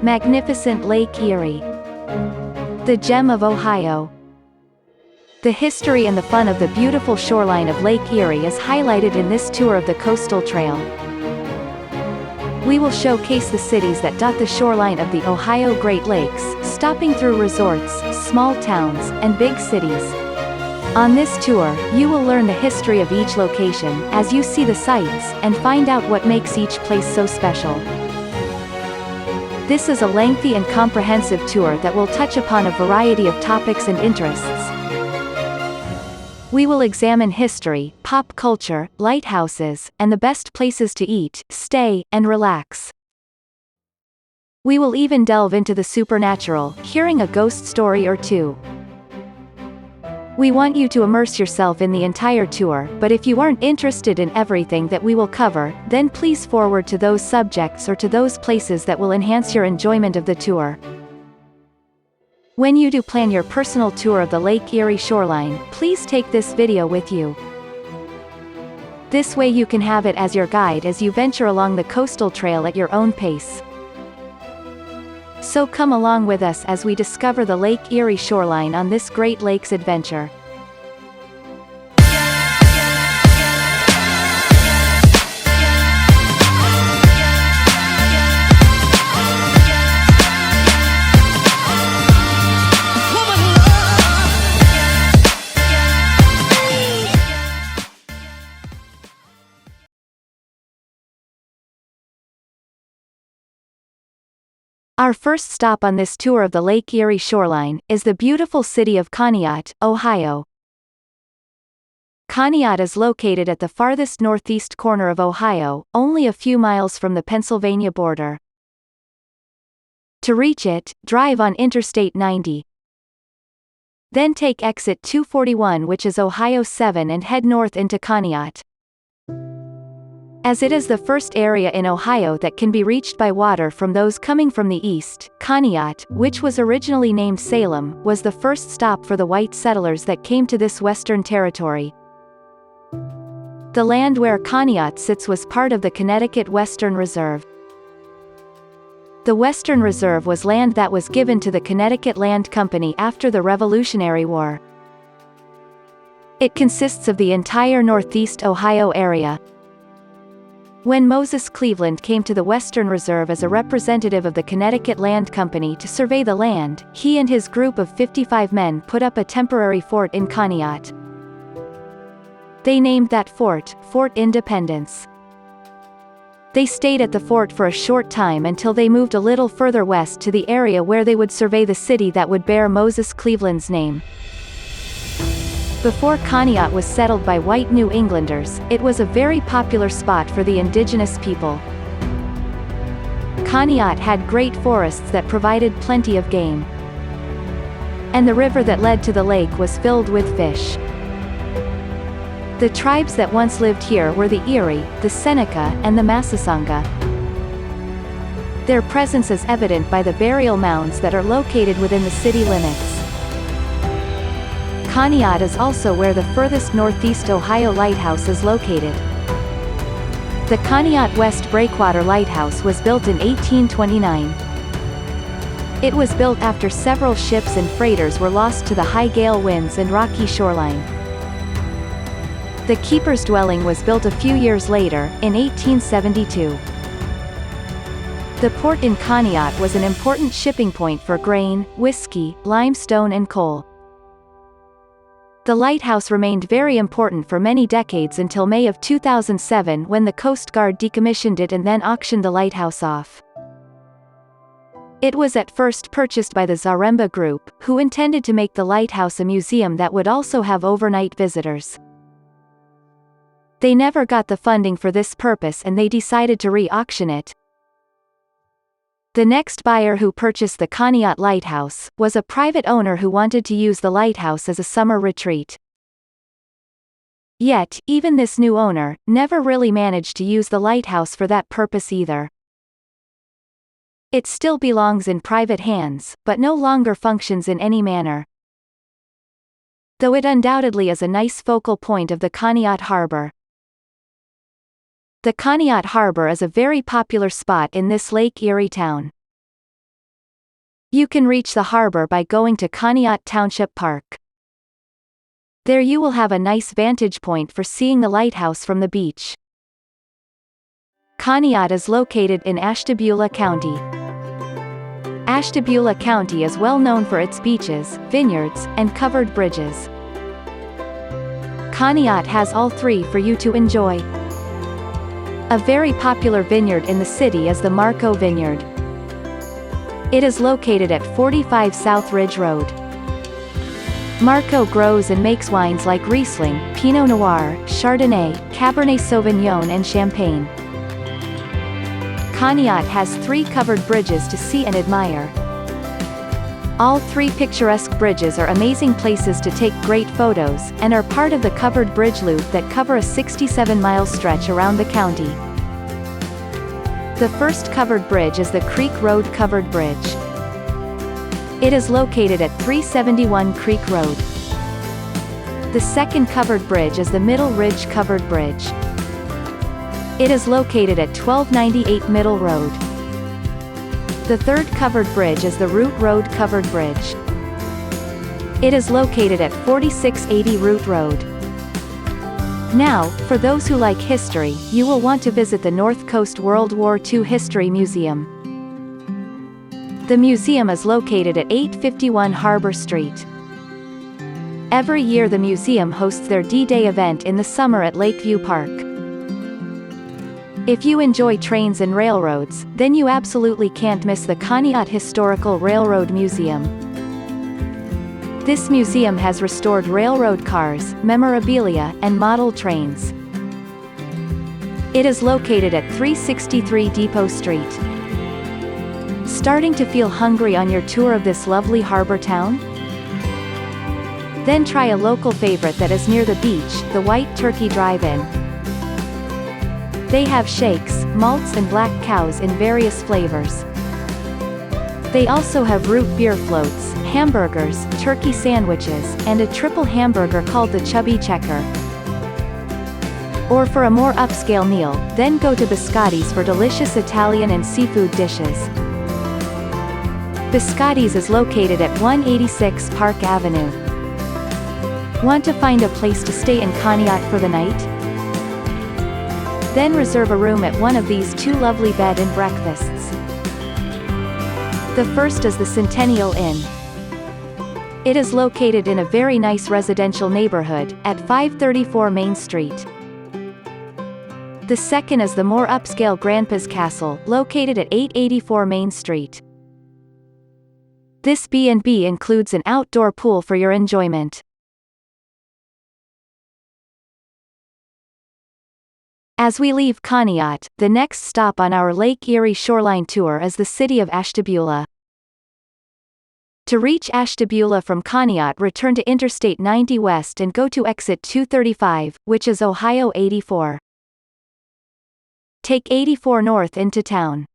Magnificent Lake Erie. The gem of Ohio. The history and the fun of the beautiful shoreline of Lake Erie is highlighted in this tour of the coastal trail. We will showcase the cities that dot the shoreline of the Ohio Great Lakes, stopping through resorts, small towns, and big cities. On this tour, you will learn the history of each location, as you see the sights, and find out what makes each place so special. This is a lengthy and comprehensive tour that will touch upon a variety of topics and interests. We will examine history, pop culture, lighthouses, and the best places to eat, stay, and relax. We will even delve into the supernatural, hearing a ghost story or two. We want you to immerse yourself in the entire tour, but if you aren't interested in everything that we will cover, then please forward to those subjects or to those places that will enhance your enjoyment of the tour. When you do plan your personal tour of the Lake Erie shoreline, please take this video with you. This way you can have it as your guide as you venture along the coastal trail at your own pace. So come along with us as we discover the Lake Erie shoreline on this Great Lakes adventure. Our first stop on this tour of the Lake Erie shoreline is the beautiful city of Conneaut, Ohio. Conneaut is located at the farthest northeast corner of Ohio, only a few miles from the Pennsylvania border. To reach it, drive on Interstate 90. Then take exit 241, which is Ohio 7, and head north into Conneaut. As it is the first area in Ohio that can be reached by water from those coming from the east, Conneaut, which was originally named Salem, was the first stop for the white settlers that came to this western territory. The land where Conneaut sits was part of the Connecticut Western Reserve. The Western Reserve was land that was given to the Connecticut Land Company after the Revolutionary War. It consists of the entire northeast Ohio area. When Moses Cleveland came to the Western Reserve as a representative of the Connecticut Land Company to survey the land, he and his group of 55 men put up a temporary fort in Conneaut. They named that fort, Fort Independence. They stayed at the fort for a short time until they moved a little further west to the area where they would survey the city that would bear Moses Cleveland's name. Before Conneaut was settled by white New Englanders, it was a very popular spot for the indigenous people. Conneaut had great forests that provided plenty of game. And the river that led to the lake was filled with fish. The tribes that once lived here were the Erie, the Seneca, and the Massasauga. Their presence is evident by the burial mounds that are located within the city limits. Conneaut is also where the furthest northeast Ohio lighthouse is located. The Conneaut West Breakwater Lighthouse was built in 1829. It was built after several ships and freighters were lost to the high gale winds and rocky shoreline. The keeper's dwelling was built a few years later, in 1872. The port in Conneaut was an important shipping point for grain, whiskey, limestone and coal. The lighthouse remained very important for many decades until May of 2007 when the Coast Guard decommissioned it and then auctioned the lighthouse off. It was at first purchased by the Zaremba Group, who intended to make the lighthouse a museum that would also have overnight visitors. They never got the funding for this purpose and they decided to re-auction it. The next buyer who purchased the Conneaut Lighthouse was a private owner who wanted to use the lighthouse as a summer retreat. Yet, even this new owner never really managed to use the lighthouse for that purpose either. It still belongs in private hands, but no longer functions in any manner. Though it undoubtedly is a nice focal point of the Conneaut Harbor. The Conneaut Harbor is a very popular spot in this Lake Erie town. You can reach the harbor by going to Conneaut Township Park. There you will have a nice vantage point for seeing the lighthouse from the beach. Conneaut is located in Ashtabula County. Ashtabula County is well known for its beaches, vineyards, and covered bridges. Conneaut has all three for you to enjoy. A very popular vineyard in the city is the Marco Vineyard. It is located at 45 South Ridge Road. Marco grows and makes wines like Riesling, Pinot Noir, Chardonnay, Cabernet Sauvignon and Champagne. Conneaut has 3 covered bridges to see and admire. All 3 picturesque bridges are amazing places to take great photos, and are part of the covered bridge loop that cover a 67-mile stretch around the county. The first covered bridge is the Creek Road Covered Bridge. It is located at 371 Creek Road. The second covered bridge is the Middle Ridge Covered Bridge. It is located at 1298 Middle Road. The third covered bridge is the Root Road Covered Bridge. It is located at 4680 Root Road. Now, for those who like history, you will want to visit the North Coast World War II History Museum. The museum is located at 851 Harbor Street. Every year the museum hosts their D-Day event in the summer at Lakeview Park. If you enjoy trains and railroads, then you absolutely can't miss the Conneaut Historical Railroad Museum. This museum has restored railroad cars, memorabilia, and model trains. It is located at 363 Depot Street. Starting to feel hungry on your tour of this lovely harbor town? Then try a local favorite that is near the beach, the White Turkey Drive-In. They have shakes, malts and black cows in various flavors. They also have root beer floats, hamburgers, turkey sandwiches, and a triple hamburger called the Chubby Checker. Or for a more upscale meal, then go to Biscotti's for delicious Italian and seafood dishes. Biscotti's is located at 186 Park Avenue. Want to find a place to stay in Conneaut for the night? Then reserve a room at one of these 2 lovely bed and breakfasts. The first is the Centennial Inn. It is located in a very nice residential neighborhood, at 534 Main Street. The second is the more upscale Grandpa's Castle, located at 884 Main Street. This B&B includes an outdoor pool for your enjoyment. As we leave Conneaut, the next stop on our Lake Erie Shoreline tour is the city of Ashtabula. To reach Ashtabula from Conneaut, return to Interstate 90 West and go to exit 235, which is Ohio 84. Take 84 north into town.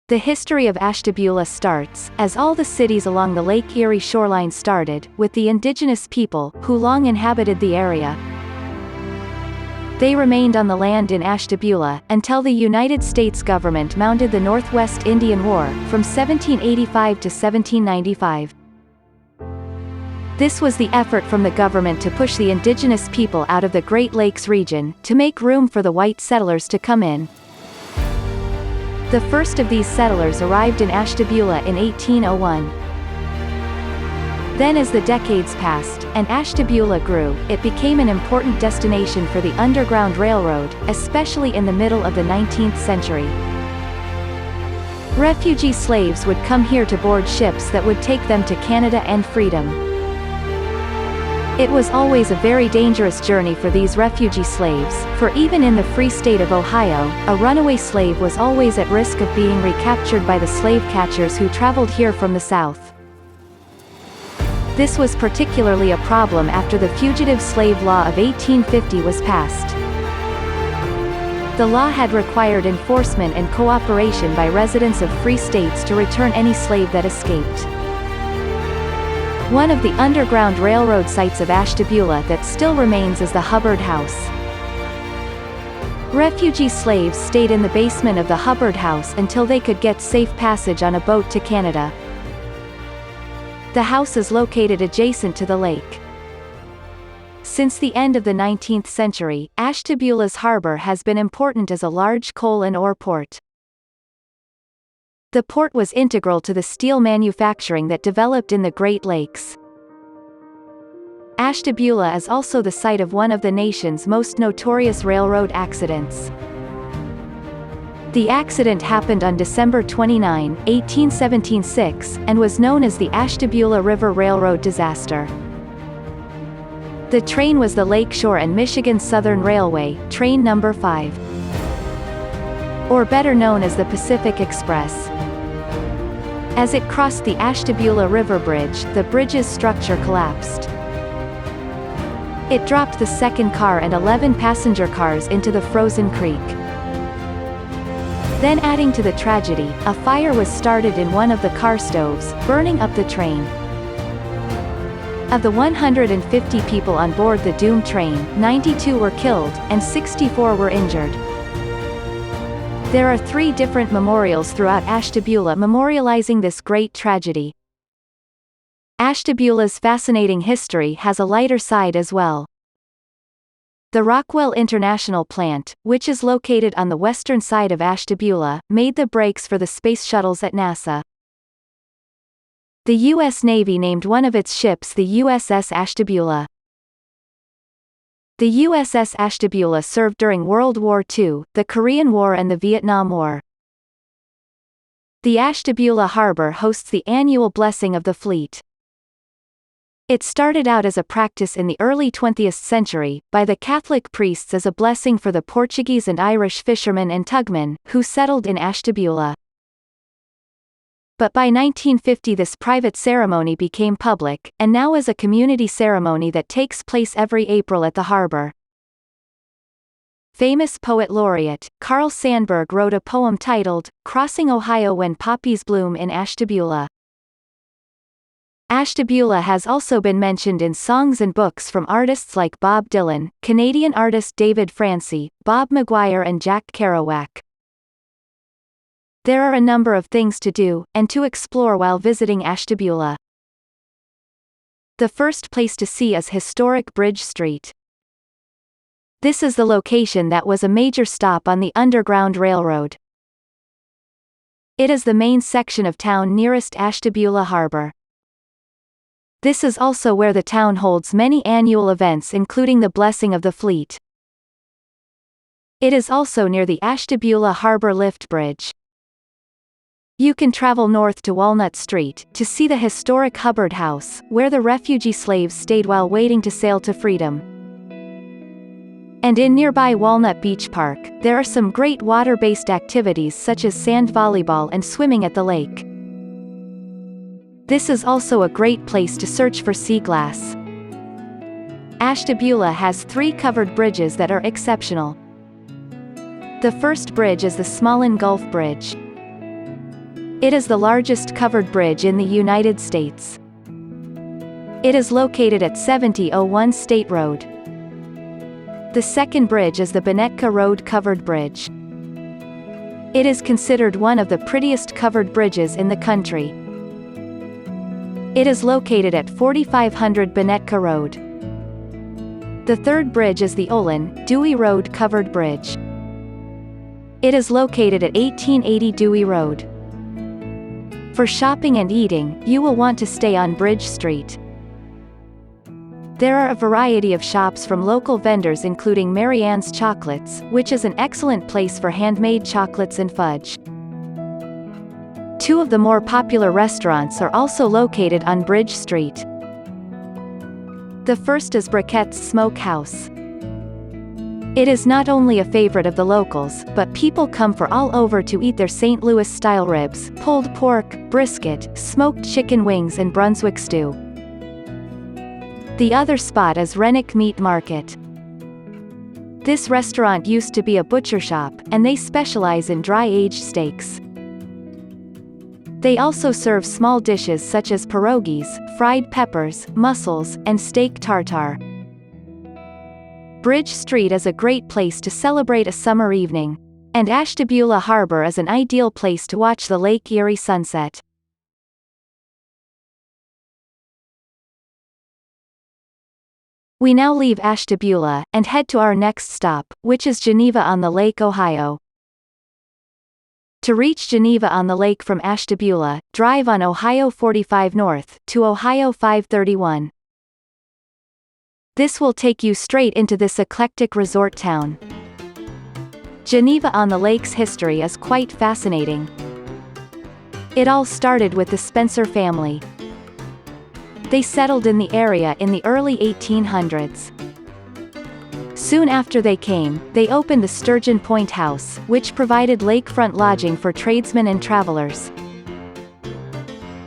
The history of Ashtabula starts, as all the cities along the Lake Erie shoreline started, with the indigenous people, who long inhabited the area. They remained on the land in Ashtabula, until the United States government mounted the Northwest Indian War, from 1785 to 1795. This was the effort from the government to push the indigenous people out of the Great Lakes region, to make room for the white settlers to come in. The first of these settlers arrived in Ashtabula in 1801. Then as the decades passed, and Ashtabula grew, it became an important destination for the Underground Railroad, especially in the middle of the 19th century. Refugee slaves would come here to board ships that would take them to Canada and freedom. It was always a very dangerous journey for these refugee slaves, for even in the free state of Ohio, a runaway slave was always at risk of being recaptured by the slave catchers who traveled here from the South. This was particularly a problem after the Fugitive Slave Law of 1850 was passed. The law had required enforcement and cooperation by residents of free states to return any slave that escaped. One of the Underground Railroad sites of Ashtabula that still remains is the Hubbard House. Refugee slaves stayed in the basement of the Hubbard House until they could get safe passage on a boat to Canada. The house is located adjacent to the lake. Since the end of the 19th century, Ashtabula's harbor has been important as a large coal and ore port. The port was integral to the steel manufacturing that developed in the Great Lakes. Ashtabula is also the site of one of the nation's most notorious railroad accidents. The accident happened on December 29, 1876, and was known as the Ashtabula River Railroad disaster. The train was the Lakeshore and Michigan Southern Railway, train number 5. Or better known as the Pacific Express. As it crossed the Ashtabula River Bridge, the bridge's structure collapsed. It dropped the second car and 11 passenger cars into the frozen creek. Then, adding to the tragedy, a fire was started in one of the car stoves, burning up the train. Of the 150 people on board the doomed train, 92 were killed, and 64 were injured. There are 3 different memorials throughout Ashtabula memorializing this great tragedy. Ashtabula's fascinating history has a lighter side as well. The Rockwell International Plant, which is located on the western side of Ashtabula, made the brakes for the space shuttles at NASA. The U.S. Navy named one of its ships the USS Ashtabula. The USS Ashtabula served during World War II, the Korean War and the Vietnam War. The Ashtabula Harbor hosts the annual Blessing of the Fleet. It started out as a practice in the early 20th century, by the Catholic priests as a blessing for the Portuguese and Irish fishermen and tugmen, who settled in Ashtabula. But by 1950 this private ceremony became public, and now is a community ceremony that takes place every April at the harbor. Famous poet laureate, Carl Sandburg wrote a poem titled, Crossing Ohio When Poppies Bloom in Ashtabula. Ashtabula has also been mentioned in songs and books from artists like Bob Dylan, Canadian artist David Francie, Bob Maguire and Jack Kerouac. There are a number of things to do, and to explore while visiting Ashtabula. The first place to see is historic Bridge Street. This is the location that was a major stop on the Underground Railroad. It is the main section of town nearest Ashtabula Harbor. This is also where the town holds many annual events including the Blessing of the Fleet. It is also near the Ashtabula Harbor Lift Bridge. You can travel north to Walnut Street, to see the historic Hubbard House, where the refugee slaves stayed while waiting to sail to freedom. And in nearby Walnut Beach Park, there are some great water-based activities such as sand volleyball and swimming at the lake. This is also a great place to search for sea glass. Ashtabula has 3 covered bridges that are exceptional. The first bridge is the Smolin Gulf Bridge. It is the largest covered bridge in the United States. It is located at 7001 State Road. The second bridge is the Bonetka Road Covered Bridge. It is considered one of the prettiest covered bridges in the country. It is located at 4500 Bonetka Road. The third bridge is the Olin, Dewey Road Covered Bridge. It is located at 1880 Dewey Road. For shopping and eating, you will want to stay on Bridge Street. There are a variety of shops from local vendors including Mary Ann's Chocolates, which is an excellent place for handmade chocolates and fudge. 2 of the more popular restaurants are also located on Bridge Street. The first is Briquette's Smoke House. It is not only a favorite of the locals, but people come from all over to eat their St. Louis-style ribs, pulled pork, brisket, smoked chicken wings and Brunswick stew. The other spot is Rennick Meat Market. This restaurant used to be a butcher shop, and they specialize in dry-aged steaks. They also serve small dishes such as pierogies, fried peppers, mussels, and steak tartare. Bridge Street is a great place to celebrate a summer evening, and Ashtabula Harbor is an ideal place to watch the Lake Erie sunset. We now leave Ashtabula and head to our next stop, which is Geneva on the Lake, Ohio. To reach Geneva on the Lake from Ashtabula, drive on Ohio 45 North to Ohio 531. This will take you straight into this eclectic resort town. Geneva on the Lake's history is quite fascinating. It all started with the Spencer family. They settled in the area in the early 1800s. Soon after they came, they opened the Sturgeon Point House, which provided lakefront lodging for tradesmen and travelers.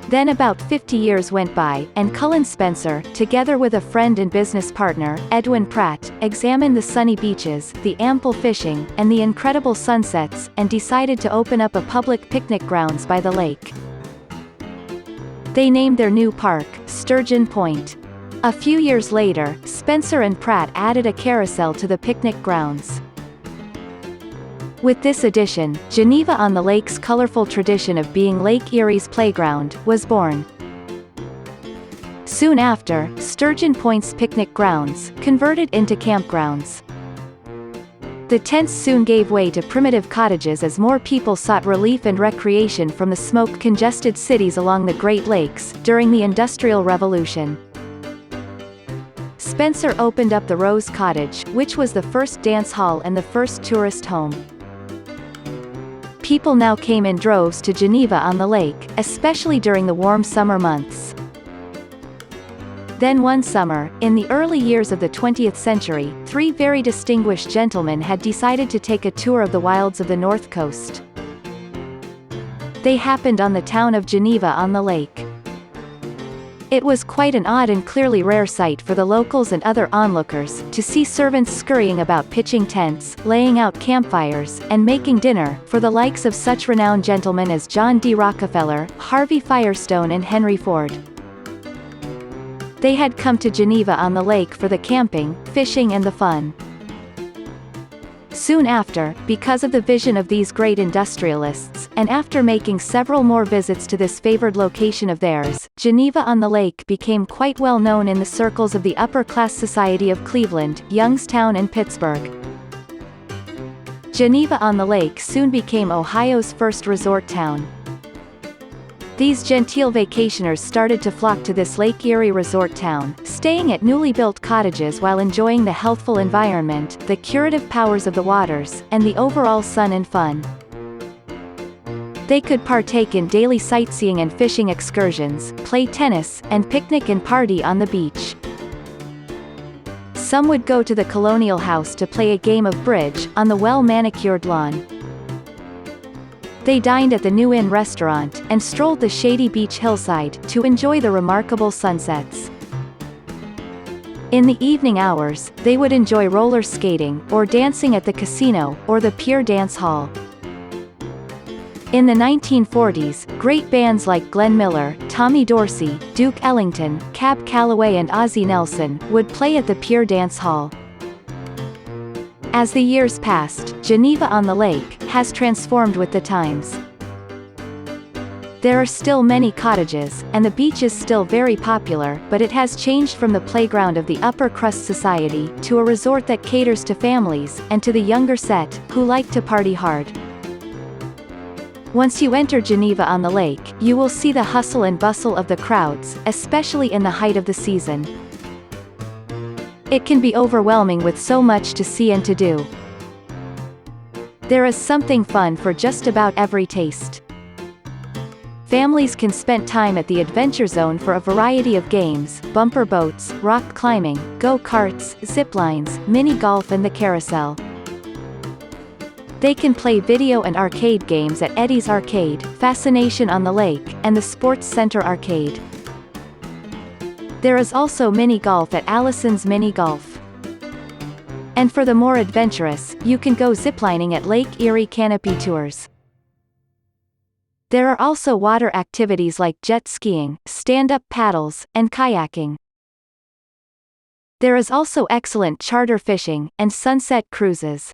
Then about 50 years went by, and Cullen Spencer, together with a friend and business partner, Edwin Pratt, examined the sunny beaches, the ample fishing, and the incredible sunsets, and decided to open up a public picnic grounds by the lake. They named their new park, Sturgeon Point. A few years later, Spencer and Pratt added a carousel to the picnic grounds. With this addition, Geneva on the Lake's colorful tradition of being Lake Erie's playground was born. Soon after, Sturgeon Point's picnic grounds converted into campgrounds. The tents soon gave way to primitive cottages as more people sought relief and recreation from the smoke-congested cities along the Great Lakes during the Industrial Revolution. Spencer opened up the Rose Cottage, which was the first dance hall and the first tourist home. People now came in droves to Geneva on the lake, especially during the warm summer months. Then one summer, in the early years of the 20th century, three very distinguished gentlemen had decided to take a tour of the wilds of the North Coast. They happened on the town of Geneva on the lake. It was quite an odd and clearly rare sight for the locals and other onlookers, to see servants scurrying about pitching tents, laying out campfires, and making dinner, for the likes of such renowned gentlemen as John D. Rockefeller, Harvey Firestone and Henry Ford. They had come to Geneva on the lake for the camping, fishing and the fun. Soon after, because of the vision of these great industrialists, and after making several more visits to this favored location of theirs, Geneva on the Lake became quite well known in the circles of the upper-class society of Cleveland, Youngstown and Pittsburgh. Geneva on the Lake soon became Ohio's first resort town. These genteel vacationers started to flock to this Lake Erie resort town, staying at newly built cottages while enjoying the healthful environment, the curative powers of the waters, and the overall sun and fun. They could partake in daily sightseeing and fishing excursions, play tennis, and picnic and party on the beach. Some would go to the Colonial House to play a game of bridge, on the well-manicured lawn. They dined at the New Inn restaurant, and strolled the shady beach hillside, to enjoy the remarkable sunsets. In the evening hours, they would enjoy roller skating, or dancing at the casino, or the Pier Dance Hall. In the 1940s, great bands like Glenn Miller, Tommy Dorsey, Duke Ellington, Cab Calloway and Ozzie Nelson, would play at the Pier Dance Hall. As the years passed, Geneva on the Lake has transformed with the times. There are still many cottages, and the beach is still very popular, but it has changed from the playground of the upper-crust society, to a resort that caters to families, and to the younger set, who like to party hard. Once you enter Geneva on the Lake, you will see the hustle and bustle of the crowds, especially in the height of the season. It can be overwhelming with so much to see and to do. There is something fun for just about every taste. Families can spend time at the Adventure Zone for a variety of games, bumper boats, rock climbing, go-karts, zip lines, mini-golf and the carousel. They can play video and arcade games at Eddie's Arcade, Fascination on the Lake, and the Sports Center Arcade. There is also mini-golf at Allison's Mini Golf. And for the more adventurous, you can go ziplining at Lake Erie Canopy Tours. There are also water activities like jet skiing, stand-up paddles, and kayaking. There is also excellent charter fishing, and sunset cruises.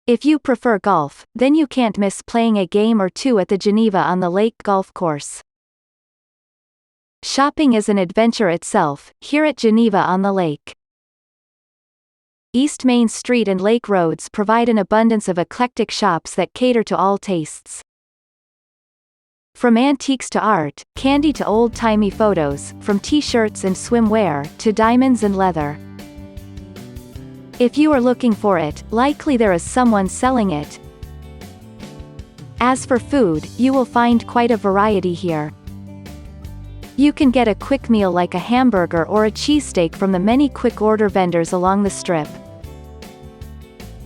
If you prefer golf, then you can't miss playing a game or two at the Geneva on the Lake golf course. Shopping is an adventure itself, here at Geneva on the Lake. East Main Street and Lake Roads provide an abundance of eclectic shops that cater to all tastes. From antiques to art, candy to old-timey photos, from t-shirts and swimwear, to diamonds and leather. If you are looking for it, likely there is someone selling it. As for food, you will find quite a variety here. You can get a quick meal like a hamburger or a cheesesteak from the many quick-order vendors along the strip.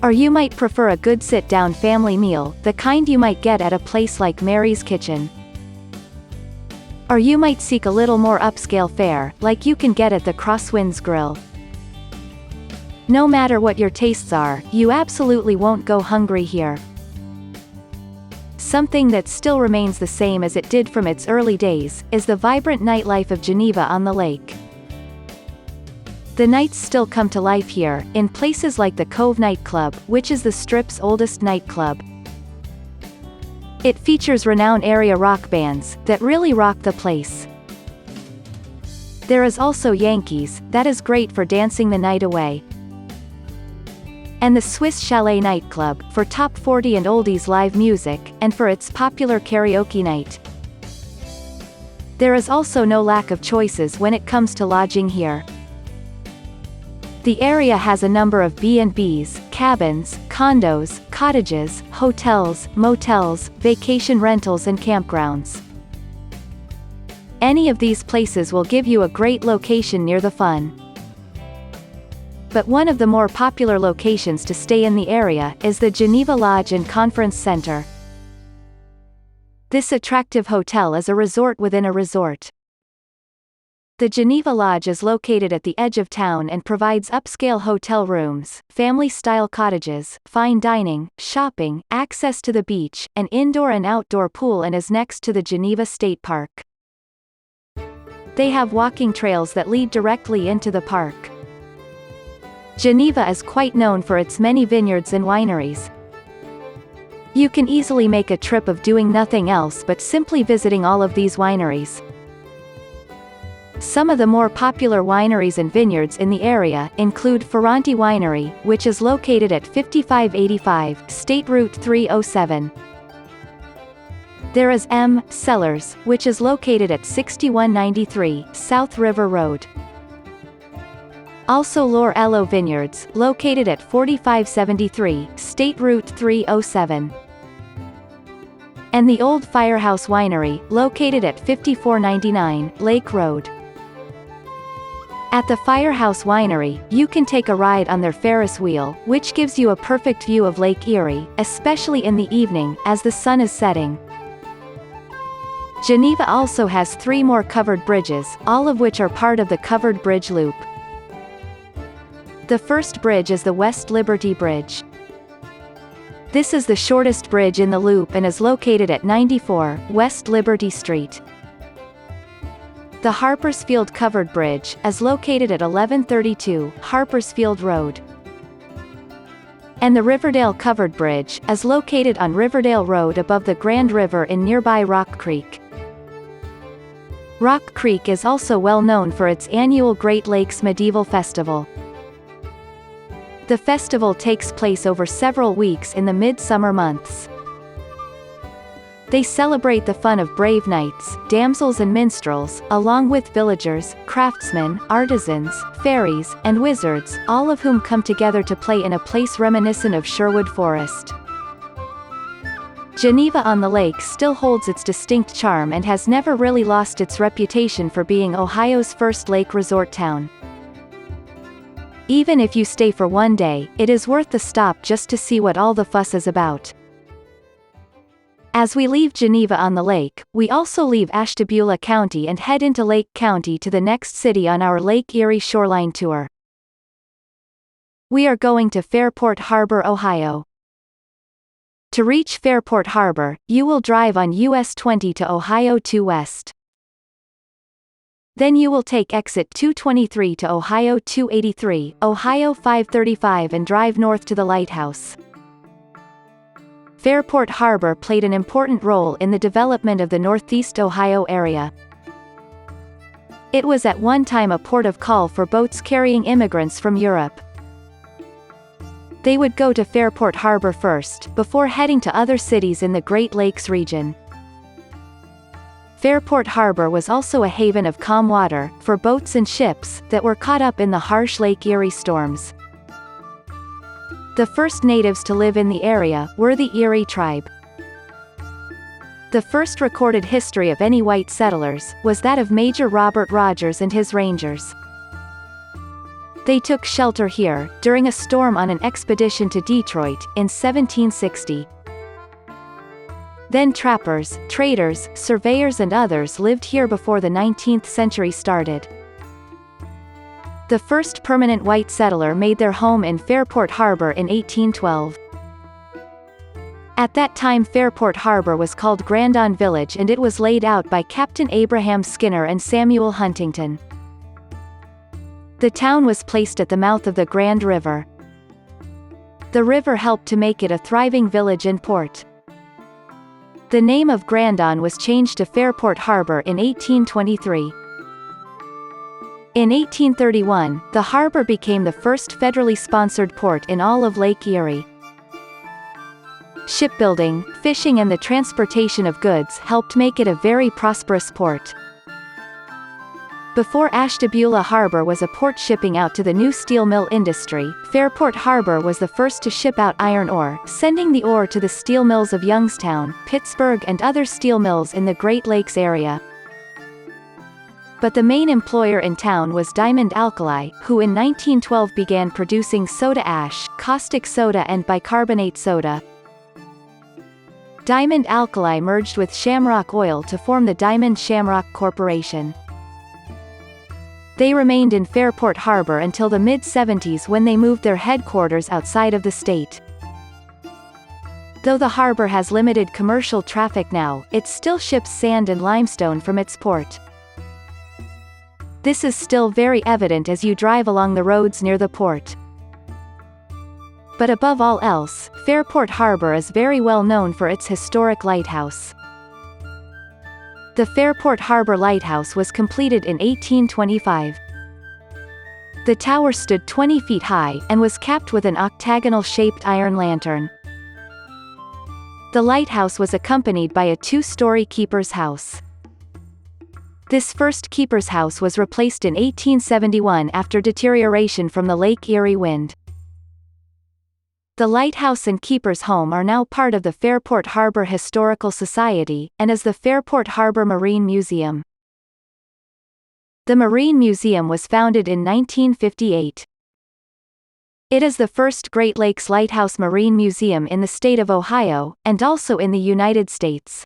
Or you might prefer a good sit-down family meal, the kind you might get at a place like Mary's Kitchen. Or you might seek a little more upscale fare, like you can get at the Crosswinds Grill. No matter what your tastes are, you absolutely won't go hungry here. Something that still remains the same as it did from its early days, is the vibrant nightlife of Geneva on the Lake. The nights still come to life here, in places like the Cove nightclub, which is the Strip's oldest nightclub. It features renowned area rock bands, that really rock the place. There is also Yankees, that is great for dancing the night away. And the Swiss Chalet nightclub, for top 40 and oldies live music, and for its popular karaoke night. There is also no lack of choices when it comes to lodging here. The area has a number of B&Bs, cabins, condos, cottages, hotels, motels, vacation rentals and campgrounds. Any of these places will give you a great location near the fun. But one of the more popular locations to stay in the area is the Geneva Lodge and Conference Center. This attractive hotel is a resort within a resort. The Geneva Lodge is located at the edge of town and provides upscale hotel rooms, family-style cottages, fine dining, shopping, access to the beach, an indoor and outdoor pool, and is next to the Geneva State Park. They have walking trails that lead directly into the park. Geneva is quite known for its many vineyards and wineries. You can easily make a trip of doing nothing else but simply visiting all of these wineries. Some of the more popular wineries and vineyards in the area include Ferranti Winery, which is located at 5585 State Route 307. There is M. Cellars, which is located at 6193 South River Road. Also Lor Ello Vineyards, located at 4573 State Route 307. And the Old Firehouse Winery, located at 5499 Lake Road. At the Firehouse Winery, you can take a ride on their Ferris wheel, which gives you a perfect view of Lake Erie, especially in the evening, as the sun is setting. Geneva also has 3 more covered bridges, all of which are part of the Covered Bridge Loop. The first bridge is the West Liberty Bridge. This is the shortest bridge in the loop and is located at 94 West Liberty Street. The Harpersfield Covered Bridge is located at 1132 Harpersfield Road. And the Riverdale Covered Bridge is located on Riverdale Road above the Grand River in nearby Rock Creek. Rock Creek is also well known for its annual Great Lakes Medieval Festival. The festival takes place over several weeks in the midsummer months. They celebrate the fun of brave knights, damsels and minstrels, along with villagers, craftsmen, artisans, fairies, and wizards, all of whom come together to play in a place reminiscent of Sherwood Forest. Geneva on the Lake still holds its distinct charm and has never really lost its reputation for being Ohio's first lake resort town. Even if you stay for one day, it is worth the stop just to see what all the fuss is about. As we leave Geneva on the Lake, we also leave Ashtabula County and head into Lake County to the next city on our Lake Erie Shoreline tour. We are going to Fairport Harbor, Ohio. To reach Fairport Harbor, you will drive on US 20 to Ohio 2 West. Then you will take exit 223 to Ohio 283, Ohio 535 and drive north to the lighthouse. Fairport Harbor played an important role in the development of the Northeast Ohio area. It was at one time a port of call for boats carrying immigrants from Europe. They would go to Fairport Harbor first, before heading to other cities in the Great Lakes region. Fairport Harbor was also a haven of calm water, for boats and ships, that were caught up in the harsh Lake Erie storms. The first natives to live in the area were the Erie tribe. The first recorded history of any white settlers was that of Major Robert Rogers and his rangers. They took shelter here, during a storm on an expedition to Detroit, in 1760. Then trappers, traders, surveyors and others lived here before the 19th century started. The first permanent white settler made their home in Fairport Harbor in 1812. At that time Fairport Harbor was called Grandon Village and it was laid out by Captain Abraham Skinner and Samuel Huntington. The town was placed at the mouth of the Grand River. The river helped to make it a thriving village and port. The name of Grandon was changed to Fairport Harbor in 1823. In 1831, the harbor became the first federally sponsored port in all of Lake Erie. Shipbuilding, fishing and the transportation of goods helped make it a very prosperous port. Before Ashtabula Harbor was a port shipping out to the new steel mill industry, Fairport Harbor was the first to ship out iron ore, sending the ore to the steel mills of Youngstown, Pittsburgh and other steel mills in the Great Lakes area. But the main employer in town was Diamond Alkali, who in 1912 began producing soda ash, caustic soda and bicarbonate soda. Diamond Alkali merged with Shamrock Oil to form the Diamond Shamrock Corporation. They remained in Fairport Harbor until the mid-70s when they moved their headquarters outside of the state. Though the harbor has limited commercial traffic now, it still ships sand and limestone from its port. This is still very evident as you drive along the roads near the port. But above all else, Fairport Harbor is very well known for its historic lighthouse. The Fairport Harbor Lighthouse was completed in 1825. The tower stood 20 feet high, and was capped with an octagonal-shaped iron lantern. The lighthouse was accompanied by a two-story keeper's house. This first keeper's house was replaced in 1871 after deterioration from the Lake Erie wind. The lighthouse and keeper's home are now part of the Fairport Harbor Historical Society, and is the Fairport Harbor Marine Museum. The Marine Museum was founded in 1958. It is the first Great Lakes Lighthouse Marine Museum in the state of Ohio, and also in the United States.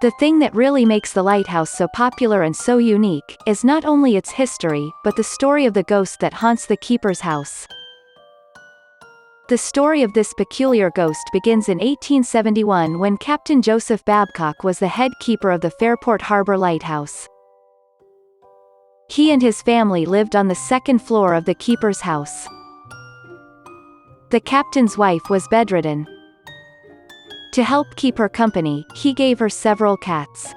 The thing that really makes the lighthouse so popular and so unique, is not only its history, but the story of the ghost that haunts the keeper's house. The story of this peculiar ghost begins in 1871 when Captain Joseph Babcock was the head keeper of the Fairport Harbor Lighthouse. He and his family lived on the second floor of the keeper's house. The captain's wife was bedridden. To help keep her company, he gave her several cats.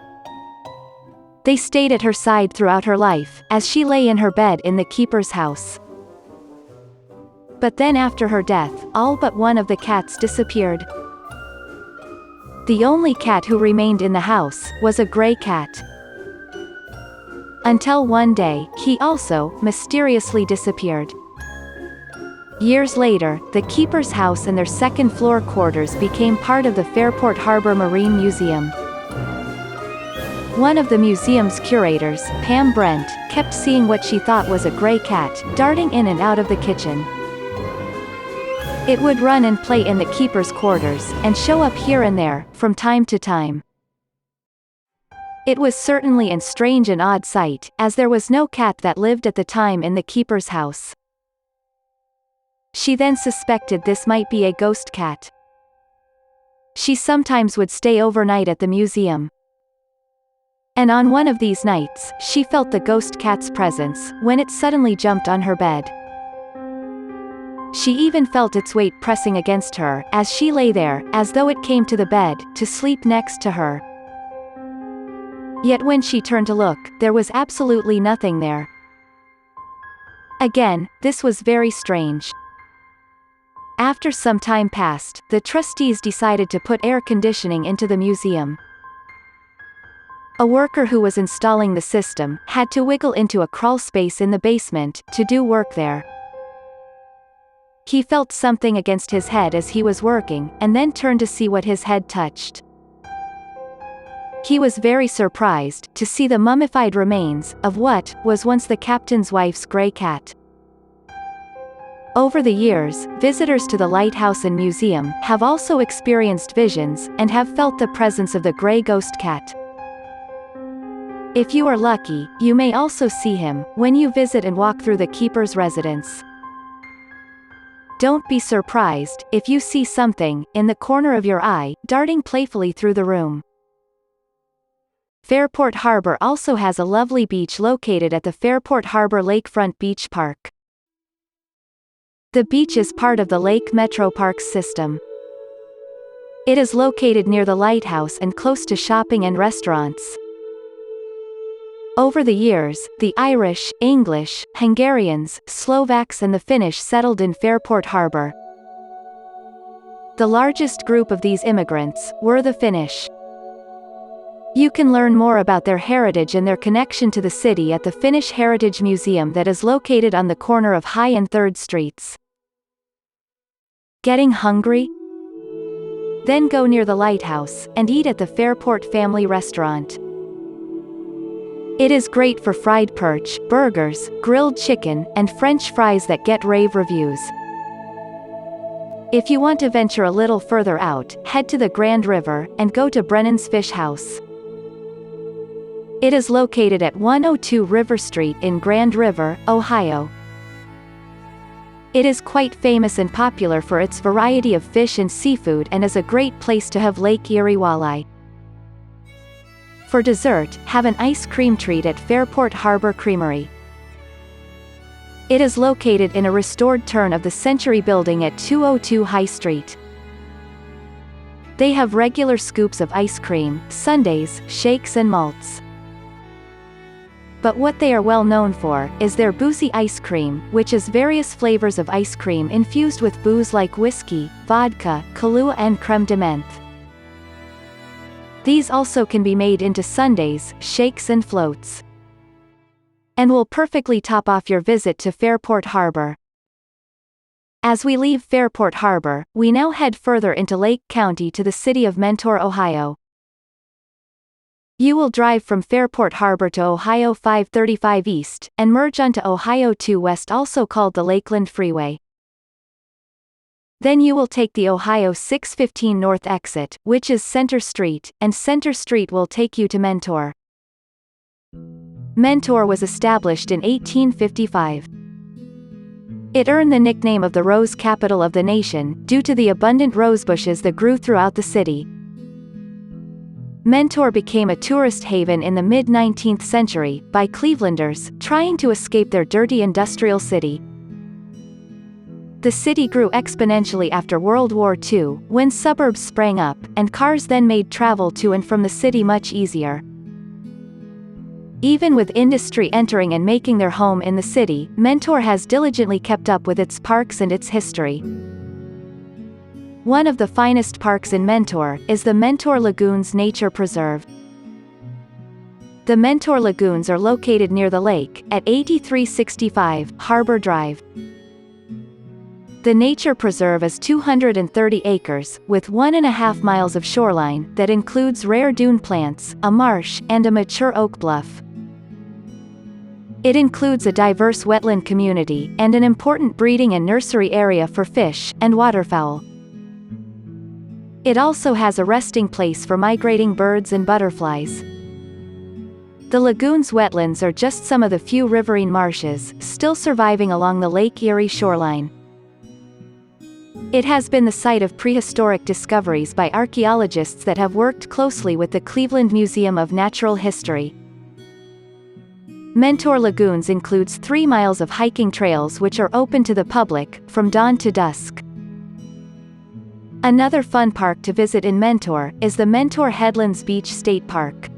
They stayed at her side throughout her life, as she lay in her bed in the keeper's house. But then after her death, all but one of the cats disappeared. The only cat who remained in the house was a gray cat. Until one day, he also mysteriously disappeared. Years later, the keeper's house and their second-floor quarters became part of the Fairport Harbor Marine Museum. One of the museum's curators, Pam Brent, kept seeing what she thought was a gray cat, darting in and out of the kitchen. It would run and play in the keeper's quarters, and show up here and there, from time to time. It was certainly a strange and odd sight, as there was no cat that lived at the time in the keeper's house. She then suspected this might be a ghost cat. She sometimes would stay overnight at the museum. And on one of these nights, she felt the ghost cat's presence, when it suddenly jumped on her bed. She even felt its weight pressing against her, as she lay there, as though it came to the bed, to sleep next to her. Yet when she turned to look, there was absolutely nothing there. Again, this was very strange. After some time passed, the trustees decided to put air conditioning into the museum. A worker who was installing the system had to wiggle into a crawl space in the basement to do work there. He felt something against his head as he was working, and then turned to see what his head touched. He was very surprised to see the mummified remains of what was once the captain's wife's gray cat. Over the years, visitors to the lighthouse and museum have also experienced visions and have felt the presence of the gray ghost cat. If you are lucky, you may also see him when you visit and walk through the keeper's residence. Don't be surprised if you see something in the corner of your eye darting playfully through the room. Fairport Harbor also has a lovely beach located at the Fairport Harbor Lakefront Beach Park. The beach is part of the Lake Metro Parks system. It is located near the lighthouse and close to shopping and restaurants. Over the years, the Irish, English, Hungarians, Slovaks and the Finnish settled in Fairport Harbor. The largest group of these immigrants were the Finnish. You can learn more about their heritage and their connection to the city at the Finnish Heritage Museum that is located on the corner of High and 3rd Streets. Getting hungry? Then go near the lighthouse and eat at the Fairport Family Restaurant. It is great for fried perch, burgers, grilled chicken, and French fries that get rave reviews. If you want to venture a little further out, head to the Grand River and go to Brennan's Fish House. It is located at 102 River Street in Grand River, Ohio. It is quite famous and popular for its variety of fish and seafood and is a great place to have Lake Erie walleye. For dessert, have an ice cream treat at Fairport Harbor Creamery. It is located in a restored turn-of-the-century building at 202 High Street. They have regular scoops of ice cream, sundaes, shakes and malts. But what they are well known for is their boozy ice cream, which is various flavors of ice cream infused with booze like whiskey, vodka, Kahlua and creme de menthe. These also can be made into sundaes, shakes and floats. And will perfectly top off your visit to Fairport Harbor. As we leave Fairport Harbor, we now head further into Lake County to the city of Mentor, Ohio. You will drive from Fairport Harbor to Ohio 535 East, and merge onto Ohio 2 West, also called the Lakeland Freeway. Then you will take the Ohio 615 North exit, which is Center Street, and Center Street will take you to Mentor. Mentor was established in 1855. It earned the nickname of the Rose Capital of the nation, due to the abundant rosebushes that grew throughout the city. Mentor became a tourist haven in the mid-19th century, by Clevelanders trying to escape their dirty industrial city. The city grew exponentially after World War II, when suburbs sprang up, and cars then made travel to and from the city much easier. Even with industry entering and making their home in the city, Mentor has diligently kept up with its parks and its history. One of the finest parks in Mentor is the Mentor Lagoons Nature Preserve. The Mentor Lagoons are located near the lake, at 8365 Harbor Drive. The Nature Preserve is 230 acres, with 1.5 miles of shoreline that includes rare dune plants, a marsh, and a mature oak bluff. It includes a diverse wetland community, and an important breeding and nursery area for fish and waterfowl. It also has a resting place for migrating birds and butterflies. The lagoon's wetlands are just some of the few riverine marshes still surviving along the Lake Erie shoreline. It has been the site of prehistoric discoveries by archaeologists that have worked closely with the Cleveland Museum of Natural History. Mentor Lagoons includes 3 miles of hiking trails which are open to the public, from dawn to dusk. Another fun park to visit in Mentor is the Mentor Headlands Beach State Park.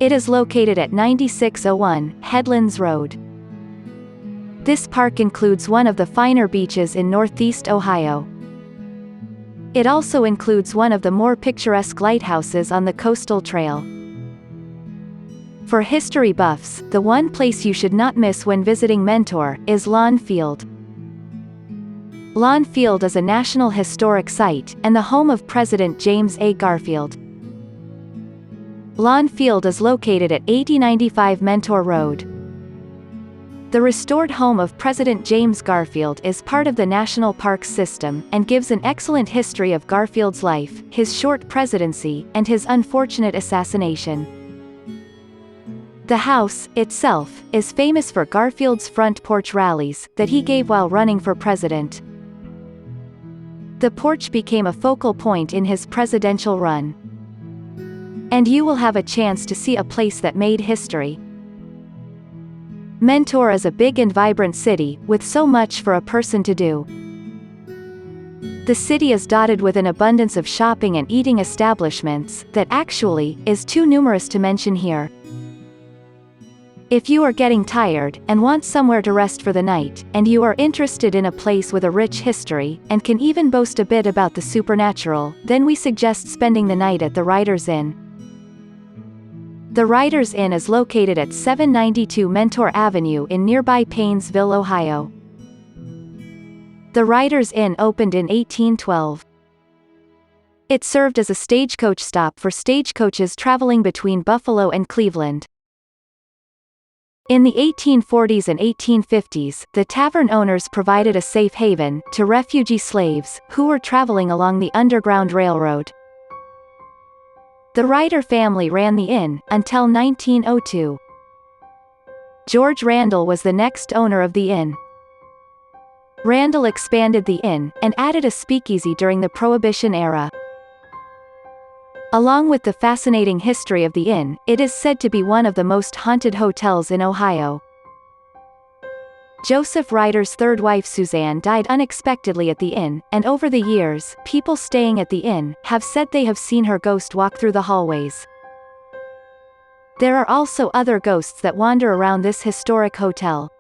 It is located at 9601 Headlands Road. This park includes one of the finer beaches in Northeast Ohio. It also includes one of the more picturesque lighthouses on the coastal trail. For history buffs, the one place you should not miss when visiting Mentor is Lawn Field. Lawn Field is a National Historic Site, and the home of President James A. Garfield. Lawn Field is located at 8095 Mentor Road. The restored home of President James Garfield is part of the National Parks system, and gives an excellent history of Garfield's life, his short presidency, and his unfortunate assassination. The house, itself, is famous for Garfield's front porch rallies that he gave while running for president. The porch became a focal point in his presidential run. And you will have a chance to see a place that made history. Mentor is a big and vibrant city, with so much for a person to do. The city is dotted with an abundance of shopping and eating establishments that actually is too numerous to mention here. If you are getting tired, and want somewhere to rest for the night, and you are interested in a place with a rich history, and can even boast a bit about the supernatural, then we suggest spending the night at the Riders Inn. The Riders Inn is located at 792 Mentor Avenue in nearby Paynesville, Ohio. The Riders Inn opened in 1812. It served as a stagecoach stop for stagecoaches traveling between Buffalo and Cleveland. In the 1840s and 1850s, the tavern owners provided a safe haven to refugee slaves who were traveling along the Underground Railroad. The Ryder family ran the inn until 1902. George Randall was the next owner of the inn. Randall expanded the inn and added a speakeasy during the Prohibition era. Along with the fascinating history of the inn, it is said to be one of the most haunted hotels in Ohio. Joseph Ryder's third wife Suzanne died unexpectedly at the inn, and over the years, people staying at the inn have said they have seen her ghost walk through the hallways. There are also other ghosts that wander around this historic hotel.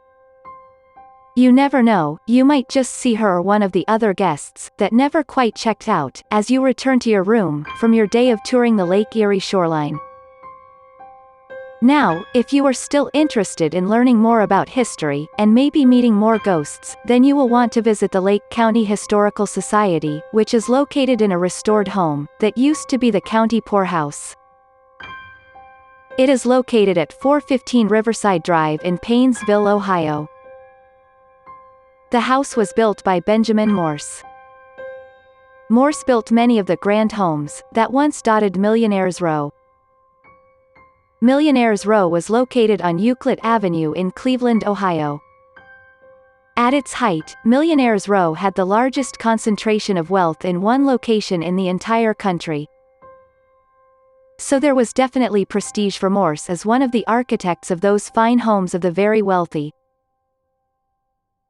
You never know, you might just see her or one of the other guests that never quite checked out as you return to your room from your day of touring the Lake Erie Shoreline. Now, if you are still interested in learning more about history and maybe meeting more ghosts, then you will want to visit the Lake County Historical Society, which is located in a restored home that used to be the county poorhouse. It is located at 415 Riverside Drive in Paynesville, Ohio. The house was built by Benjamin Morse. Morse built many of the grand homes that once dotted Millionaire's Row. Millionaire's Row was located on Euclid Avenue in Cleveland, Ohio. At its height, Millionaire's Row had the largest concentration of wealth in one location in the entire country. So there was definitely prestige for Morse as one of the architects of those fine homes of the very wealthy.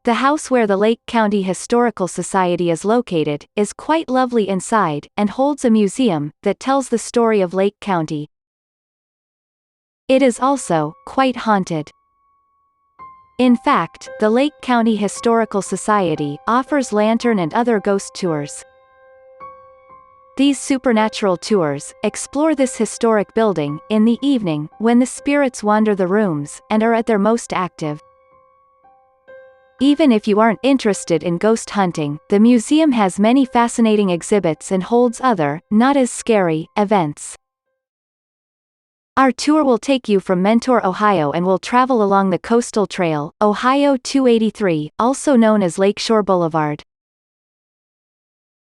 The house where the Lake County Historical Society is located is quite lovely inside, and holds a museum that tells the story of Lake County. It is also quite haunted. In fact, the Lake County Historical Society offers lantern and other ghost tours. These supernatural tours explore this historic building in the evening when the spirits wander the rooms and are at their most active. Even if you aren't interested in ghost hunting, the museum has many fascinating exhibits and holds other, not as scary, events. Our tour will take you from Mentor, Ohio and will travel along the Coastal Trail, Ohio 283, also known as Lakeshore Boulevard.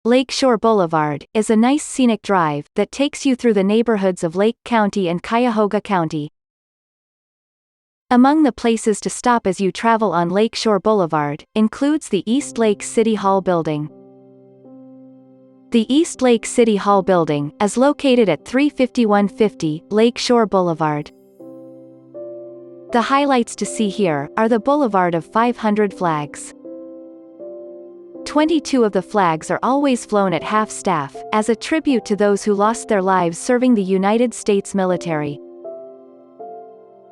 Lakeshore Boulevard is a nice scenic drive that takes you through the neighborhoods of Lake County and Cuyahoga County. Among the places to stop as you travel on Lakeshore Boulevard, includes the East Lake City Hall building. The East Lake City Hall building is located at 35150 Lakeshore Boulevard. The highlights to see here are the Boulevard of 500 flags. 22 of the flags are always flown at half-staff, as a tribute to those who lost their lives serving the United States military.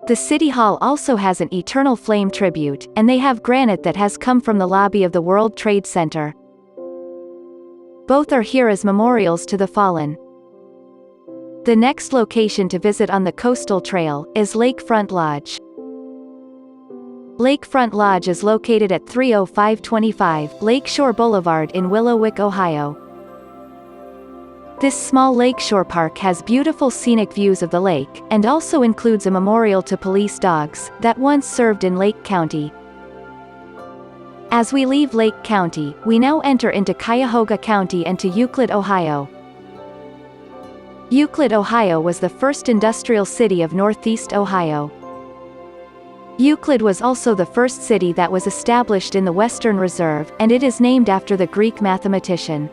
The City Hall also has an Eternal Flame tribute, and they have granite that has come from the lobby of the World Trade Center. Both are here as memorials to the fallen. The next location to visit on the Coastal Trail is Lakefront Lodge. Lakefront Lodge is located at 30525 Lakeshore Boulevard in Willowick, Ohio. This small lakeshore park has beautiful scenic views of the lake, and also includes a memorial to police dogs that once served in Lake County. As we leave Lake County, we now enter into Cuyahoga County and to Euclid, Ohio. Euclid, Ohio was the first industrial city of Northeast Ohio. Euclid was also the first city that was established in the Western Reserve, and it is named after the Greek mathematician.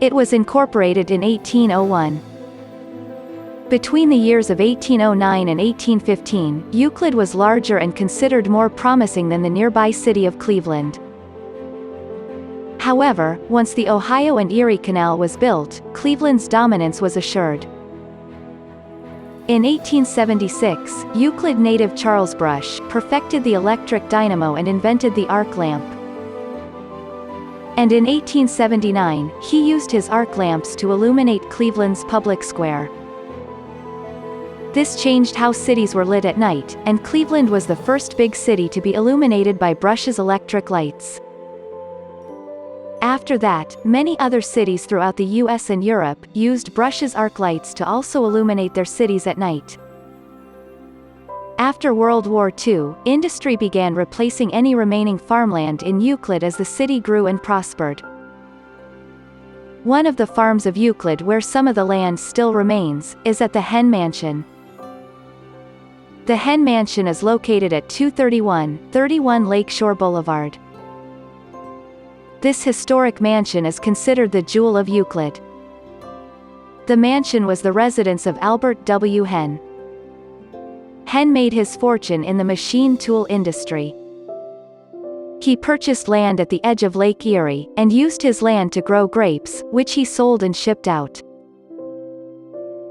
It was incorporated in 1801. Between the years of 1809 and 1815, Euclid was larger and considered more promising than the nearby city of Cleveland. However, once the Ohio and Erie Canal was built, Cleveland's dominance was assured. In 1876, Euclid native Charles Brush perfected the electric dynamo and invented the arc lamp. And in 1879, he used his arc lamps to illuminate Cleveland's public square. This changed how cities were lit at night, and Cleveland was the first big city to be illuminated by Brush's electric lights. After that, many other cities throughout the US and Europe used Brush's arc lights to also illuminate their cities at night. After World War II, industry began replacing any remaining farmland in Euclid as the city grew and prospered. One of the farms of Euclid where some of the land still remains, is at the Hen Mansion. The Hen Mansion is located at 231 Lakeshore Boulevard. This historic mansion is considered the jewel of Euclid. The mansion was the residence of Albert W. Hen. Hen made his fortune in the machine tool industry. He purchased land at the edge of Lake Erie, and used his land to grow grapes, which he sold and shipped out.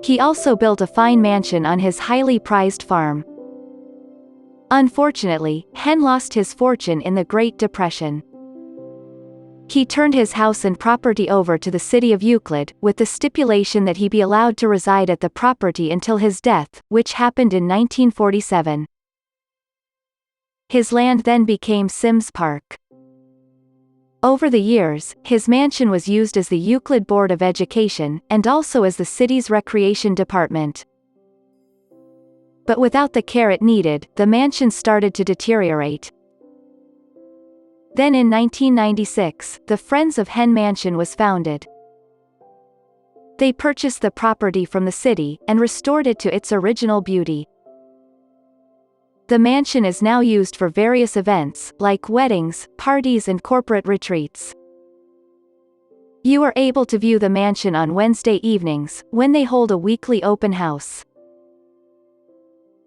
He also built a fine mansion on his highly prized farm. Unfortunately, Hen lost his fortune in the Great Depression. He turned his house and property over to the city of Euclid, with the stipulation that he be allowed to reside at the property until his death, which happened in 1947. His land then became Sims Park. Over the years, his mansion was used as the Euclid Board of Education, and also as the city's recreation department. But without the care it needed, the mansion started to deteriorate. Then in 1996, the Friends of Hen Mansion was founded. They purchased the property from the city, and restored it to its original beauty. The mansion is now used for various events, like weddings, parties and corporate retreats. You are able to view the mansion on Wednesday evenings, when they hold a weekly open house.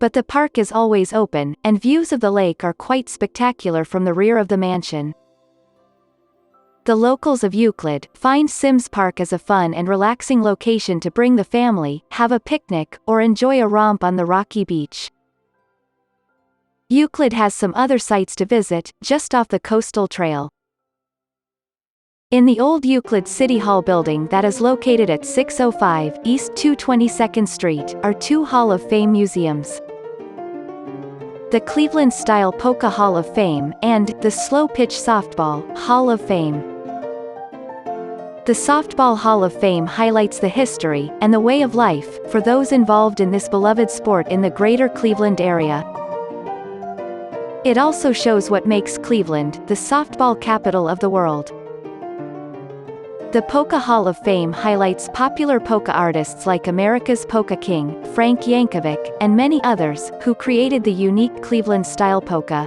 But the park is always open, and views of the lake are quite spectacular from the rear of the mansion. The locals of Euclid find Sims Park as a fun and relaxing location to bring the family, have a picnic, or enjoy a romp on the rocky beach. Euclid has some other sites to visit, just off the Coastal Trail. In the old Euclid City Hall building that is located at 605 East 222nd Street, are two Hall of Fame museums. The Cleveland-style Polka Hall of Fame, and the Slow-Pitch Softball Hall of Fame. The Softball Hall of Fame highlights the history, and the way of life, for those involved in this beloved sport in the greater Cleveland area. It also shows what makes Cleveland the softball capital of the world. The Polka Hall of Fame highlights popular polka artists like America's Polka King, Frank Yankovic, and many others, who created the unique Cleveland-style polka.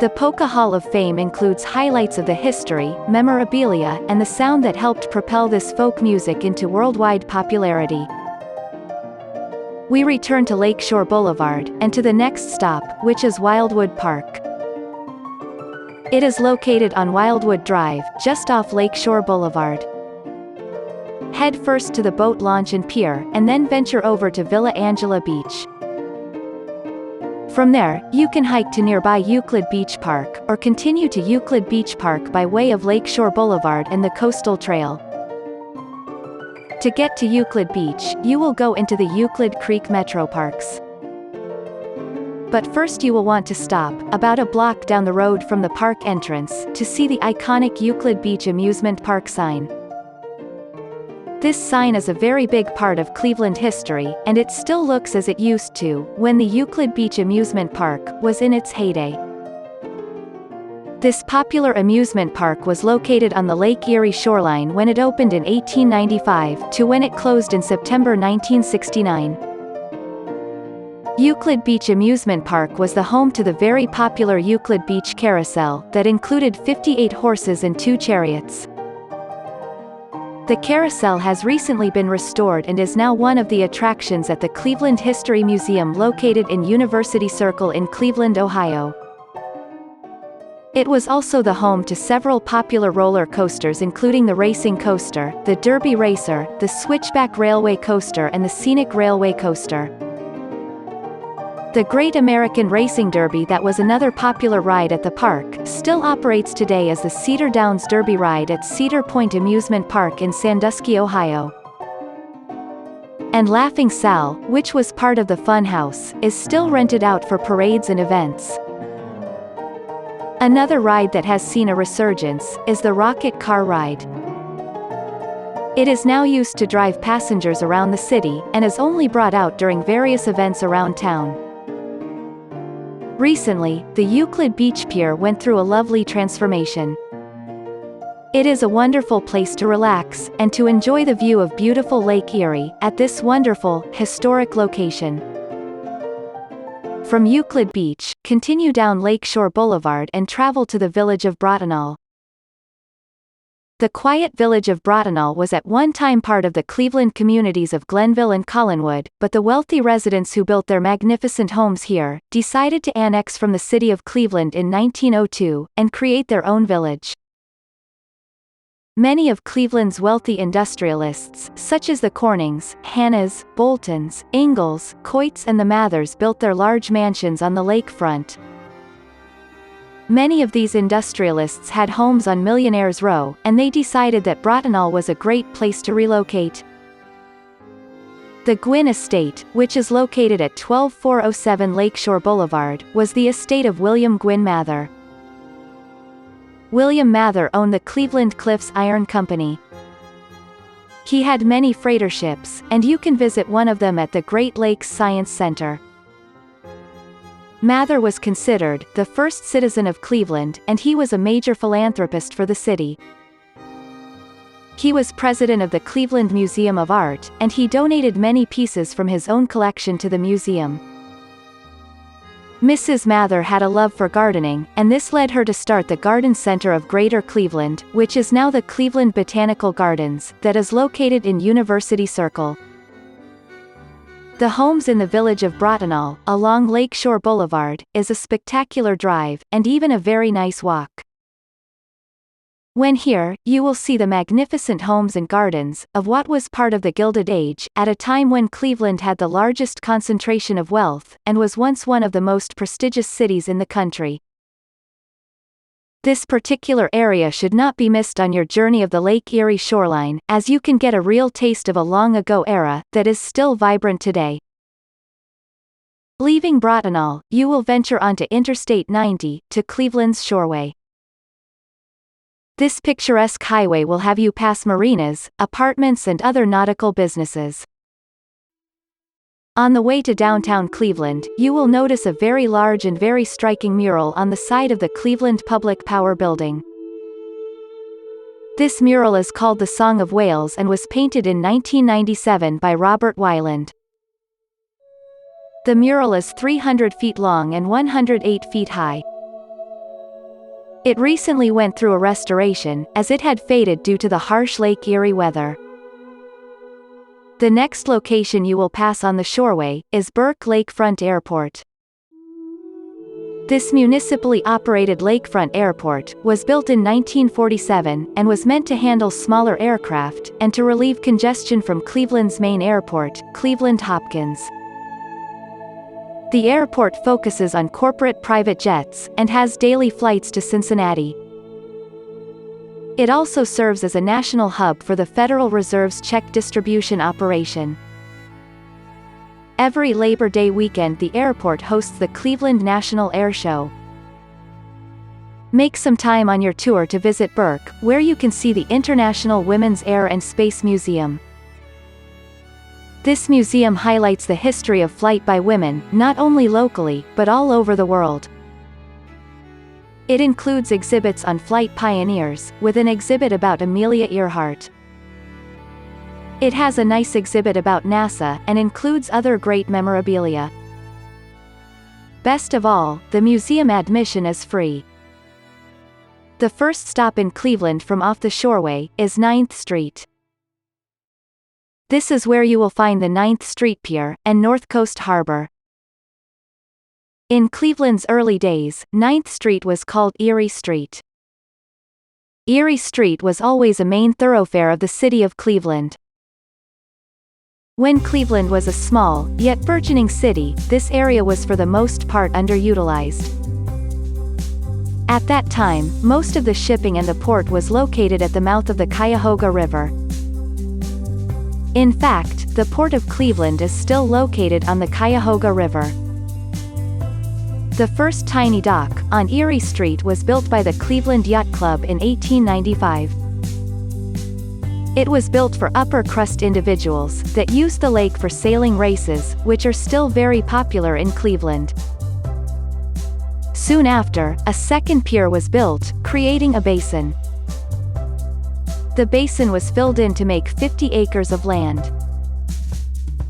The Polka Hall of Fame includes highlights of the history, memorabilia, and the sound that helped propel this folk music into worldwide popularity. We return to Lakeshore Boulevard, and to the next stop, which is Wildwood Park. It is located on Wildwood Drive, just off Lakeshore Boulevard. Head first to the boat launch and pier, and then venture over to Villa Angela Beach. From there, you can hike to nearby Euclid Beach Park, or continue to Euclid Beach Park by way of Lakeshore Boulevard and the Coastal Trail. To get to Euclid Beach, you will go into the Euclid Creek Metro Parks. But first you will want to stop, about a block down the road from the park entrance, to see the iconic Euclid Beach Amusement Park sign. This sign is a very big part of Cleveland history, and it still looks as it used to, when the Euclid Beach Amusement Park was in its heyday. This popular amusement park was located on the Lake Erie shoreline when it opened in 1895, to when it closed in September 1969. Euclid Beach Amusement Park was the home to the very popular Euclid Beach Carousel, that included 58 horses and 2 chariots. The carousel has recently been restored and is now one of the attractions at the Cleveland History Museum located in University Circle in Cleveland, Ohio. It was also the home to several popular roller coasters including the Racing Coaster, the Derby Racer, the Switchback Railway Coaster and the Scenic Railway Coaster. The Great American Racing Derby, that was another popular ride at the park, still operates today as the Cedar Downs Derby ride at Cedar Point Amusement Park in Sandusky, Ohio. And Laughing Sal, which was part of the Fun House, is still rented out for parades and events. Another ride that has seen a resurgence is the Rocket Car Ride. It is now used to drive passengers around the city, and is only brought out during various events around town. Recently, the Euclid Beach Pier went through a lovely transformation. It is a wonderful place to relax, and to enjoy the view of beautiful Lake Erie, at this wonderful, historic location. From Euclid Beach, continue down Lakeshore Boulevard and travel to the village of Bratenahl. The quiet village of Bratenahl was at one time part of the Cleveland communities of Glenville and Collinwood, but the wealthy residents who built their magnificent homes here, decided to annex from the city of Cleveland in 1902, and create their own village. Many of Cleveland's wealthy industrialists, such as the Cornings, Hannas, Boltons, Ingalls, Coits and the Mathers built their large mansions on the lakefront. Many of these industrialists had homes on Millionaire's Row, and they decided that Bratenahl was a great place to relocate. The Gwynn Estate, which is located at 12407 Lakeshore Boulevard, was the estate of William Gwynn Mather. William Mather owned the Cleveland Cliffs Iron Company. He had many freighter ships, and you can visit one of them at the Great Lakes Science Center. Mather was considered the first citizen of Cleveland, and he was a major philanthropist for the city. He was president of the Cleveland Museum of Art, and he donated many pieces from his own collection to the museum. Mrs. Mather had a love for gardening, and this led her to start the Garden Center of Greater Cleveland, which is now the Cleveland Botanical Gardens, that is located in University Circle. The homes in the village of Bratenahl, along Lakeshore Boulevard, is a spectacular drive, and even a very nice walk. When here, you will see the magnificent homes and gardens, of what was part of the Gilded Age, at a time when Cleveland had the largest concentration of wealth, and was once one of the most prestigious cities in the country. This particular area should not be missed on your journey of the Lake Erie shoreline, as you can get a real taste of a long-ago era, that is still vibrant today. Leaving Bratenahl, you will venture onto Interstate 90, to Cleveland's Shoreway. This picturesque highway will have you pass marinas, apartments and other nautical businesses. On the way to downtown Cleveland, you will notice a very large and very striking mural on the side of the Cleveland Public Power Building. This mural is called The Song of Wales and was painted in 1997 by Robert Wyland. The mural is 300 feet long and 108 feet high. It recently went through a restoration, as it had faded due to the harsh Lake Erie weather. The next location you will pass on the shoreway is Burke Lakefront Airport. This municipally operated lakefront airport was built in 1947 and was meant to handle smaller aircraft and to relieve congestion from Cleveland's main airport, Cleveland-Hopkins. The airport focuses on corporate private jets and has daily flights to Cincinnati. It also serves as a national hub for the Federal Reserve's check distribution operation. Every Labor Day weekend the airport hosts the Cleveland National Air Show. Make some time on your tour to visit Burke, where you can see the International Women's Air and Space Museum. This museum highlights the history of flight by women, not only locally, but all over the world. It includes exhibits on flight pioneers, with an exhibit about Amelia Earhart. It has a nice exhibit about NASA, and includes other great memorabilia. Best of all, the museum admission is free. The first stop in Cleveland from off the shoreway is 9th Street. This is where you will find the 9th Street Pier and North Coast Harbor. In Cleveland's early days, 9th Street was called Erie Street. Erie Street was always a main thoroughfare of the city of Cleveland. When Cleveland was a small, yet burgeoning city, this area was for the most part underutilized. At that time, most of the shipping and the port was located at the mouth of the Cuyahoga River. In fact, the Port of Cleveland is still located on the Cuyahoga River. The first tiny dock, on Erie Street, was built by the Cleveland Yacht Club in 1895. It was built for upper-crust individuals that used the lake for sailing races, which are still very popular in Cleveland. Soon after, a second pier was built, creating a basin. The basin was filled in to make 50 acres of land.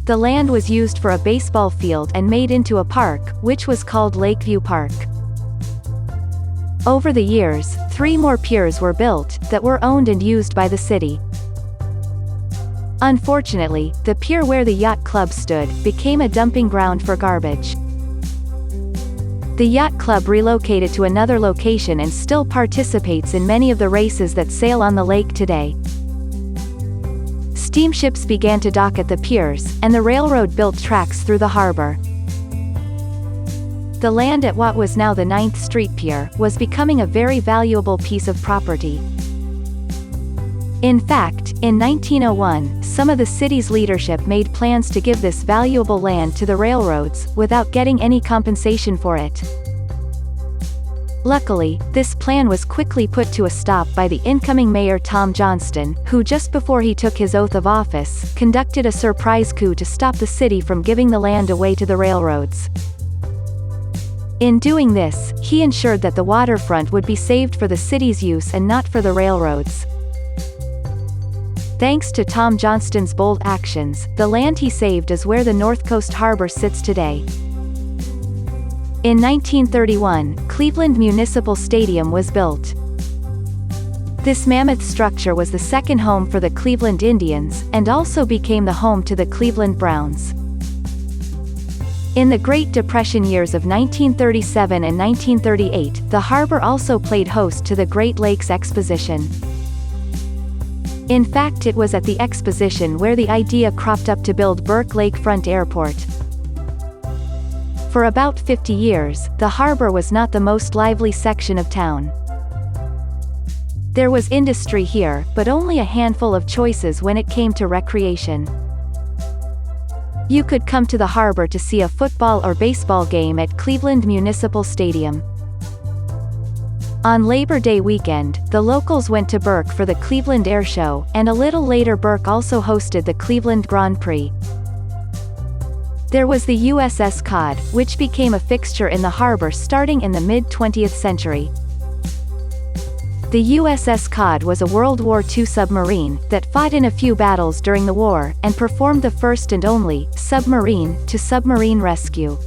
The land was used for a baseball field and made into a park, which was called Lakeview Park. Over the years, 3 more piers were built, that were owned and used by the city. Unfortunately, the pier where the yacht club stood, became a dumping ground for garbage. The yacht club relocated to another location and still participates in many of the races that sail on the lake today. Steamships began to dock at the piers, and the railroad built tracks through the harbor. The land at what was now the 9th Street Pier was becoming a very valuable piece of property. In fact, in 1901, some of the city's leadership made plans to give this valuable land to the railroads, without getting any compensation for it. Luckily, this plan was quickly put to a stop by the incoming mayor Tom Johnston, who just before he took his oath of office, conducted a surprise coup to stop the city from giving the land away to the railroads. In doing this, he ensured that the waterfront would be saved for the city's use and not for the railroads. Thanks to Tom Johnston's bold actions, the land he saved is where the North Coast Harbor sits today. In 1931, Cleveland Municipal Stadium was built. This mammoth structure was the second home for the Cleveland Indians, and also became the home to the Cleveland Browns. In the Great Depression years of 1937 and 1938, the harbor also played host to the Great Lakes Exposition. In fact, it was at the exposition where the idea cropped up to build Burke Lakefront Airport. For about 50 years, the harbor was not the most lively section of town. There was industry here, but only a handful of choices when it came to recreation. You could come to the harbor to see a football or baseball game at Cleveland Municipal Stadium. On Labor Day weekend, the locals went to Burke for the Cleveland Air Show, and a little later Burke also hosted the Cleveland Grand Prix. There was the USS Cod, which became a fixture in the harbor starting in the mid-20th century. The USS Cod was a World War II submarine that fought in a few battles during the war, and performed the first and only submarine-to-submarine rescue.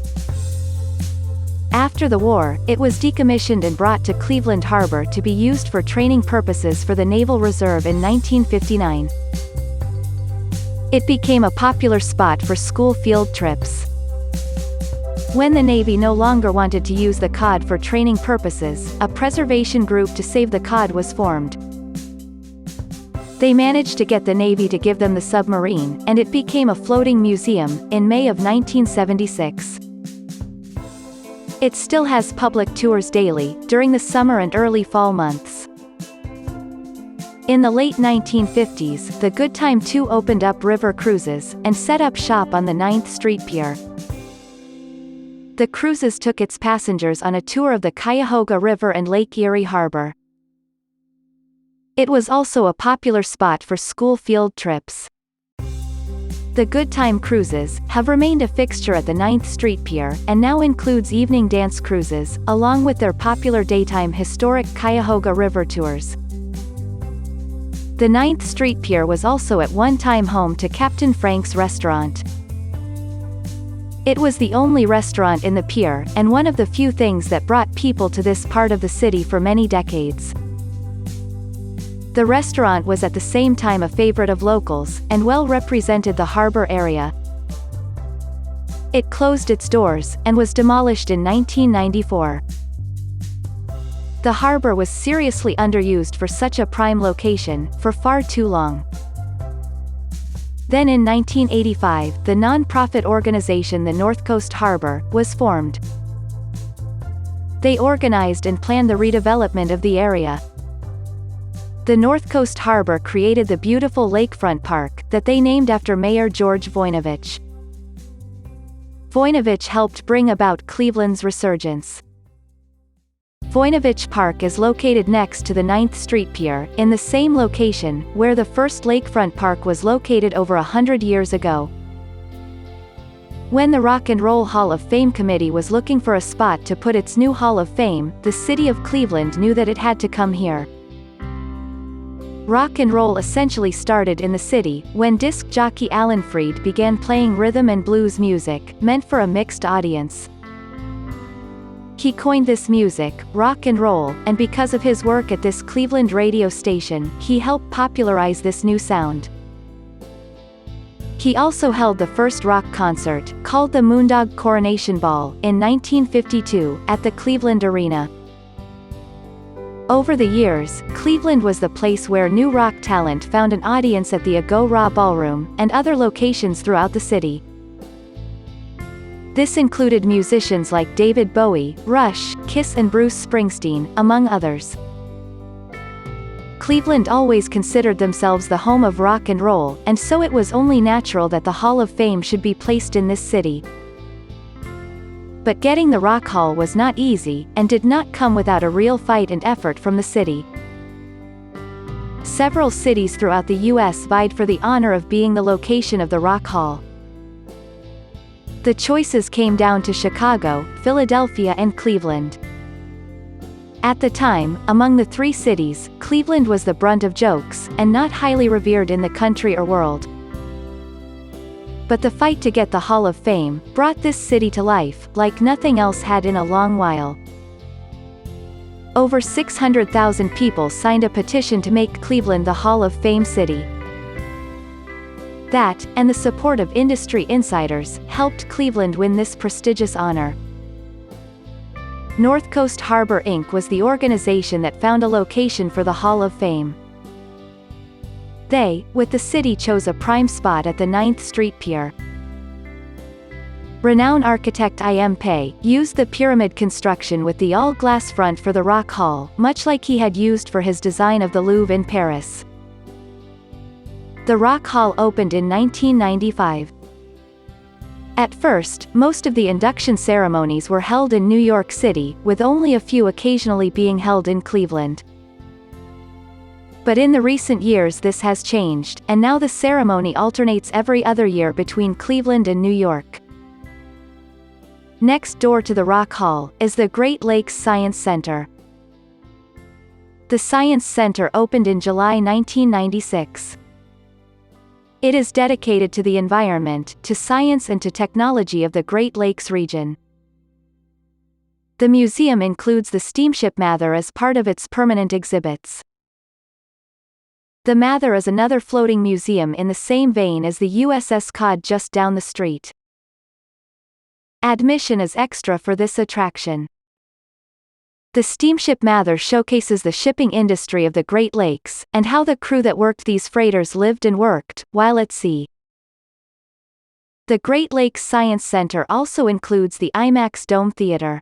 After the war, it was decommissioned and brought to Cleveland Harbor to be used for training purposes for the Naval Reserve in 1959. It became a popular spot for school field trips. When the Navy no longer wanted to use the Cod for training purposes, a preservation group to save the Cod was formed. They managed to get the Navy to give them the submarine, and it became a floating museum, in May of 1976. It still has public tours daily, during the summer and early fall months. In the late 1950s, the Goodtime II opened up river cruises, and set up shop on the 9th Street Pier. The cruises took its passengers on a tour of the Cuyahoga River and Lake Erie Harbor. It was also a popular spot for school field trips. The Goodtime cruises have remained a fixture at the 9th Street Pier, and now includes evening dance cruises, along with their popular daytime historic Cuyahoga River tours. The 9th Street Pier was also at one time home to Captain Frank's restaurant. It was the only restaurant in the pier, and one of the few things that brought people to this part of the city for many decades. The restaurant was at the same time a favorite of locals, and well represented the harbor area. It closed its doors, and was demolished in 1994. The harbor was seriously underused for such a prime location, for far too long. Then in 1985, the non-profit organization the North Coast Harbor was formed. They organized and planned the redevelopment of the area. The North Coast Harbor created the beautiful lakefront park, that they named after Mayor George Voinovich. Voinovich helped bring about Cleveland's resurgence. Voinovich Park is located next to the 9th Street Pier, in the same location, where the first lakefront park was located over 100 years ago. When the Rock and Roll Hall of Fame committee was looking for a spot to put its new Hall of Fame, the city of Cleveland knew that it had to come here. Rock and roll essentially started in the city, when disc jockey Alan Freed began playing rhythm and blues music, meant for a mixed audience. He coined this music, rock and roll, and because of his work at this Cleveland radio station, he helped popularize this new sound. He also held the first rock concert, called the Moondog Coronation Ball, in 1952, at the Cleveland Arena. Over the years, Cleveland was the place where new rock talent found an audience at the Agora Ballroom, and other locations throughout the city. This included musicians like David Bowie, Rush, Kiss and Bruce Springsteen, among others. Cleveland always considered themselves the home of rock and roll, and so it was only natural that the Hall of Fame should be placed in this city. But getting the Rock Hall was not easy, and did not come without a real fight and effort from the city. Several cities throughout the U.S. vied for the honor of being the location of the Rock Hall. The choices came down to Chicago, Philadelphia and Cleveland. At the time, among the three cities, Cleveland was the brunt of jokes, and not highly revered in the country or world. But the fight to get the Hall of Fame brought this city to life, like nothing else had in a long while. Over 600,000 people signed a petition to make Cleveland the Hall of Fame city. That, and the support of industry insiders, helped Cleveland win this prestigious honor. North Coast Harbor Inc. was the organization that found a location for the Hall of Fame. They, with the city, chose a prime spot at the 9th Street Pier. Renowned architect I.M. Pei used the pyramid construction with the all-glass front for the Rock Hall, much like he had used for his design of the Louvre in Paris. The Rock Hall opened in 1995. At first, most of the induction ceremonies were held in New York City, with only a few occasionally being held in Cleveland. But in the recent years this has changed, and now the ceremony alternates every other year between Cleveland and New York. Next door to the Rock Hall is the Great Lakes Science Center. The Science Center opened in July 1996. It is dedicated to the environment, to science and to technology of the Great Lakes region. The museum includes the steamship Mather as part of its permanent exhibits. The Mather is another floating museum in the same vein as the USS Cod just down the street. Admission is extra for this attraction. The steamship Mather showcases the shipping industry of the Great Lakes, and how the crew that worked these freighters lived and worked, while at sea. The Great Lakes Science Center also includes the IMAX Dome Theater.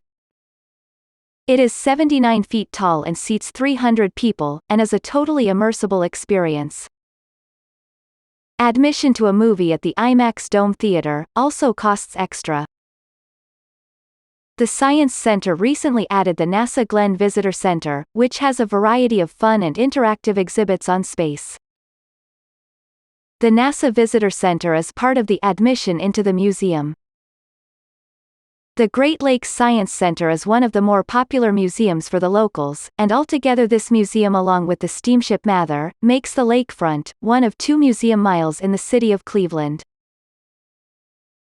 It is 79 feet tall and seats 300 people, and is a totally immersible experience. Admission to a movie at the IMAX Dome Theater also costs extra. The Science Center recently added the NASA Glenn Visitor Center, which has a variety of fun and interactive exhibits on space. The NASA Visitor Center is part of the admission into the museum. The Great Lakes Science Center is one of the more popular museums for the locals, and altogether this museum along with the steamship Mather, makes the lakefront one of 2 museum miles in the city of Cleveland.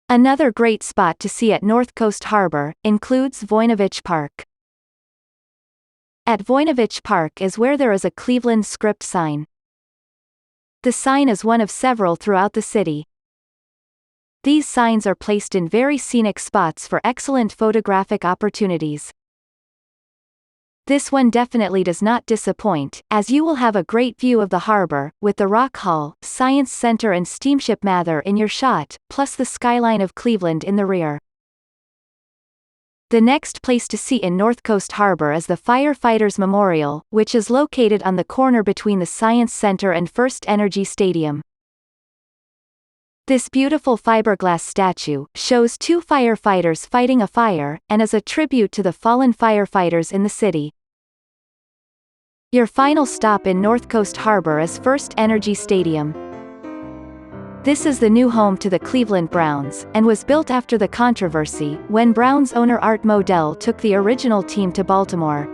Another great spot to see at North Coast Harbor includes Voinovich Park. At Voinovich Park is where there is a Cleveland script sign. The sign is one of several throughout the city. These signs are placed in very scenic spots for excellent photographic opportunities. This one definitely does not disappoint, as you will have a great view of the harbor, with the Rock Hall, Science Center and Steamship Mather in your shot, plus the skyline of Cleveland in the rear. The next place to see in North Coast Harbor is the Firefighters Memorial, which is located on the corner between the Science Center and First Energy Stadium. This beautiful fiberglass statue shows 2 firefighters fighting a fire, and is a tribute to the fallen firefighters in the city. Your final stop in North Coast Harbor is First Energy Stadium. This is the new home to the Cleveland Browns, and was built after the controversy, when Browns owner Art Modell took the original team to Baltimore.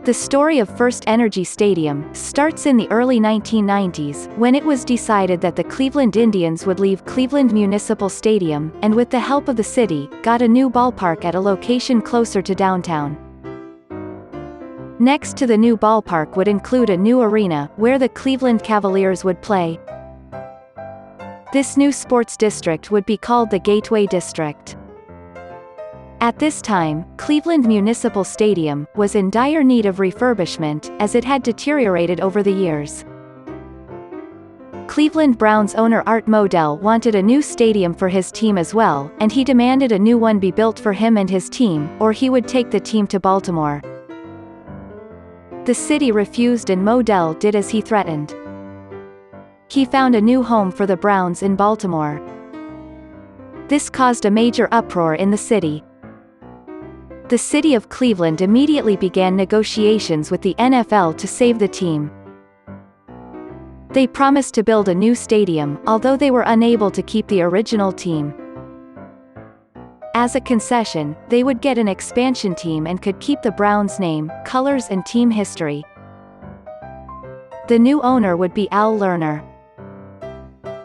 The story of First Energy Stadium starts in the early 1990s, when it was decided that the Cleveland Indians would leave Cleveland Municipal Stadium, and with the help of the city, got a new ballpark at a location closer to downtown. Next to the new ballpark would include a new arena, where the Cleveland Cavaliers would play. This new sports district would be called the Gateway District. At this time, Cleveland Municipal Stadium was in dire need of refurbishment, as it had deteriorated over the years. Cleveland Browns owner Art Modell wanted a new stadium for his team as well, and he demanded a new one be built for him and his team, or he would take the team to Baltimore. The city refused and Modell did as he threatened. He found a new home for the Browns in Baltimore. This caused a major uproar in the city. The city of Cleveland immediately began negotiations with the NFL to save the team. They promised to build a new stadium, although they were unable to keep the original team. As a concession, they would get an expansion team and could keep the Browns' name, colors and team history. The new owner would be Al Lerner.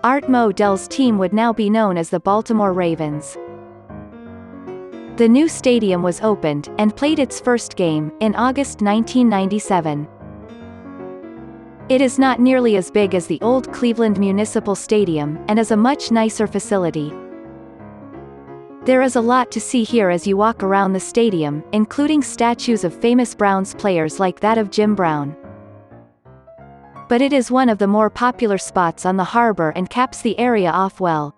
Art Modell's team would now be known as the Baltimore Ravens. The new stadium was opened, and played its first game, in August 1997. It is not nearly as big as the old Cleveland Municipal Stadium, and is a much nicer facility. There is a lot to see here as you walk around the stadium, including statues of famous Browns players like that of Jim Brown. But it is one of the more popular spots on the harbor and caps the area off well.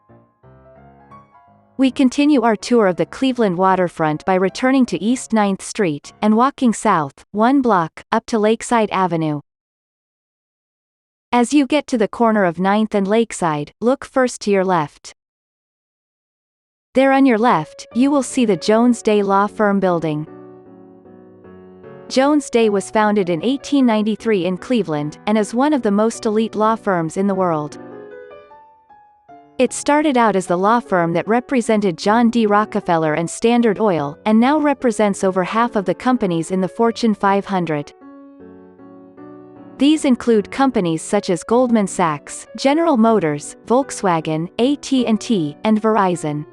We continue our tour of the Cleveland waterfront by returning to East 9th Street, and walking south, 1 block, up to Lakeside Avenue. As you get to the corner of 9th and Lakeside, look first to your left. There on your left, you will see the Jones Day Law Firm building. Jones Day was founded in 1893 in Cleveland, and is one of the most elite law firms in the world. It started out as the law firm that represented John D. Rockefeller and Standard Oil, and now represents over half of the companies in the Fortune 500. These include companies such as Goldman Sachs, General Motors, Volkswagen, AT&T, and Verizon.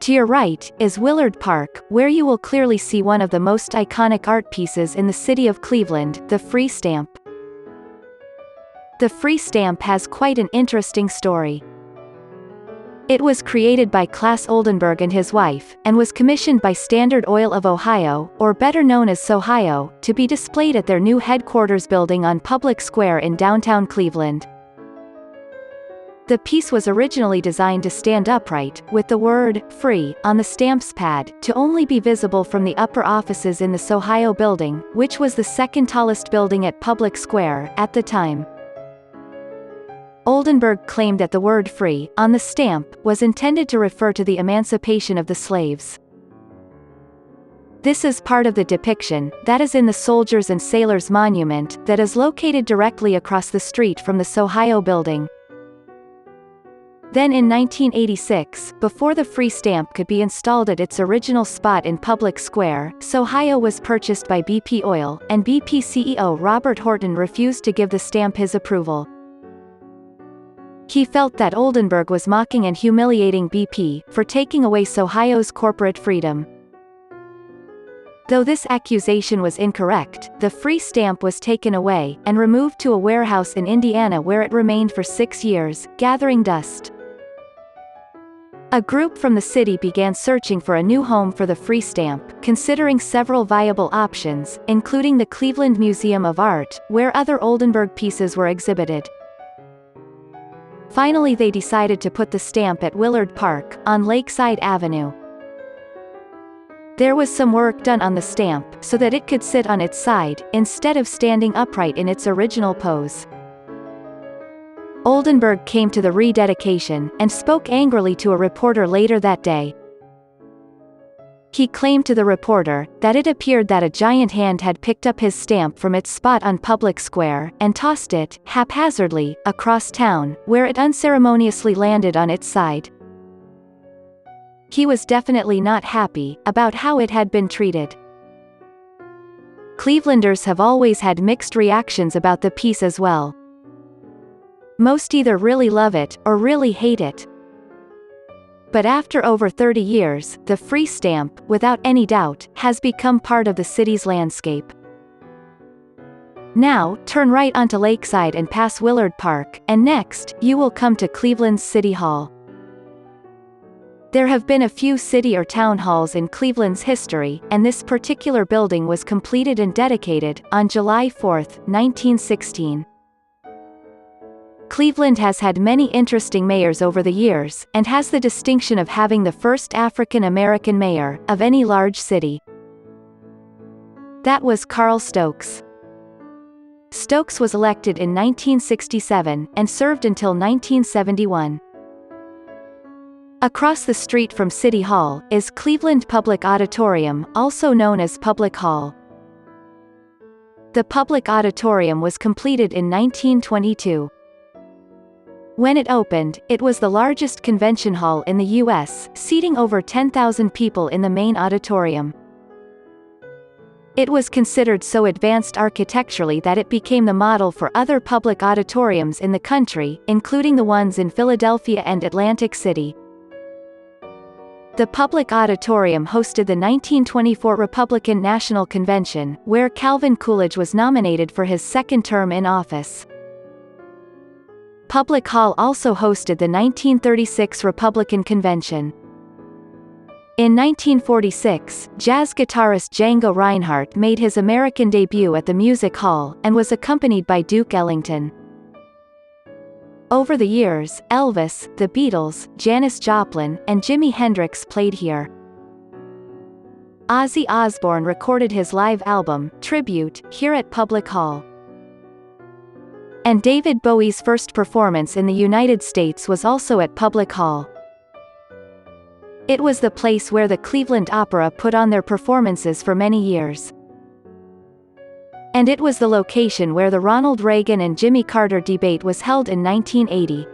To your right is Willard Park, where you will clearly see one of the most iconic art pieces in the city of Cleveland, the Free Stamp. The Free Stamp has quite an interesting story. It was created by Claes Oldenburg and his wife, and was commissioned by Standard Oil of Ohio, or better known as Sohio, to be displayed at their new headquarters building on Public Square in downtown Cleveland. The piece was originally designed to stand upright, with the word "free" on the stamp's pad, to only be visible from the upper offices in the Sohio building, which was the second tallest building at Public Square at the time. Oldenburg claimed that the word "free" on the stamp was intended to refer to the emancipation of the slaves. This is part of the depiction that is in the Soldiers and Sailors Monument that is located directly across the street from the Sohio building. Then in 1986, before the Free Stamp could be installed at its original spot in Public Square, Sohio was purchased by BP Oil, and BP CEO Robert Horton refused to give the stamp his approval. He felt that Oldenburg was mocking and humiliating BP for taking away Sohio's corporate freedom. Though this accusation was incorrect, the Free Stamp was taken away, and removed to a warehouse in Indiana where it remained for 6 years, gathering dust. A group from the city began searching for a new home for the Free Stamp, considering several viable options, including the Cleveland Museum of Art, where other Oldenburg pieces were exhibited. Finally they decided to put the stamp at Willard Park, on Lakeside Avenue. There was some work done on the stamp, so that it could sit on its side, instead of standing upright in its original pose. Oldenburg came to the rededication, and spoke angrily to a reporter later that day. He claimed to the reporter that it appeared that a giant hand had picked up his stamp from its spot on Public Square, and tossed it, haphazardly, across town, where it unceremoniously landed on its side. He was definitely not happy about how it had been treated. Clevelanders have always had mixed reactions about the piece as well. Most either really love it, or really hate it. But after over 30 years, the Free Stamp, without any doubt, has become part of the city's landscape. Now, turn right onto Lakeside and pass Willard Park, and next, you will come to Cleveland's City Hall. There have been a few city or town halls in Cleveland's history, and this particular building was completed and dedicated on July 4, 1916. Cleveland has had many interesting mayors over the years, and has the distinction of having the first African American mayor of any large city. That was Carl Stokes. Stokes was elected in 1967, and served until 1971. Across the street from City Hall is Cleveland Public Auditorium, also known as Public Hall. The Public Auditorium was completed in 1922. When it opened, it was the largest convention hall in the U.S., seating over 10,000 people in the main auditorium. It was considered so advanced architecturally that it became the model for other public auditoriums in the country, including the ones in Philadelphia and Atlantic City. The Public Auditorium hosted the 1924 Republican National Convention, where Calvin Coolidge was nominated for his second term in office. Public Hall also hosted the 1936 Republican Convention. In 1946, jazz guitarist Django Reinhardt made his American debut at the Music Hall, and was accompanied by Duke Ellington. Over the years, Elvis, the Beatles, Janis Joplin, and Jimi Hendrix played here. Ozzy Osbourne recorded his live album, Tribute, here at Public Hall. And David Bowie's first performance in the United States was also at Public Hall. It was the place where the Cleveland Opera put on their performances for many years. And it was the location where the Ronald Reagan and Jimmy Carter debate was held in 1980.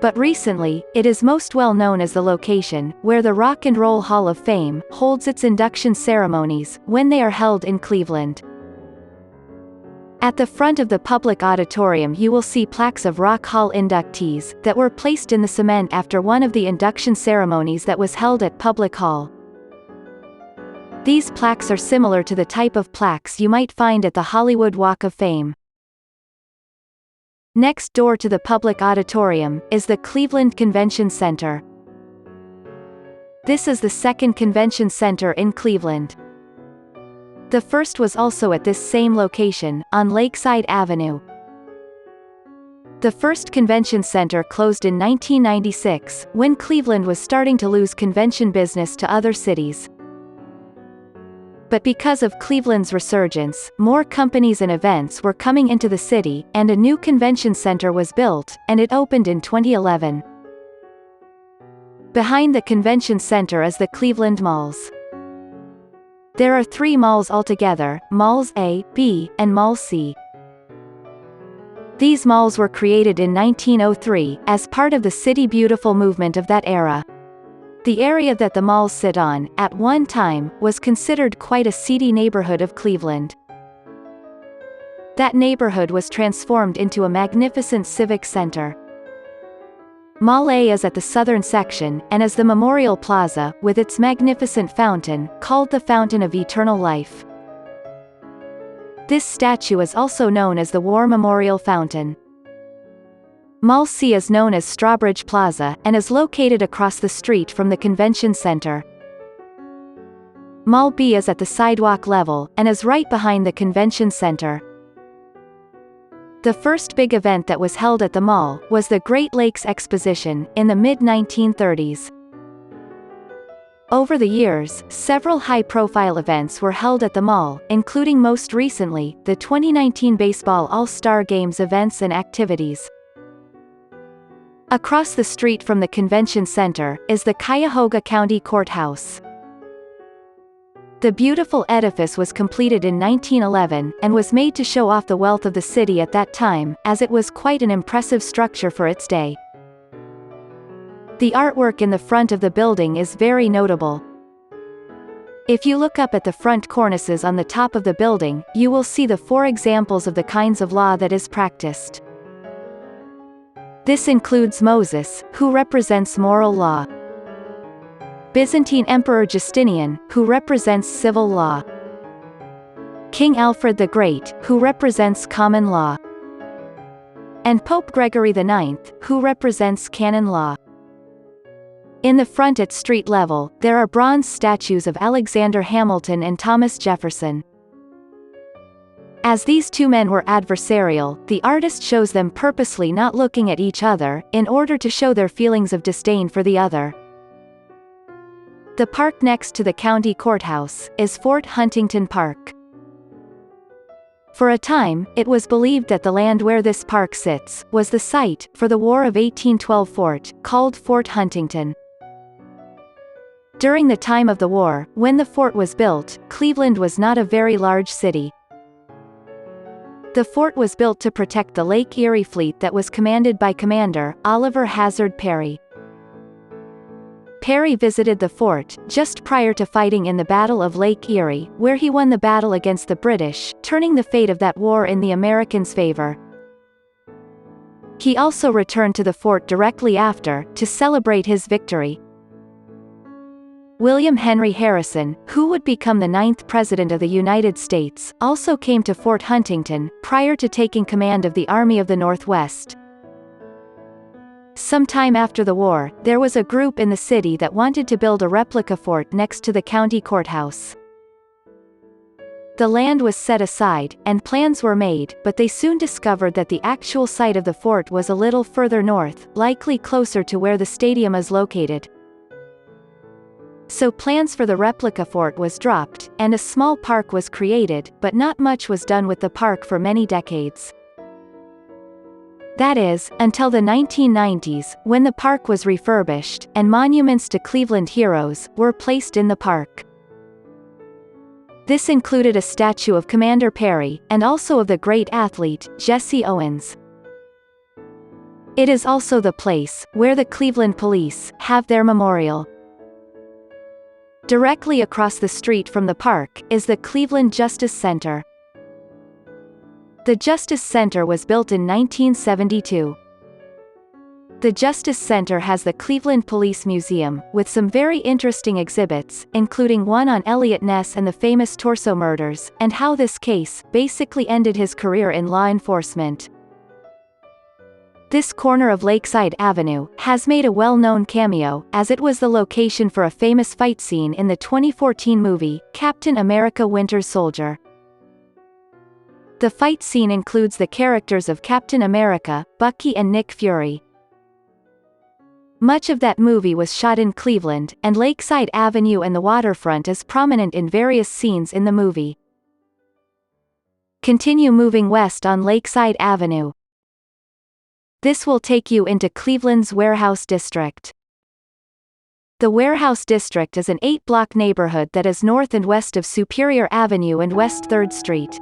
But recently, it is most well known as the location where the Rock and Roll Hall of Fame holds its induction ceremonies, when they are held in Cleveland. At the front of the public auditorium you will see plaques of Rock Hall inductees that were placed in the cement after one of the induction ceremonies that was held at Public Hall. These plaques are similar to the type of plaques you might find at the Hollywood Walk of Fame. Next door to the public auditorium is the Cleveland Convention Center. This is the second convention center in Cleveland. The first was also at this same location, on Lakeside Avenue. The first convention center closed in 1996, when Cleveland was starting to lose convention business to other cities. But because of Cleveland's resurgence, more companies and events were coming into the city, and a new convention center was built, and it opened in 2011. Behind the convention center is the Cleveland Malls. There are 3 malls altogether, Malls A, B, and Mall C. These malls were created in 1903, as part of the City Beautiful movement of that era. The area that the malls sit on, at one time, was considered quite a seedy neighborhood of Cleveland. That neighborhood was transformed into a magnificent civic center. Mall A is at the southern section, and is the Memorial Plaza, with its magnificent fountain, called the Fountain of Eternal Life. This statue is also known as the War Memorial Fountain. Mall C is known as Strawbridge Plaza, and is located across the street from the convention center. Mall B is at the sidewalk level, and is right behind the convention center. The first big event that was held at the mall was the Great Lakes Exposition, in the mid-1930s. Over the years, several high-profile events were held at the mall, including most recently, the 2019 Baseball All-Star Games events and activities. Across the street from the convention center is the Cuyahoga County Courthouse. The beautiful edifice was completed in 1911, and was made to show off the wealth of the city at that time, as it was quite an impressive structure for its day. The artwork in the front of the building is very notable. If you look up at the front cornices on the top of the building, you will see the 4 examples of the kinds of law that is practiced. This includes Moses, who represents moral law; Byzantine Emperor Justinian, who represents civil law; King Alfred the Great, who represents common law; and Pope Gregory IX, who represents canon law. In the front at street level, there are bronze statues of Alexander Hamilton and Thomas Jefferson. As these 2 men were adversarial, the artist shows them purposely not looking at each other, in order to show their feelings of disdain for the other. The park next to the county courthouse is Fort Huntington Park. For a time, it was believed that the land where this park sits was the site for the War of 1812 fort, called Fort Huntington. During the time of the war, when the fort was built, Cleveland was not a very large city. The fort was built to protect the Lake Erie fleet that was commanded by Commander Oliver Hazard Perry. Perry visited the fort just prior to fighting in the Battle of Lake Erie, where he won the battle against the British, turning the fate of that war in the Americans' favor. He also returned to the fort directly after, to celebrate his victory. William Henry Harrison, who would become the 9th President of the United States, also came to Fort Huntington, prior to taking command of the Army of the Northwest. Sometime after the war, there was a group in the city that wanted to build a replica fort next to the county courthouse. The land was set aside, and plans were made, but they soon discovered that the actual site of the fort was a little further north, likely closer to where the stadium is located. So plans for the replica fort was dropped, and a small park was created, but not much was done with the park for many decades. That is, until the 1990s, when the park was refurbished, and monuments to Cleveland heroes were placed in the park. This included a statue of Commander Perry, and also of the great athlete, Jesse Owens. It is also the place where the Cleveland Police have their memorial. Directly across the street from the park is the Cleveland Justice Center. The Justice Center was built in 1972. The Justice Center has the Cleveland Police Museum, with some very interesting exhibits, including one on Elliot Ness and the famous Torso murders, and how this case basically ended his career in law enforcement. This corner of Lakeside Avenue has made a well-known cameo, as it was the location for a famous fight scene in the 2014 movie, Captain America: Winter Soldier. The fight scene includes the characters of Captain America, Bucky and Nick Fury. Much of that movie was shot in Cleveland, and Lakeside Avenue and the waterfront is prominent in various scenes in the movie. Continue moving west on Lakeside Avenue. This will take you into Cleveland's Warehouse District. The Warehouse District is an 8-block neighborhood that is north and west of Superior Avenue and West 3rd Street.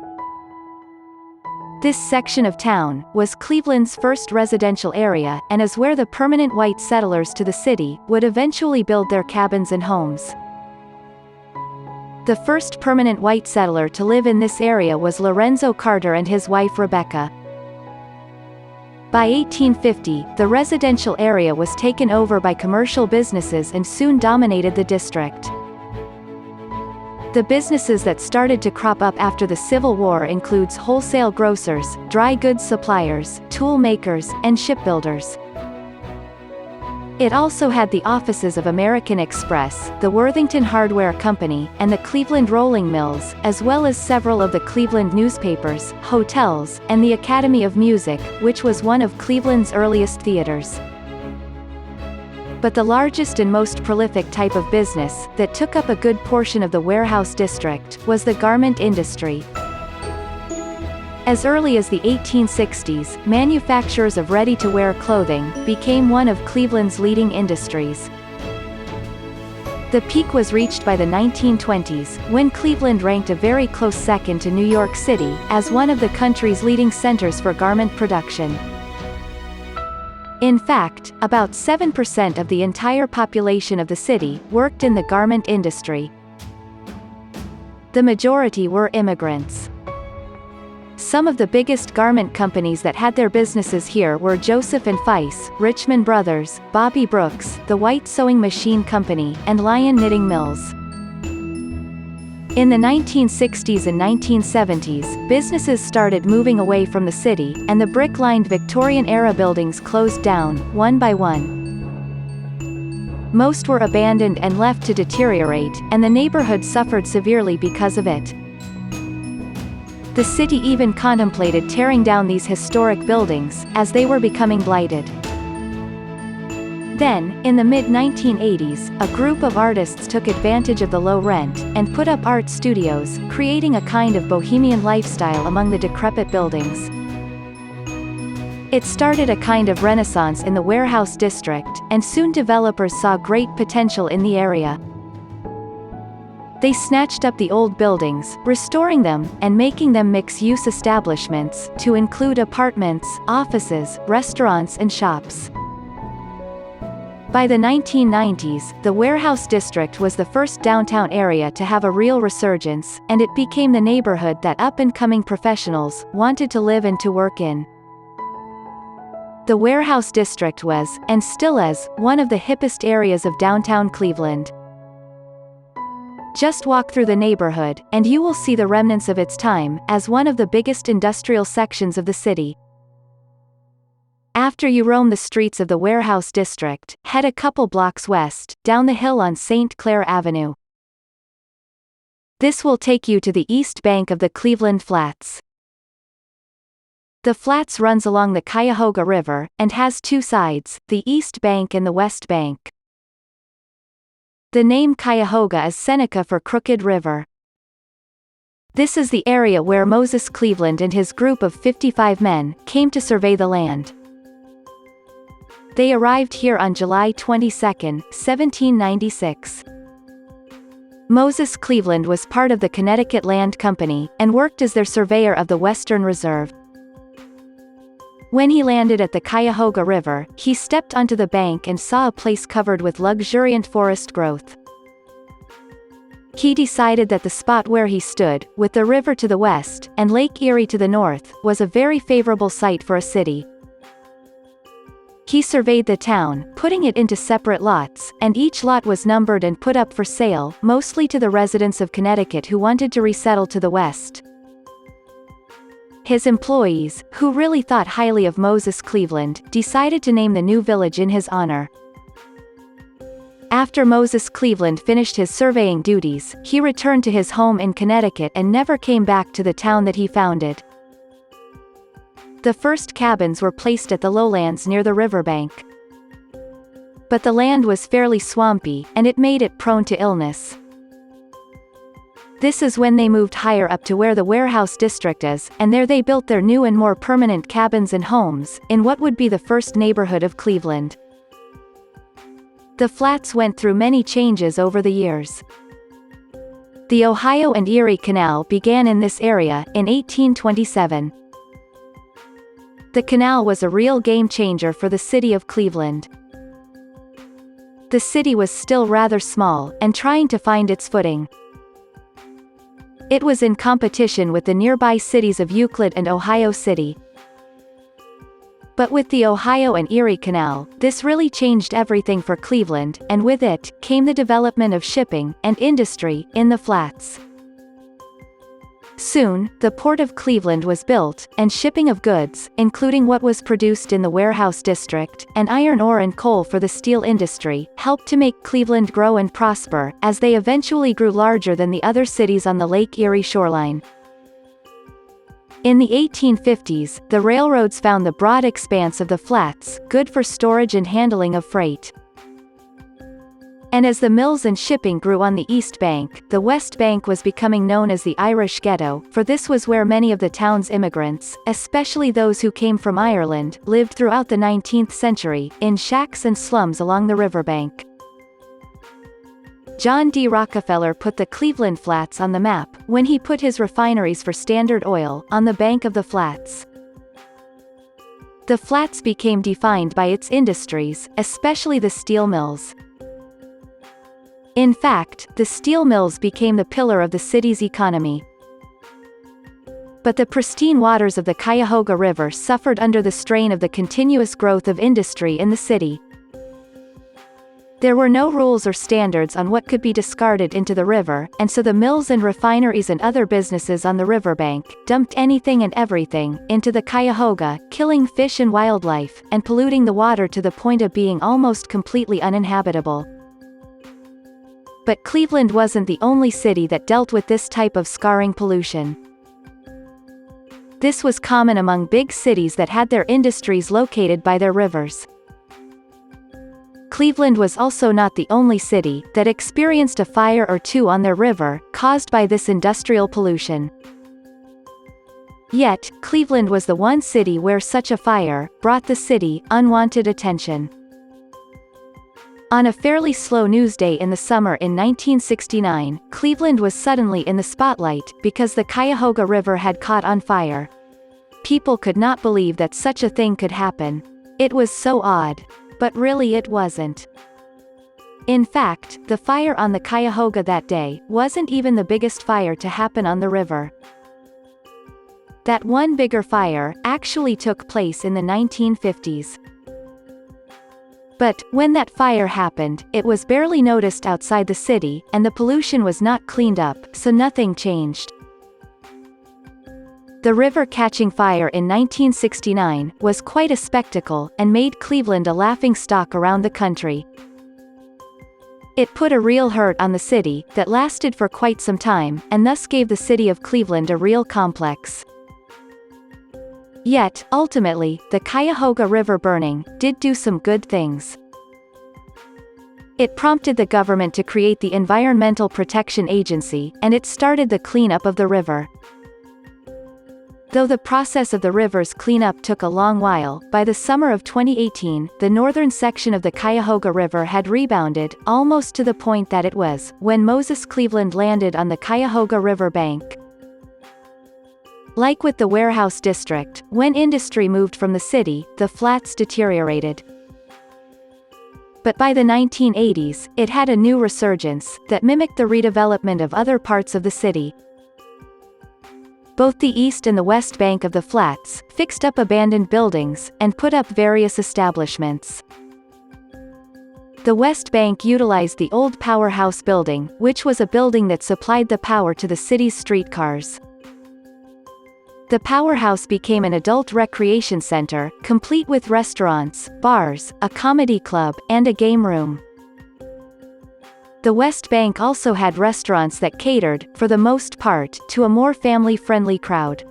This section of town was Cleveland's first residential area and is where the permanent white settlers to the city would eventually build their cabins and homes. The first permanent white settler to live in this area was Lorenzo Carter and his wife Rebecca. By 1850, the residential area was taken over by commercial businesses and soon dominated the district. The businesses that started to crop up after the Civil War includes wholesale grocers, dry goods suppliers, tool makers, and shipbuilders. It also had the offices of American Express, the Worthington Hardware Company, and the Cleveland Rolling Mills, as well as several of the Cleveland newspapers, hotels, and the Academy of Music, which was one of Cleveland's earliest theaters. But the largest and most prolific type of business, that took up a good portion of the Warehouse District, was the garment industry. As early as the 1860s, manufacturers of ready-to-wear clothing became one of Cleveland's leading industries. The peak was reached by the 1920s, when Cleveland ranked a very close second to New York City, as one of the country's leading centers for garment production. In fact, about 7% of the entire population of the city worked in the garment industry. The majority were immigrants. Some of the biggest garment companies that had their businesses here were Joseph and Feiss, Richmond Brothers, Bobby Brooks, the White Sewing Machine Company, and Lion Knitting Mills. In the 1960s and 1970s, businesses started moving away from the city, and the brick-lined Victorian-era buildings closed down, one by one. Most were abandoned and left to deteriorate, and the neighborhood suffered severely because of it. The city even contemplated tearing down these historic buildings, as they were becoming blighted. Then, in the mid-1980s, a group of artists took advantage of the low rent, and put up art studios, creating a kind of bohemian lifestyle among the decrepit buildings. It started a kind of renaissance in the Warehouse District, and soon developers saw great potential in the area. They snatched up the old buildings, restoring them, and making them mixed-use establishments, to include apartments, offices, restaurants and shops. By the 1990s, the Warehouse District was the first downtown area to have a real resurgence, and it became the neighborhood that up-and-coming professionals wanted to live and to work in. The Warehouse District was, and still is, one of the hippest areas of downtown Cleveland. Just walk through the neighborhood, and you will see the remnants of its time, as one of the biggest industrial sections of the city. After you roam the streets of the Warehouse District, head a couple blocks west, down the hill on St. Clair Avenue. This will take you to the east bank of the Cleveland Flats. The Flats runs along the Cuyahoga River, and has two sides, the east bank and the west bank. The name Cuyahoga is Seneca for Crooked River. This is the area where Moses Cleveland and his group of 55 men came to survey the land. They arrived here on July 22, 1796. Moses Cleveland was part of the Connecticut Land Company, and worked as their surveyor of the Western Reserve. When he landed at the Cuyahoga River, he stepped onto the bank and saw a place covered with luxuriant forest growth. He decided that the spot where he stood, with the river to the west, and Lake Erie to the north, was a very favorable site for a city. He surveyed the town, putting it into separate lots, and each lot was numbered and put up for sale, mostly to the residents of Connecticut who wanted to resettle to the west. His employees, who really thought highly of Moses Cleveland, decided to name the new village in his honor. After Moses Cleveland finished his surveying duties, he returned to his home in Connecticut and never came back to the town that he founded. The first cabins were placed at the lowlands near the riverbank. But the land was fairly swampy, and it made it prone to illness. This is when they moved higher up to where the warehouse district is, and there they built their new and more permanent cabins and homes, in what would be the first neighborhood of Cleveland. The flats went through many changes over the years. The Ohio and Erie Canal began in this area, in 1827. The canal was a real game changer for the city of Cleveland. The city was still rather small, and trying to find its footing. It was in competition with the nearby cities of Euclid and Ohio City. But with the Ohio and Erie Canal, this really changed everything for Cleveland, and with it, came the development of shipping, and industry, in the flats. Soon, the Port of Cleveland was built, and shipping of goods, including what was produced in the warehouse district, and iron ore and coal for the steel industry, helped to make Cleveland grow and prosper, as they eventually grew larger than the other cities on the Lake Erie shoreline. In the 1850s, the railroads found the broad expanse of the flats, good for storage and handling of freight. And as the mills and shipping grew on the East Bank, the West Bank was becoming known as the Irish Ghetto, for this was where many of the town's immigrants, especially those who came from Ireland, lived throughout the 19th century, in shacks and slums along the riverbank. John D. Rockefeller put the Cleveland Flats on the map, when he put his refineries for Standard Oil, on the bank of the flats. The flats became defined by its industries, especially the steel mills. In fact, the steel mills became the pillar of the city's economy. But the pristine waters of the Cuyahoga River suffered under the strain of the continuous growth of industry in the city. There were no rules or standards on what could be discarded into the river, and so the mills and refineries and other businesses on the riverbank dumped anything and everything into the Cuyahoga, killing fish and wildlife, and polluting the water to the point of being almost completely uninhabitable. But Cleveland wasn't the only city that dealt with this type of scarring pollution. This was common among big cities that had their industries located by their rivers. Cleveland was also not the only city that experienced a fire or two on their river, caused by this industrial pollution. Yet, Cleveland was the one city where such a fire brought the city unwanted attention. On a fairly slow news day in the summer in 1969, Cleveland was suddenly in the spotlight, because the Cuyahoga River had caught on fire. People could not believe that such a thing could happen. It was so odd. But really it wasn't. In fact, the fire on the Cuyahoga that day wasn't even the biggest fire to happen on the river. That one bigger fire actually took place in the 1950s. But, when that fire happened, it was barely noticed outside the city, and the pollution was not cleaned up, so nothing changed. The river catching fire in 1969 was quite a spectacle, and made Cleveland a laughingstock around the country. It put a real hurt on the city, that lasted for quite some time, and thus gave the city of Cleveland a real complex. Yet, ultimately, the Cuyahoga River burning did do some good things. It prompted the government to create the Environmental Protection Agency, and it started the cleanup of the river. Though the process of the river's cleanup took a long while, by the summer of 2018, the northern section of the Cuyahoga River had rebounded, almost to the point that it was, when Moses Cleveland landed on the Cuyahoga River bank. Like with the warehouse district, when industry moved from the city, the flats deteriorated. But by the 1980s, it had a new resurgence that mimicked the redevelopment of other parts of the city. Both the east and the west bank of the flats fixed up abandoned buildings and put up various establishments. The West Bank utilized the old powerhouse building, which was a building that supplied the power to the city's streetcars. The powerhouse became an adult recreation center, complete with restaurants, bars, a comedy club, and a game room. The West Bank also had restaurants that catered, for the most part, to a more family-friendly crowd.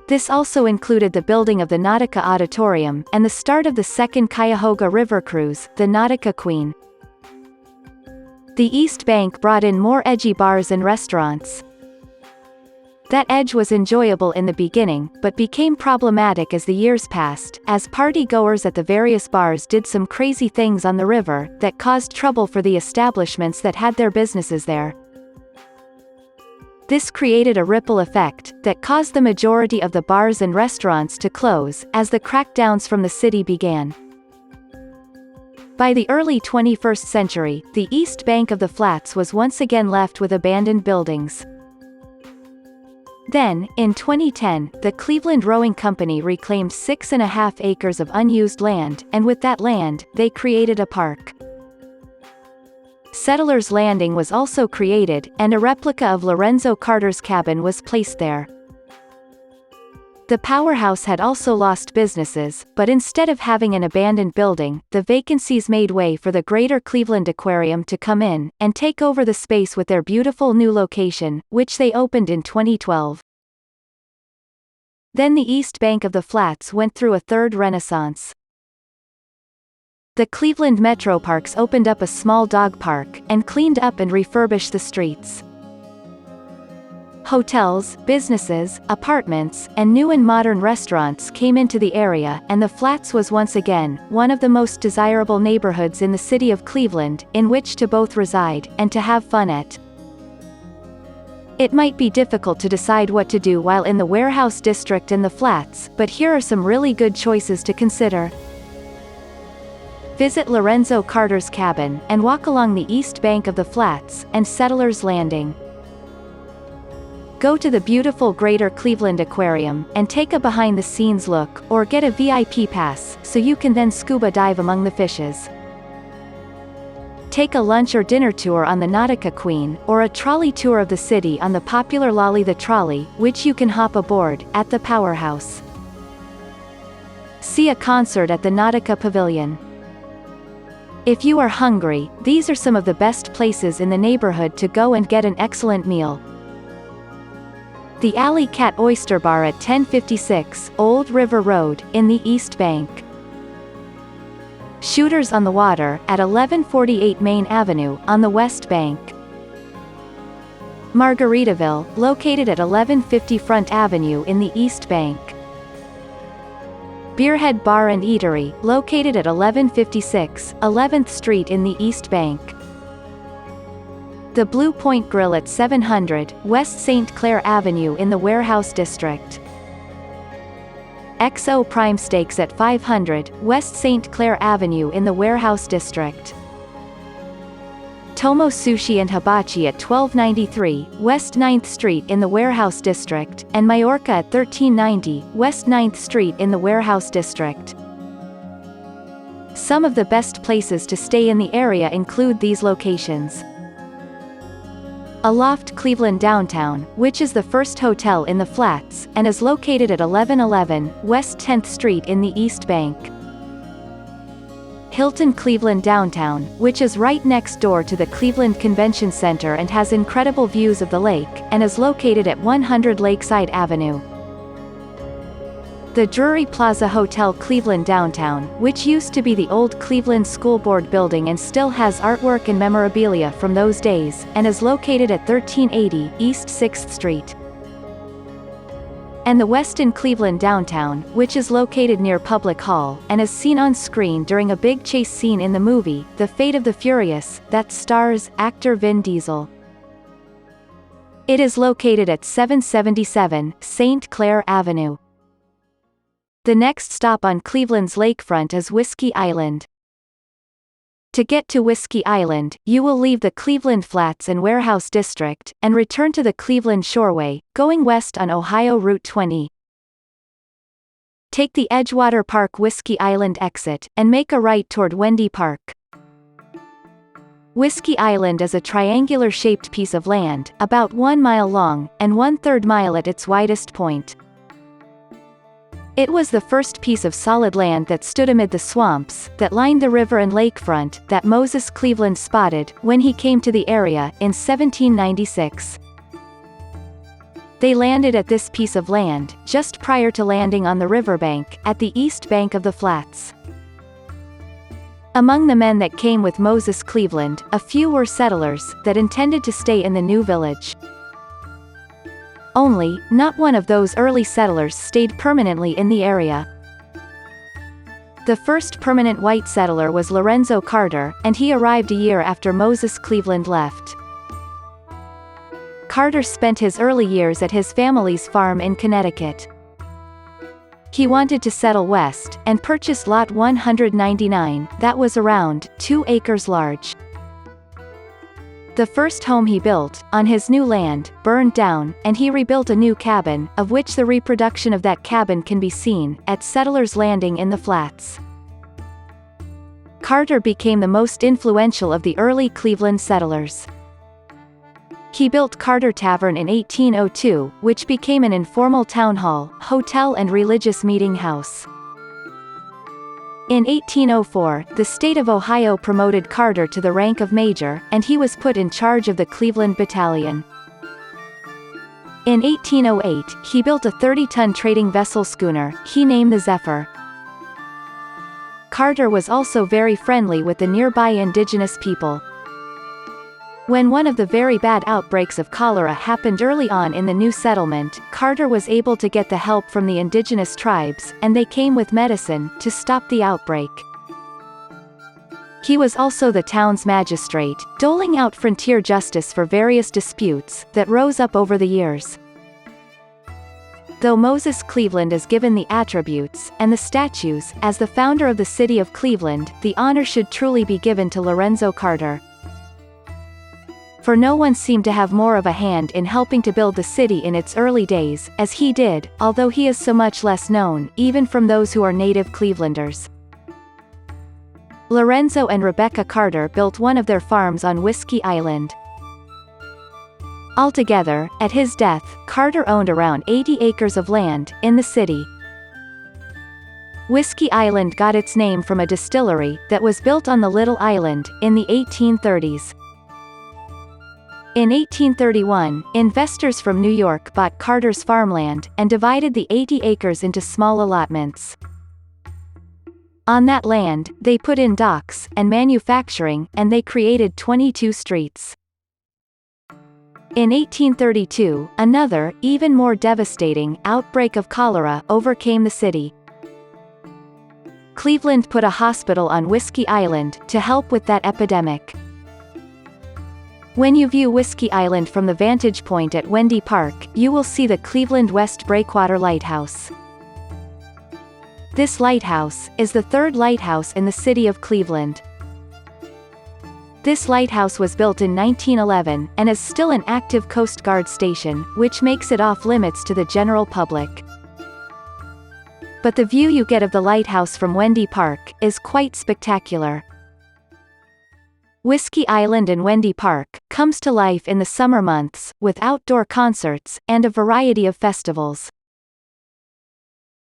This also included the building of the Nautica Auditorium, and the start of the second Cuyahoga River Cruise, the Nautica Queen. The East Bank brought in more edgy bars and restaurants. That edge was enjoyable in the beginning, but became problematic as the years passed, as party-goers at the various bars did some crazy things on the river that caused trouble for the establishments that had their businesses there. This created a ripple effect that caused the majority of the bars and restaurants to close as the crackdowns from the city began. By the early 21st century, the East Bank of the flats was once again left with abandoned buildings. Then, in 2010, the Cleveland Rowing Company reclaimed 6.5 acres of unused land, and with that land, they created a park. Settlers Landing was also created, and a replica of Lorenzo Carter's cabin was placed there. The powerhouse had also lost businesses, but instead of having an abandoned building, the vacancies made way for the Greater Cleveland Aquarium to come in and take over the space with their beautiful new location, which they opened in 2012. Then the East Bank of the flats went through a third renaissance. The Cleveland Metro Parks opened up a small dog park, and cleaned up and refurbished the streets. Hotels, businesses, apartments, and new and modern restaurants came into the area, and the Flats was once again one of the most desirable neighborhoods in the city of Cleveland, in which to both reside and to have fun at. It might be difficult to decide what to do while in the warehouse district and the Flats, but here are some really good choices to consider. Visit Lorenzo Carter's cabin, and walk along the East Bank of the Flats, and Settlers Landing. Go to the beautiful Greater Cleveland Aquarium, and take a behind-the-scenes look, or get a VIP pass, so you can then scuba dive among the fishes. Take a lunch or dinner tour on the Nautica Queen, or a trolley tour of the city on the popular Lolly the Trolley, which you can hop aboard, at the powerhouse. See a concert at the Nautica Pavilion. If you are hungry, these are some of the best places in the neighborhood to go and get an excellent meal. The Alley Cat Oyster Bar at 1056 Old River Road, in the East Bank. Shooters on the Water, at 1148 Main Avenue, on the West Bank. Margaritaville, located at 1150 Front Avenue in the East Bank. Beerhead Bar and Eatery, located at 1156 11th Street in the East Bank. The Blue Point Grill at 700 West St. Clair Avenue in the Warehouse District. XO Prime Steaks at 500 West St. Clair Avenue in the Warehouse District. Tomo Sushi and Hibachi at 1293 West 9th Street in the Warehouse District, and Majorca at 1390 West 9th Street in the Warehouse District. Some of the best places to stay in the area include these locations. Aloft Cleveland Downtown, which is the first hotel in the Flats, and is located at 1111 West 10th Street in the East Bank. Hilton Cleveland Downtown, which is right next door to the Cleveland Convention Center and has incredible views of the lake, and is located at 100 Lakeside Avenue. The Drury Plaza Hotel Cleveland Downtown, which used to be the old Cleveland School Board building and still has artwork and memorabilia from those days, and is located at 1380 East 6th Street. And the Westin Cleveland Downtown, which is located near Public Hall, and is seen on screen during a big chase scene in the movie, The Fate of the Furious, that stars actor Vin Diesel. It is located at 777 St. Clair Avenue. The next stop on Cleveland's lakefront is Whiskey Island. To get to Whiskey Island, you will leave the Cleveland Flats and Warehouse District, and return to the Cleveland Shoreway, going west on Ohio Route 20. Take the Edgewater Park Whiskey Island exit, and make a right toward Wendy Park. Whiskey Island is a triangular-shaped piece of land, about 1 mile long, and 1/3 mile at its widest point. It was the first piece of solid land that stood amid the swamps that lined the river and lakefront that Moses Cleveland spotted when he came to the area in 1796. They landed at this piece of land just prior to landing on the riverbank at the east bank of the flats. Among the men that came with Moses Cleveland, a few were settlers that intended to stay in the new village. Only, not one of those early settlers stayed permanently in the area. The first permanent white settler was Lorenzo Carter, and he arrived a year after Moses Cleveland left. Carter spent his early years at his family's farm in Connecticut. He wanted to settle west, and purchased Lot 199, that was around 2 acres large. The first home he built, on his new land, burned down, and he rebuilt a new cabin, of which the reproduction of that cabin can be seen, at Settlers Landing in the Flats. Carter became the most influential of the early Cleveland settlers. He built Carter Tavern in 1802, which became an informal town hall, hotel and religious meeting house. In 1804, the state of Ohio promoted Carter to the rank of major, and he was put in charge of the Cleveland Battalion. In 1808, he built a 30-ton trading vessel schooner, he named the Zephyr. Carter was also very friendly with the nearby indigenous people. When one of the very bad outbreaks of cholera happened early on in the new settlement, Carter was able to get the help from the indigenous tribes, and they came with medicine to stop the outbreak. He was also the town's magistrate, doling out frontier justice for various disputes that rose up over the years. Though Moses Cleveland is given the attributes, and the statues, as the founder of the city of Cleveland, the honor should truly be given to Lorenzo Carter. For no one seemed to have more of a hand in helping to build the city in its early days, as he did, although he is so much less known, even from those who are native Clevelanders. Lorenzo and Rebecca Carter built one of their farms on Whiskey Island. Altogether, at his death, Carter owned around 80 acres of land in the city. Whiskey Island got its name from a distillery that was built on the little island in the 1830s. In 1831, investors from New York bought Carter's farmland, and divided the 80 acres into small allotments. On that land, they put in docks, and manufacturing, and they created 22 streets. In 1832, another, even more devastating, outbreak of cholera overcame the city. Cleveland put a hospital on Whiskey Island to help with that epidemic. When you view Whiskey Island from the vantage point at Wendy Park, you will see the Cleveland West Breakwater Lighthouse. This lighthouse is the third lighthouse in the city of Cleveland. This lighthouse was built in 1911, and is still an active Coast Guard station, which makes it off-limits to the general public. But the view you get of the lighthouse from Wendy Park is quite spectacular. Whiskey Island and Wendy Park comes to life in the summer months, with outdoor concerts, and a variety of festivals.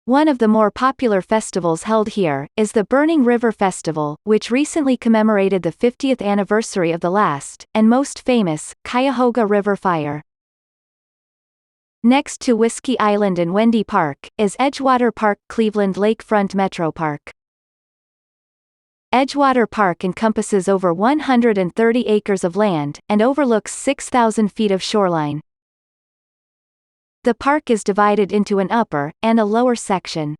One of the more popular festivals held here is the Burning River Festival, which recently commemorated the 50th anniversary of the last, and most famous, Cuyahoga River Fire. Next to Whiskey Island and Wendy Park, is Edgewater Park Cleveland Lakefront Metro Park. Edgewater Park encompasses over 130 acres of land, and overlooks 6,000 feet of shoreline. The park is divided into an upper, and a lower section.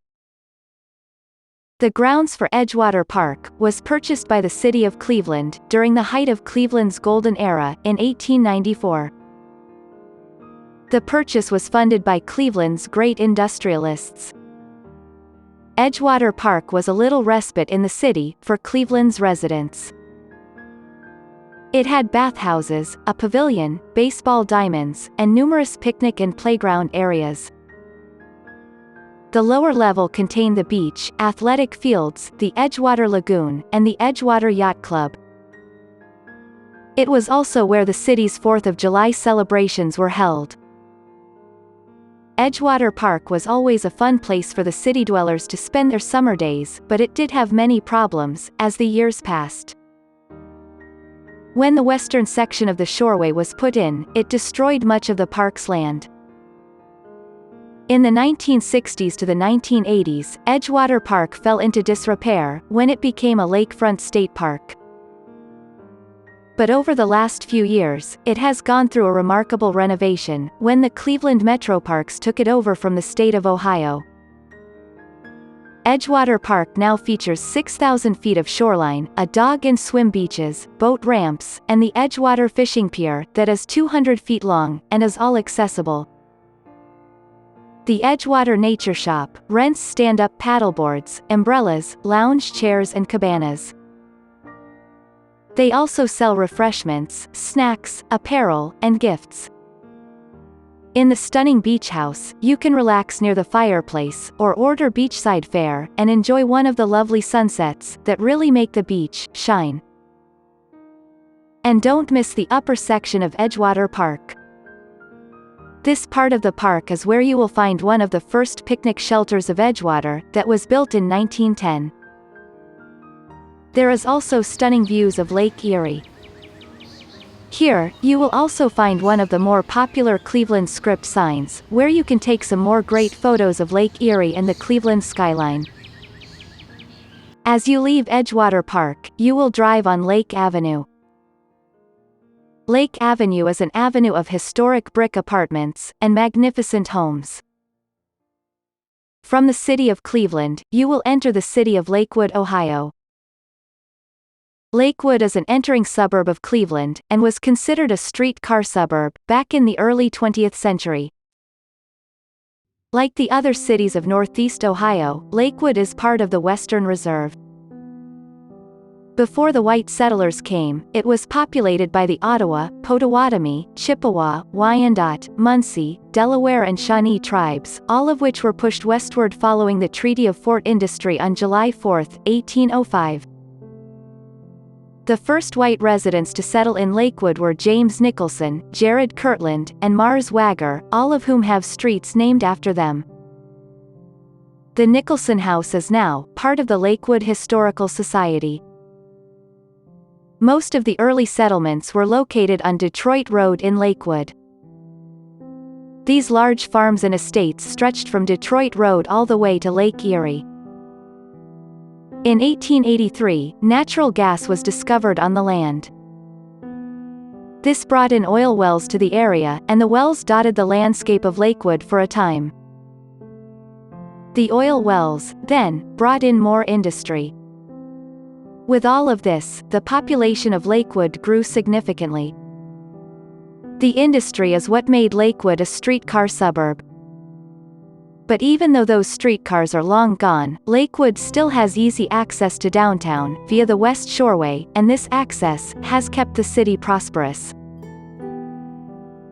The grounds for Edgewater Park was purchased by the city of Cleveland during the height of Cleveland's golden era, in 1894. The purchase was funded by Cleveland's great industrialists. Edgewater Park was a little respite in the city for Cleveland's residents. It had bathhouses, a pavilion, baseball diamonds, and numerous picnic and playground areas. The lower level contained the beach, athletic fields, the Edgewater Lagoon, and the Edgewater Yacht Club. It was also where the city's 4th of July celebrations were held. Edgewater Park was always a fun place for the city dwellers to spend their summer days, but it did have many problems as the years passed. When the western section of the shoreway was put in, it destroyed much of the park's land. In the 1960s to the 1980s, Edgewater Park fell into disrepair when it became a lakefront state park. But over the last few years, it has gone through a remarkable renovation when the Cleveland Metroparks took it over from the state of Ohio. Edgewater Park now features 6,000 feet of shoreline, a dog and swim beaches, boat ramps, and the Edgewater Fishing Pier that is 200 feet long and is all accessible. The Edgewater Nature Shop rents stand-up paddleboards, umbrellas, lounge chairs and cabanas. They also sell refreshments, snacks, apparel, and gifts. In the stunning beach house, you can relax near the fireplace, or order beachside fare, and enjoy one of the lovely sunsets that really make the beach shine. And don't miss the upper section of Edgewater Park. This part of the park is where you will find one of the first picnic shelters of Edgewater that was built in 1910. There is also stunning views of Lake Erie. Here, you will also find one of the more popular Cleveland script signs, where you can take some more great photos of Lake Erie and the Cleveland skyline. As you leave Edgewater Park, you will drive on Lake Avenue. Lake Avenue is an avenue of historic brick apartments and magnificent homes. From the city of Cleveland, you will enter the city of Lakewood, Ohio. Lakewood is an entering suburb of Cleveland, and was considered a streetcar suburb back in the early 20th century. Like the other cities of Northeast Ohio, Lakewood is part of the Western Reserve. Before the white settlers came, it was populated by the Ottawa, Potawatomi, Chippewa, Wyandot, Munsee, Delaware and Shawnee tribes, all of which were pushed westward following the Treaty of Fort Industry on July 4, 1805. The first white residents to settle in Lakewood were James Nicholson, Jared Kirtland, and Mars Wagger, all of whom have streets named after them. The Nicholson House is now part of the Lakewood Historical Society. Most of the early settlements were located on Detroit Road in Lakewood. These large farms and estates stretched from Detroit Road all the way to Lake Erie. In 1883, natural gas was discovered on the land. This brought in oil wells to the area, and the wells dotted the landscape of Lakewood for a time. The oil wells, then, brought in more industry. With all of this, the population of Lakewood grew significantly. The industry is what made Lakewood a streetcar suburb. But even though those streetcars are long gone, Lakewood still has easy access to downtown via the West Shoreway, and this access has kept the city prosperous.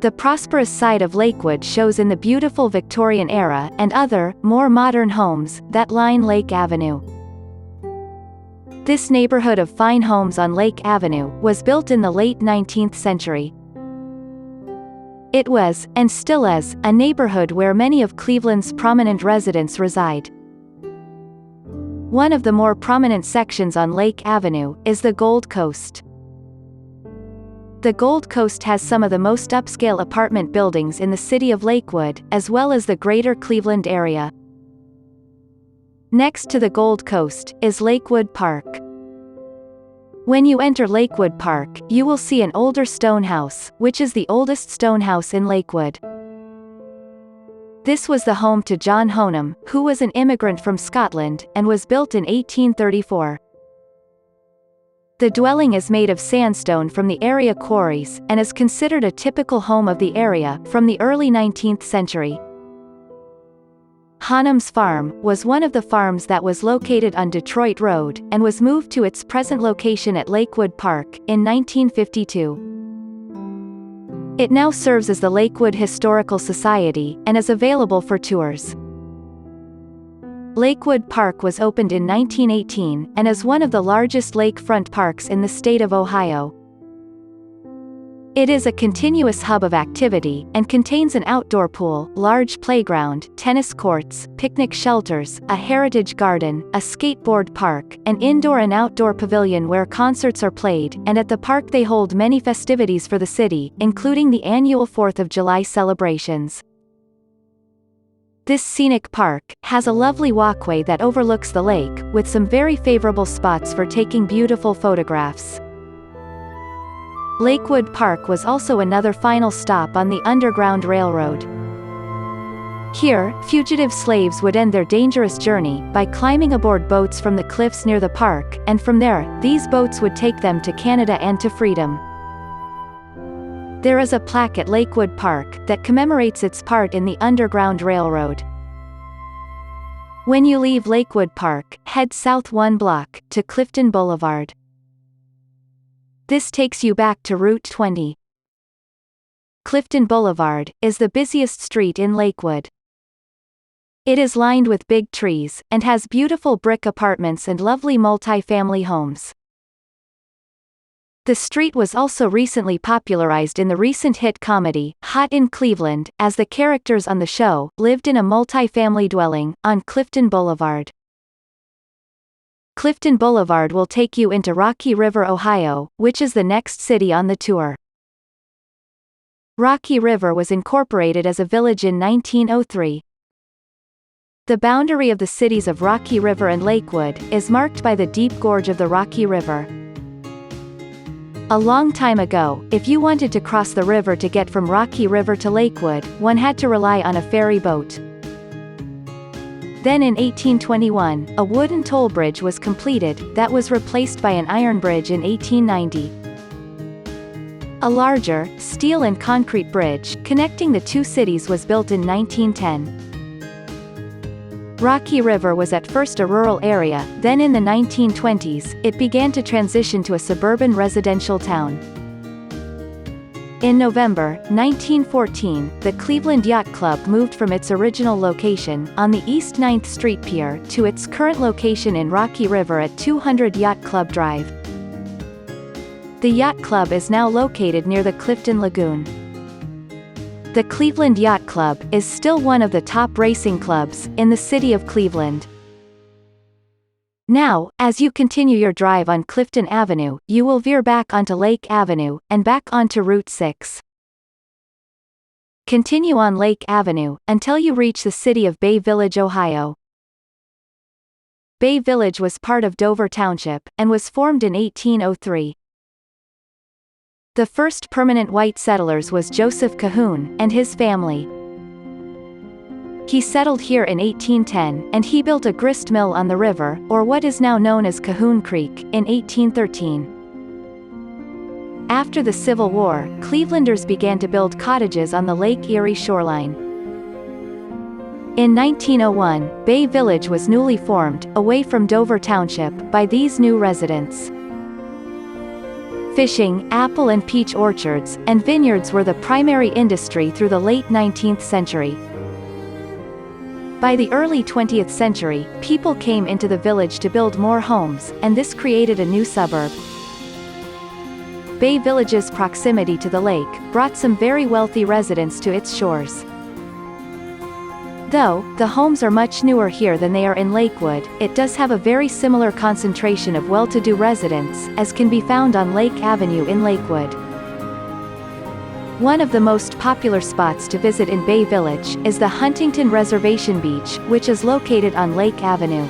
The prosperous side of Lakewood shows in the beautiful Victorian era and other, more modern homes that line Lake Avenue. This neighborhood of fine homes on Lake Avenue was built in the late 19th century. It was, and still is, a neighborhood where many of Cleveland's prominent residents reside. One of the more prominent sections on Lake Avenue is the Gold Coast. The Gold Coast has some of the most upscale apartment buildings in the city of Lakewood, as well as the greater Cleveland area. Next to the Gold Coast is Lakewood Park. When you enter Lakewood Park, you will see an older stone house, which is the oldest stone house in Lakewood. This was the home to John Honum, who was an immigrant from Scotland, and was built in 1834. The dwelling is made of sandstone from the area quarries, and is considered a typical home of the area, from the early 19th century. Hanum's Farm was one of the farms that was located on Detroit Road, and was moved to its present location at Lakewood Park, in 1952. It now serves as the Lakewood Historical Society, and is available for tours. Lakewood Park was opened in 1918, and is one of the largest lakefront parks in the state of Ohio. It is a continuous hub of activity, and contains an outdoor pool, large playground, tennis courts, picnic shelters, a heritage garden, a skateboard park, an indoor and outdoor pavilion where concerts are played, and at the park they hold many festivities for the city, including the annual 4th of July celebrations. This scenic park has a lovely walkway that overlooks the lake, with some very favorable spots for taking beautiful photographs. Lakewood Park was also another final stop on the Underground Railroad. Here, fugitive slaves would end their dangerous journey by climbing aboard boats from the cliffs near the park, and from there, these boats would take them to Canada and to freedom. There is a plaque at Lakewood Park that commemorates its part in the Underground Railroad. When you leave Lakewood Park, head south 1 block, to Clifton Boulevard. This takes you back to Route 20. Clifton Boulevard is the busiest street in Lakewood. It is lined with big trees, and has beautiful brick apartments and lovely multi-family homes. The street was also recently popularized in the recent hit comedy, Hot in Cleveland, as the characters on the show lived in a multi-family dwelling on Clifton Boulevard. Clifton Boulevard will take you into Rocky River, Ohio, which is the next city on the tour. Rocky River was incorporated as a village in 1903. The boundary of the cities of Rocky River and Lakewood is marked by the deep gorge of the Rocky River. A long time ago, if you wanted to cross the river to get from Rocky River to Lakewood, one had to rely on a ferry boat. Then in 1821, a wooden toll bridge was completed, that was replaced by an iron bridge in 1890. A larger, steel and concrete bridge, connecting the two cities was built in 1910. Rocky River was at first a rural area, then in the 1920s, it began to transition to a suburban residential town. In November 1914, the Cleveland Yacht Club moved from its original location, on the East 9th Street Pier, to its current location in Rocky River at 200 Yacht Club Drive. The Yacht Club is now located near the Clifton Lagoon. The Cleveland Yacht Club is still one of the top racing clubs in the city of Cleveland. Now, as you continue your drive on Clifton Avenue, you will veer back onto Lake Avenue, and back onto Route 6. Continue on Lake Avenue, until you reach the city of Bay Village, Ohio. Bay Village was part of Dover Township, and was formed in 1803. The first permanent white settlers was Joseph Cahoon, and his family. He settled here in 1810, and he built a grist mill on the river, or what is now known as Cahoon Creek, in 1813. After the Civil War, Clevelanders began to build cottages on the Lake Erie shoreline. In 1901, Bay Village was newly formed, away from Dover Township, by these new residents. Fishing, apple and peach orchards, and vineyards were the primary industry through the late 19th century. By the early 20th century, people came into the village to build more homes, and this created a new suburb. Bay Village's proximity to the lake brought some very wealthy residents to its shores. Though the homes are much newer here than they are in Lakewood, it does have a very similar concentration of well-to-do residents, as can be found on Lake Avenue in Lakewood. One of the most popular spots to visit in Bay Village is the Huntington Reservation Beach, which is located on Lake Avenue.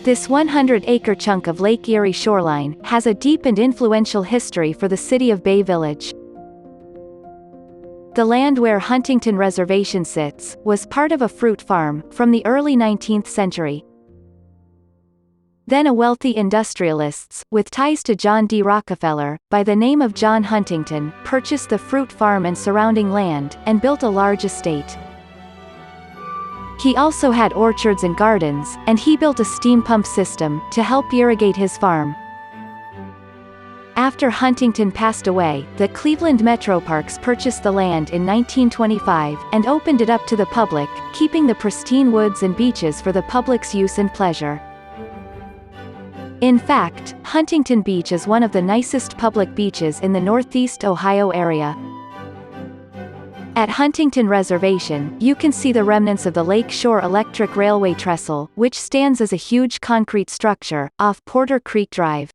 This 100-acre chunk of Lake Erie Shoreline has a deep and influential history for the city of Bay Village. The land where Huntington Reservation sits was part of a fruit farm from the early 19th century. then a wealthy industrialists, with ties to John D. Rockefeller, by the name of John Huntington, purchased the fruit farm and surrounding land, and built a large estate. He also had orchards and gardens, and he built a steam pump system, to help irrigate his farm. After Huntington passed away, the Cleveland Metroparks purchased the land in 1925, and opened it up to the public, keeping the pristine woods and beaches for the public's use and pleasure. In fact, Huntington Beach is one of the nicest public beaches in the Northeast Ohio area. At Huntington Reservation, you can see the remnants of the Lake Shore Electric Railway trestle, which stands as a huge concrete structure, off Porter Creek Drive.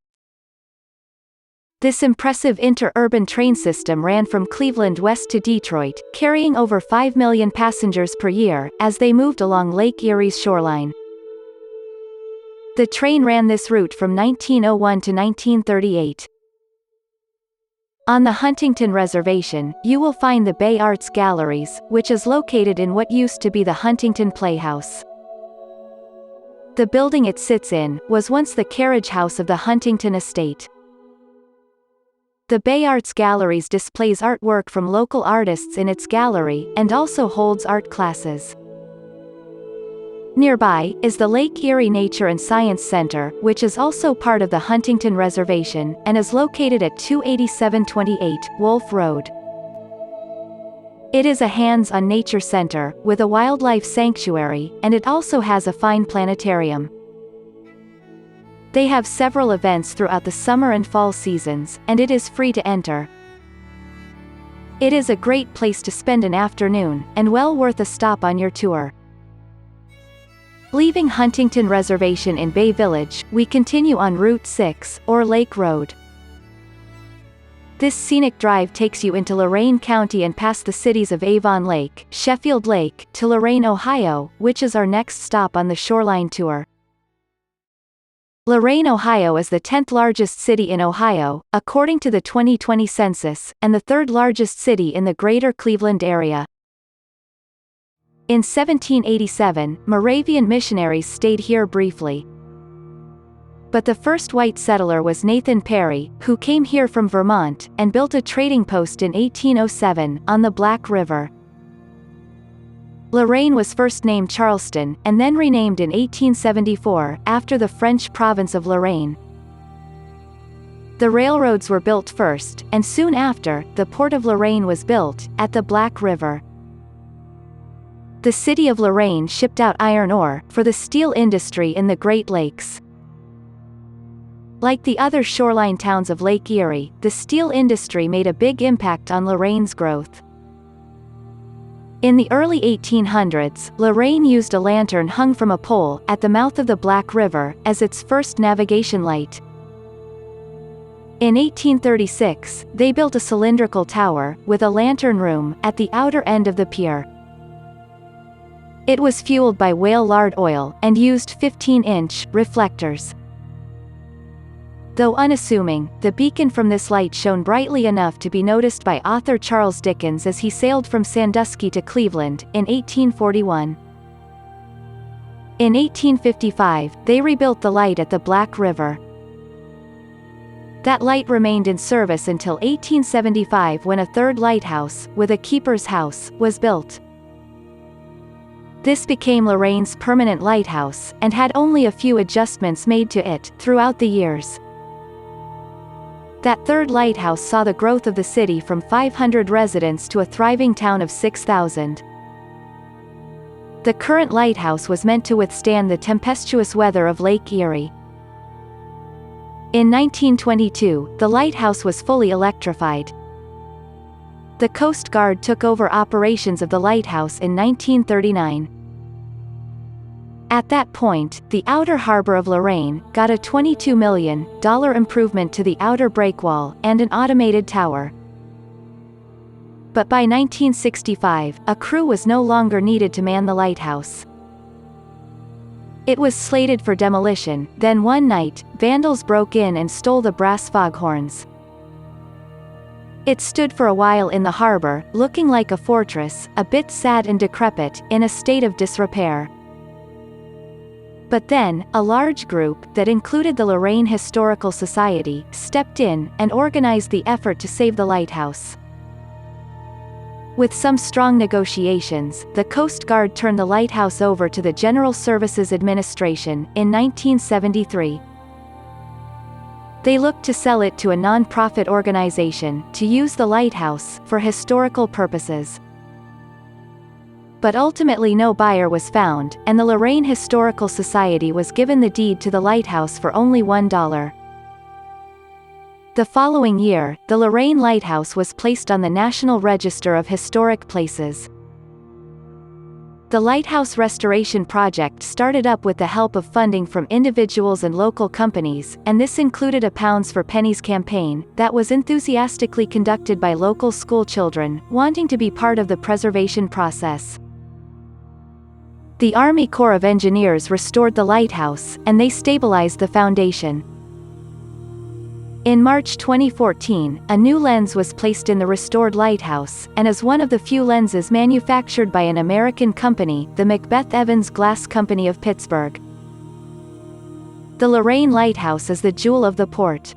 This impressive interurban train system ran from Cleveland west to Detroit, carrying over 5 million passengers per year, as they moved along Lake Erie's shoreline. The train ran this route from 1901 to 1938. On the Huntington Reservation, you will find the Bay Arts Galleries, which is located in what used to be the Huntington Playhouse. The building it sits in, was once the carriage house of the Huntington estate. The Bay Arts Galleries displays artwork from local artists in its gallery, and also holds art classes. Nearby is the Lake Erie Nature and Science Center, which is also part of the Huntington Reservation, and is located at 28728 Wolf Road. It is a hands-on nature center, with a wildlife sanctuary, and it also has a fine planetarium. They have several events throughout the summer and fall seasons, and it is free to enter. It is a great place to spend an afternoon, and well worth a stop on your tour. Leaving Huntington Reservation in Bay Village, we continue on Route 6, or Lake Road. This scenic drive takes you into Lorain County and past the cities of Avon Lake, Sheffield Lake, to Lorain, Ohio, which is our next stop on the Shoreline Tour. Lorain, Ohio is the 10th largest city in Ohio, according to the 2020 census, and the 3rd largest city in the greater Cleveland area. In 1787, Moravian missionaries stayed here briefly. But the first white settler was Nathan Perry, who came here from Vermont, and built a trading post in 1807, on the Black River. Lorain was first named Charleston, and then renamed in 1874, after the French province of Lorraine. The railroads were built first, and soon after, the port of Lorain was built, at the Black River. The city of Lorain shipped out iron ore, for the steel industry in the Great Lakes. Like the other shoreline towns of Lake Erie, the steel industry made a big impact on Lorain's growth. In the early 1800s, Lorain used a lantern hung from a pole, at the mouth of the Black River, as its first navigation light. In 1836, they built a cylindrical tower, with a lantern room, at the outer end of the pier. It was fueled by whale lard oil, and used 15-inch reflectors. Though unassuming, the beacon from this light shone brightly enough to be noticed by author Charles Dickens as he sailed from Sandusky to Cleveland, in 1841. In 1855, they rebuilt the light at the Black River. That light remained in service until 1875, when a third lighthouse, with a keeper's house, was built. This became Lorain's permanent lighthouse, and had only a few adjustments made to it, throughout the years. That third lighthouse saw the growth of the city from 500 residents to a thriving town of 6,000. The current lighthouse was meant to withstand the tempestuous weather of Lake Erie. In 1922, the lighthouse was fully electrified. The Coast Guard took over operations of the lighthouse in 1939. At that point, the outer harbor of Lorain got a $22 million improvement to the outer breakwall, and an automated tower. But by 1965, a crew was no longer needed to man the lighthouse. It was slated for demolition, then one night, vandals broke in and stole the brass foghorns. It stood for a while in the harbor, looking like a fortress, a bit sad and decrepit, in a state of disrepair. But then, a large group, that included the Lorraine Historical Society, stepped in, and organized the effort to save the lighthouse. With some strong negotiations, the Coast Guard turned the lighthouse over to the General Services Administration, in 1973. They looked to sell it to a non-profit organization, to use the lighthouse, for historical purposes. But ultimately no buyer was found, and the Lorraine Historical Society was given the deed to the lighthouse for only $1. The following year, the Lorraine Lighthouse was placed on the National Register of Historic Places. The lighthouse restoration project started up with the help of funding from individuals and local companies, and this included a Pounds for Pennies campaign, that was enthusiastically conducted by local school children, wanting to be part of the preservation process. The Army Corps of Engineers restored the lighthouse, and they stabilized the foundation. In March 2014, a new lens was placed in the restored lighthouse, and is one of the few lenses manufactured by an American company, the Macbeth Evans Glass Company of Pittsburgh. The Lorraine Lighthouse is the jewel of the port.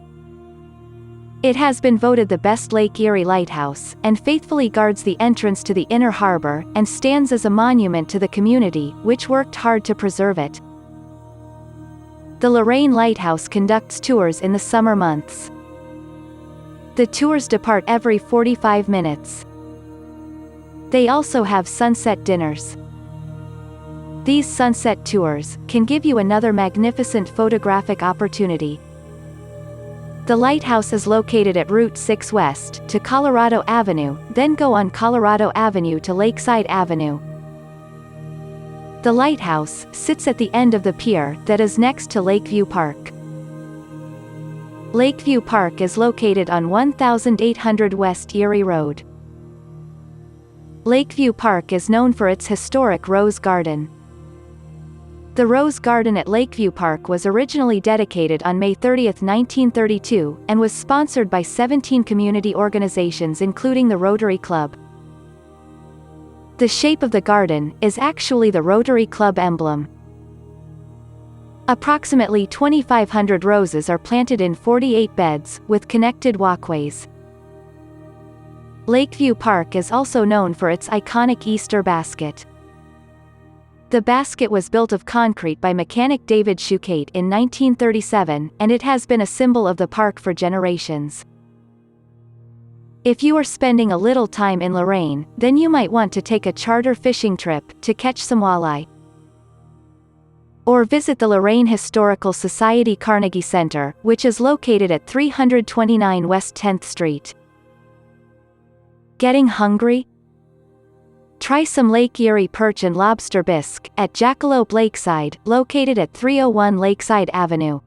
It has been voted the best Lake Erie lighthouse, and faithfully guards the entrance to the inner harbor, and stands as a monument to the community, which worked hard to preserve it. The Lorraine Lighthouse conducts tours in the summer months. The tours depart every 45 minutes. They also have sunset dinners. These sunset tours can give you another magnificent photographic opportunity. The lighthouse is located at Route 6 west to Colorado Avenue, then go on Colorado Avenue to Lakeside Avenue. The lighthouse sits at the end of the pier that is next to Lakeview Park. Lakeview Park is located on 1800 West Erie Road. Lakeview Park is known for its historic Rose Garden. The Rose Garden at Lakeview Park was originally dedicated on May 30, 1932, and was sponsored by 17 community organizations including the Rotary Club. The shape of the garden is actually the Rotary Club emblem. Approximately 2,500 roses are planted in 48 beds, with connected walkways. Lakeview Park is also known for its iconic Easter basket. The basket was built of concrete by mechanic David Shucate in 1937, and it has been a symbol of the park for generations. If you are spending a little time in Lorraine, then you might want to take a charter fishing trip to catch some walleye. Or visit the Lorraine Historical Society Carnegie Center, which is located at 329 West 10th Street. Getting hungry? Try some Lake Erie perch and lobster bisque at Jackalope Lakeside, located at 301 Lakeside Avenue.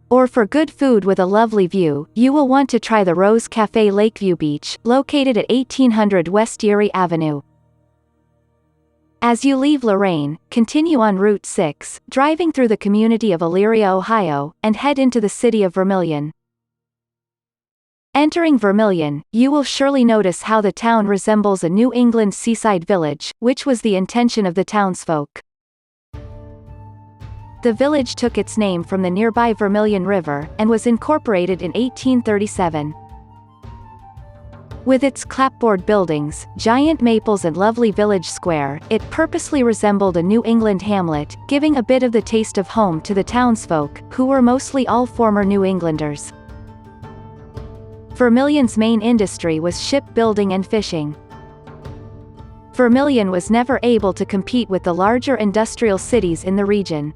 Or for good food with a lovely view, you will want to try the Rose Café Lakeview Beach, located at 1800 West Erie Avenue. As you leave Lorraine, continue on Route 6, driving through the community of Elyria, Ohio, and head into the city of Vermilion. Entering Vermilion, you will surely notice how the town resembles a New England seaside village, which was the intention of the townsfolk. The village took its name from the nearby Vermilion River, and was incorporated in 1837. With its clapboard buildings, giant maples and lovely village square, it purposely resembled a New England hamlet, giving a bit of the taste of home to the townsfolk, who were mostly all former New Englanders. Vermilion's main industry was shipbuilding and fishing. Vermilion was never able to compete with the larger industrial cities in the region.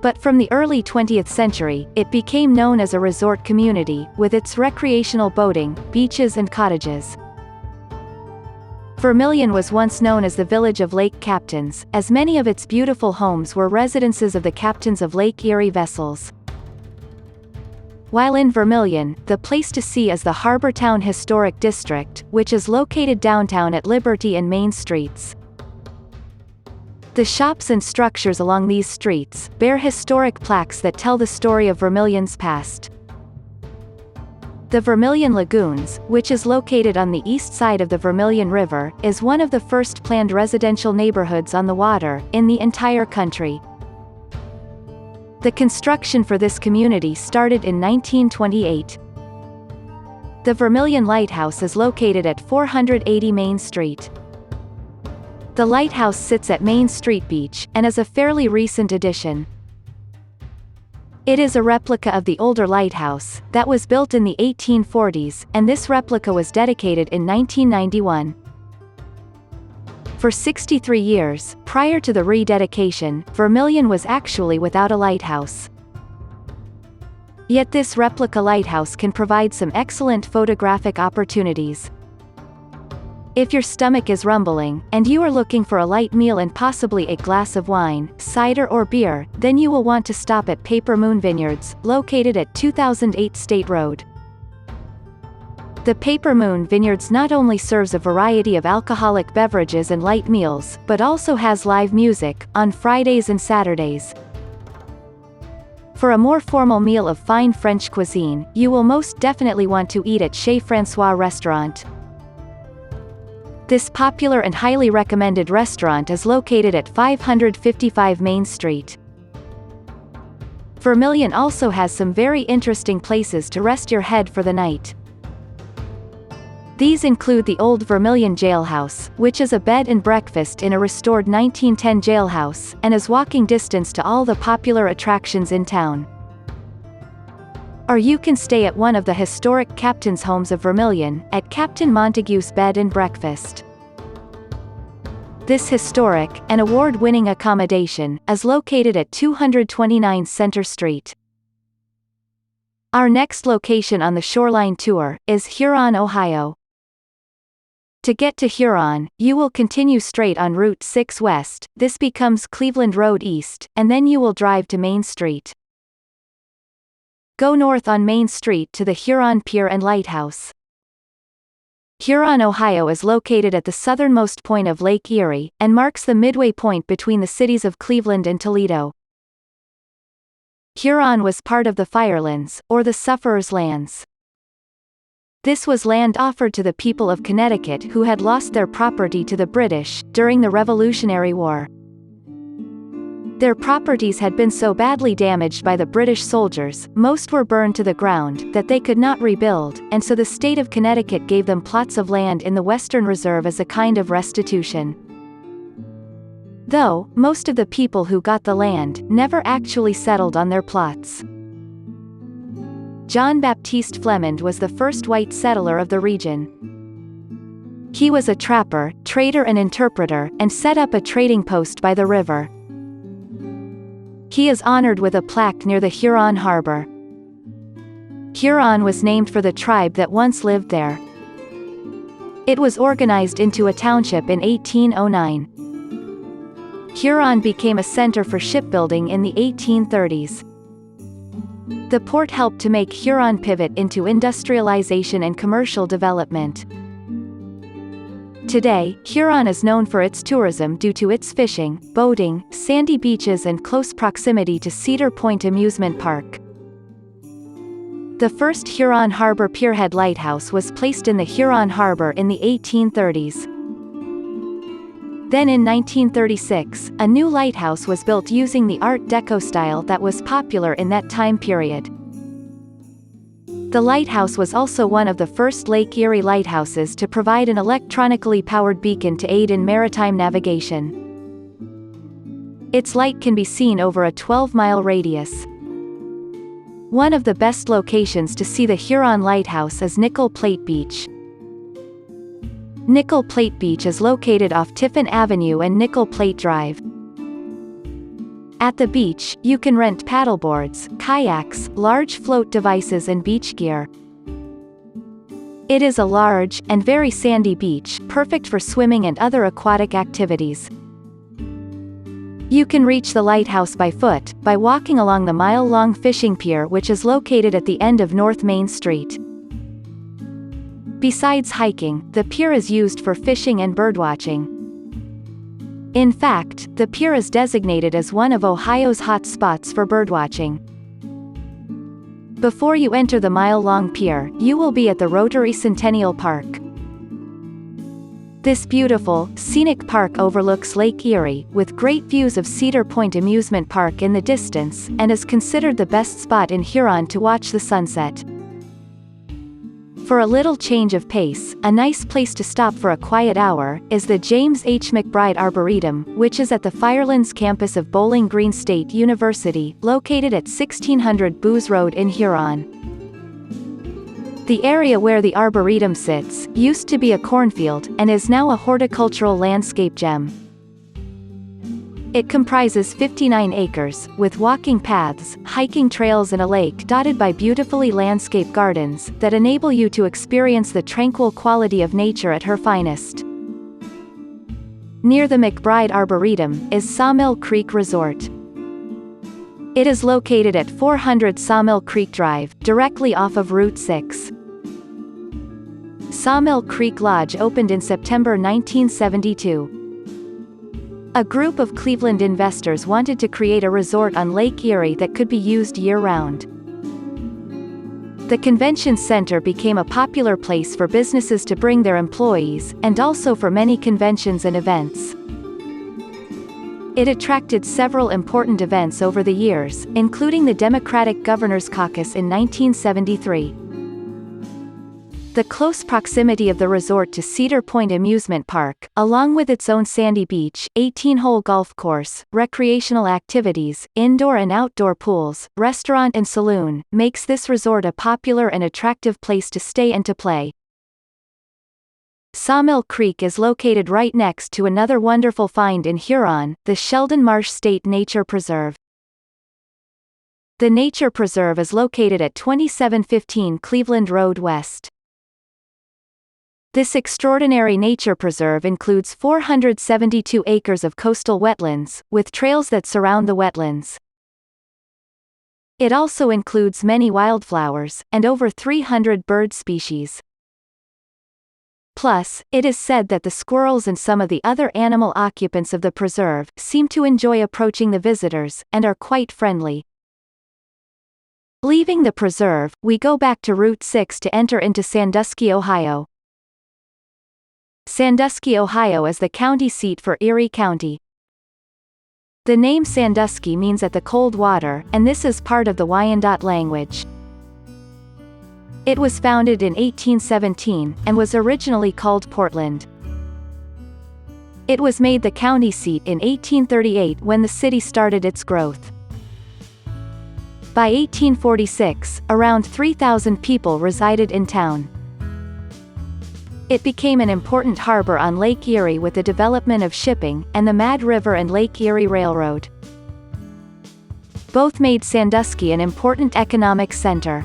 But from the early 20th century, it became known as a resort community, with its recreational boating, beaches and cottages. Vermilion was once known as the village of lake captains, as many of its beautiful homes were residences of the captains of Lake Erie vessels. While in Vermilion, the place to see is the Harbortown Historic District, which is located downtown at Liberty and Main Streets. The shops and structures along these streets bear historic plaques that tell the story of Vermilion's past. The Vermilion Lagoons, which is located on the east side of the Vermilion River, is one of the first planned residential neighborhoods on the water, in the entire country. The construction for this community started in 1928. The Vermilion Lighthouse is located at 480 Main Street. The lighthouse sits at Main Street Beach, and is a fairly recent addition. It is a replica of the older lighthouse, that was built in the 1840s, and this replica was dedicated in 1991. For 63 years, prior to the rededication, Vermilion was actually without a lighthouse. Yet this replica lighthouse can provide some excellent photographic opportunities. If your stomach is rumbling, and you are looking for a light meal and possibly a glass of wine, cider or beer, then you will want to stop at Paper Moon Vineyards, located at 2008 State Road. The Paper Moon Vineyards not only serves a variety of alcoholic beverages and light meals, but also has live music, on Fridays and Saturdays. For a more formal meal of fine French cuisine, you will most definitely want to eat at Chez François Restaurant. This popular and highly recommended restaurant is located at 555 Main Street. Vermilion also has some very interesting places to rest your head for the night. These include the Old Vermilion Jailhouse, which is a bed and breakfast in a restored 1910 jailhouse, and is walking distance to all the popular attractions in town. Or you can stay at one of the historic Captain's Homes of Vermilion, at Captain Montague's Bed and Breakfast. This historic, and award-winning accommodation, is located at 229 Center Street. Our next location on the Shoreline Tour, is Huron, Ohio. To get to Huron, you will continue straight on Route 6 West, this becomes Cleveland Road East, and then you will drive to Main Street. Go north on Main Street to the Huron Pier and Lighthouse. Huron, Ohio is located at the southernmost point of Lake Erie, and marks the midway point between the cities of Cleveland and Toledo. Huron was part of the Firelands, or the Sufferers' Lands. This was land offered to the people of Connecticut who had lost their property to the British, during the Revolutionary War. Their properties had been so badly damaged by the British soldiers, most were burned to the ground, that they could not rebuild, and so the state of Connecticut gave them plots of land in the Western Reserve as a kind of restitution. Though, most of the people who got the land, never actually settled on their plots. John Baptiste Flemond was the first white settler of the region. He was a trapper, trader and interpreter, and set up a trading post by the river. He is honored with a plaque near the Huron Harbor. Huron was named for the tribe that once lived there. It was organized into a township in 1809. Huron became a center for shipbuilding in the 1830s. The port helped to make Huron pivot into industrialization and commercial development. Today, Huron is known for its tourism due to its fishing, boating, sandy beaches and close proximity to Cedar Point Amusement Park. The first Huron Harbor Pierhead Lighthouse was placed in the Huron Harbor in the 1830s. Then in 1936, a new lighthouse was built using the Art Deco style that was popular in that time period. The lighthouse was also one of the first Lake Erie lighthouses to provide an electronically powered beacon to aid in maritime navigation. Its light can be seen over a 12-mile radius. One of the best locations to see the Huron Lighthouse is Nickel Plate Beach. Nickel Plate Beach is located off Tiffin Avenue and Nickel Plate Drive. At the beach, you can rent paddleboards, kayaks, large float devices and beach gear. It is a large, and very sandy beach, perfect for swimming and other aquatic activities. You can reach the lighthouse by foot, by walking along the mile-long fishing pier which is located at the end of North Main Street. Besides hiking, the pier is used for fishing and birdwatching. In fact, the pier is designated as one of Ohio's hot spots for birdwatching. Before you enter the mile-long pier, you will be at the Rotary Centennial Park. This beautiful, scenic park overlooks Lake Erie, with great views of Cedar Point Amusement Park in the distance, and is considered the best spot in Huron to watch the sunset. For a little change of pace, a nice place to stop for a quiet hour, is the James H. McBride Arboretum, which is at the Firelands campus of Bowling Green State University, located at 1600 Booz Road in Huron. The area where the Arboretum sits, used to be a cornfield, and is now a horticultural landscape gem. It comprises 59 acres, with walking paths, hiking trails and a lake dotted by beautifully landscaped gardens, that enable you to experience the tranquil quality of nature at her finest. Near the McBride Arboretum, is Sawmill Creek Resort. It is located at 400 Sawmill Creek Drive, directly off of Route 6. Sawmill Creek Lodge opened in September 1972. A group of Cleveland investors wanted to create a resort on Lake Erie that could be used year-round. The convention center became a popular place for businesses to bring their employees, and also for many conventions and events. It attracted several important events over the years, including the Democratic Governor's Caucus in 1973. The close proximity of the resort to Cedar Point Amusement Park, along with its own sandy beach, 18-hole golf course, recreational activities, indoor and outdoor pools, restaurant and saloon, makes this resort a popular and attractive place to stay and to play. Sawmill Creek is located right next to another wonderful find in Huron, the Sheldon Marsh State Nature Preserve. The Nature Preserve is located at 2715 Cleveland Road West. This extraordinary nature preserve includes 472 acres of coastal wetlands, with trails that surround the wetlands. It also includes many wildflowers, and over 300 bird species. Plus, it is said that the squirrels and some of the other animal occupants of the preserve seem to enjoy approaching the visitors, and are quite friendly. Leaving the preserve, we go back to Route 6 to enter into Sandusky, Ohio. Sandusky, Ohio is the county seat for Erie County. The name Sandusky means at the cold water, and this is part of the Wyandot language. It was founded in 1817, and was originally called Portland. It was made the county seat in 1838 when the city started its growth. By 1846, around 3,000 people resided in town. It became an important harbor on Lake Erie with the development of shipping, and the Mad River and Lake Erie Railroad. Both made Sandusky an important economic center.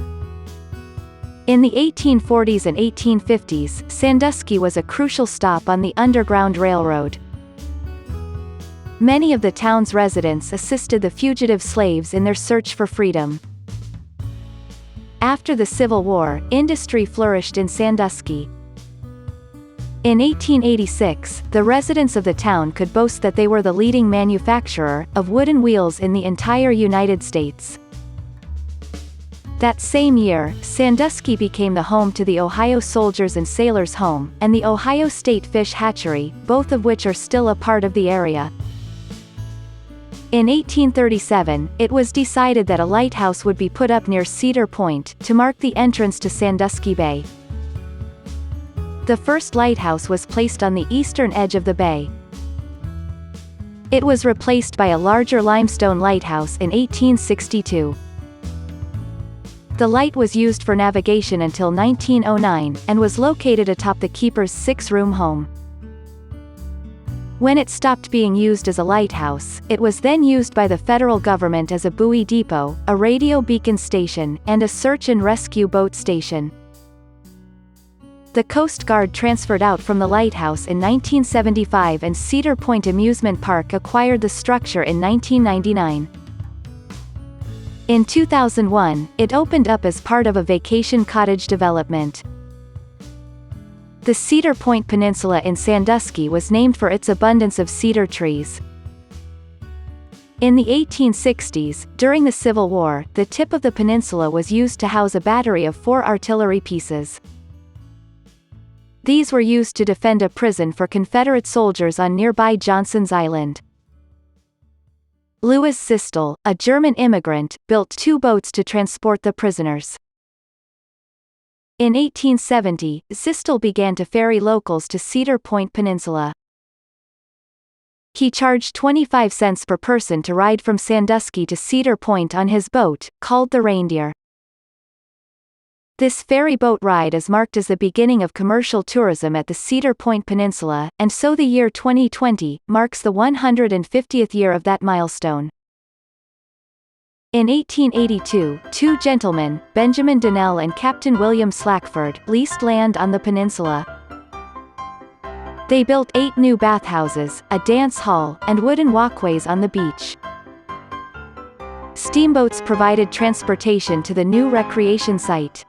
In the 1840s and 1850s, Sandusky was a crucial stop on the Underground Railroad. Many of the town's residents assisted the fugitive slaves in their search for freedom. After the Civil War, industry flourished in Sandusky. In 1886, the residents of the town could boast that they were the leading manufacturer of wooden wheels in the entire United States. That same year, Sandusky became the home to the Ohio Soldiers' and Sailors' Home, and the Ohio State Fish Hatchery, both of which are still a part of the area. In 1837, it was decided that a lighthouse would be put up near Cedar Point, to mark the entrance to Sandusky Bay. The first lighthouse was placed on the eastern edge of the bay. It was replaced by a larger limestone lighthouse in 1862. The light was used for navigation until 1909, and was located atop the keeper's 6-room home. When it stopped being used as a lighthouse, it was then used by the federal government as a buoy depot, a radio beacon station, and a search and rescue boat station. The Coast Guard transferred out from the lighthouse in 1975, and Cedar Point Amusement Park acquired the structure in 1999. In 2001, it opened up as part of a vacation cottage development. The Cedar Point Peninsula in Sandusky was named for its abundance of cedar trees. In the 1860s, during the Civil War, the tip of the peninsula was used to house a battery of 4 artillery pieces. These were used to defend a prison for Confederate soldiers on nearby Johnson's Island. Louis Zistel, a German immigrant, built 2 boats to transport the prisoners. In 1870, Zistel began to ferry locals to Cedar Point Peninsula. He charged 25 cents per person to ride from Sandusky to Cedar Point on his boat, called the Reindeer. This ferry boat ride is marked as the beginning of commercial tourism at the Cedar Point Peninsula, and so the year 2020 marks the 150th year of that milestone. In 1882, 2 gentlemen, Benjamin Donnell and Captain William Slackford, leased land on the peninsula. They built 8 new bathhouses, a dance hall, and wooden walkways on the beach. Steamboats provided transportation to the new recreation site.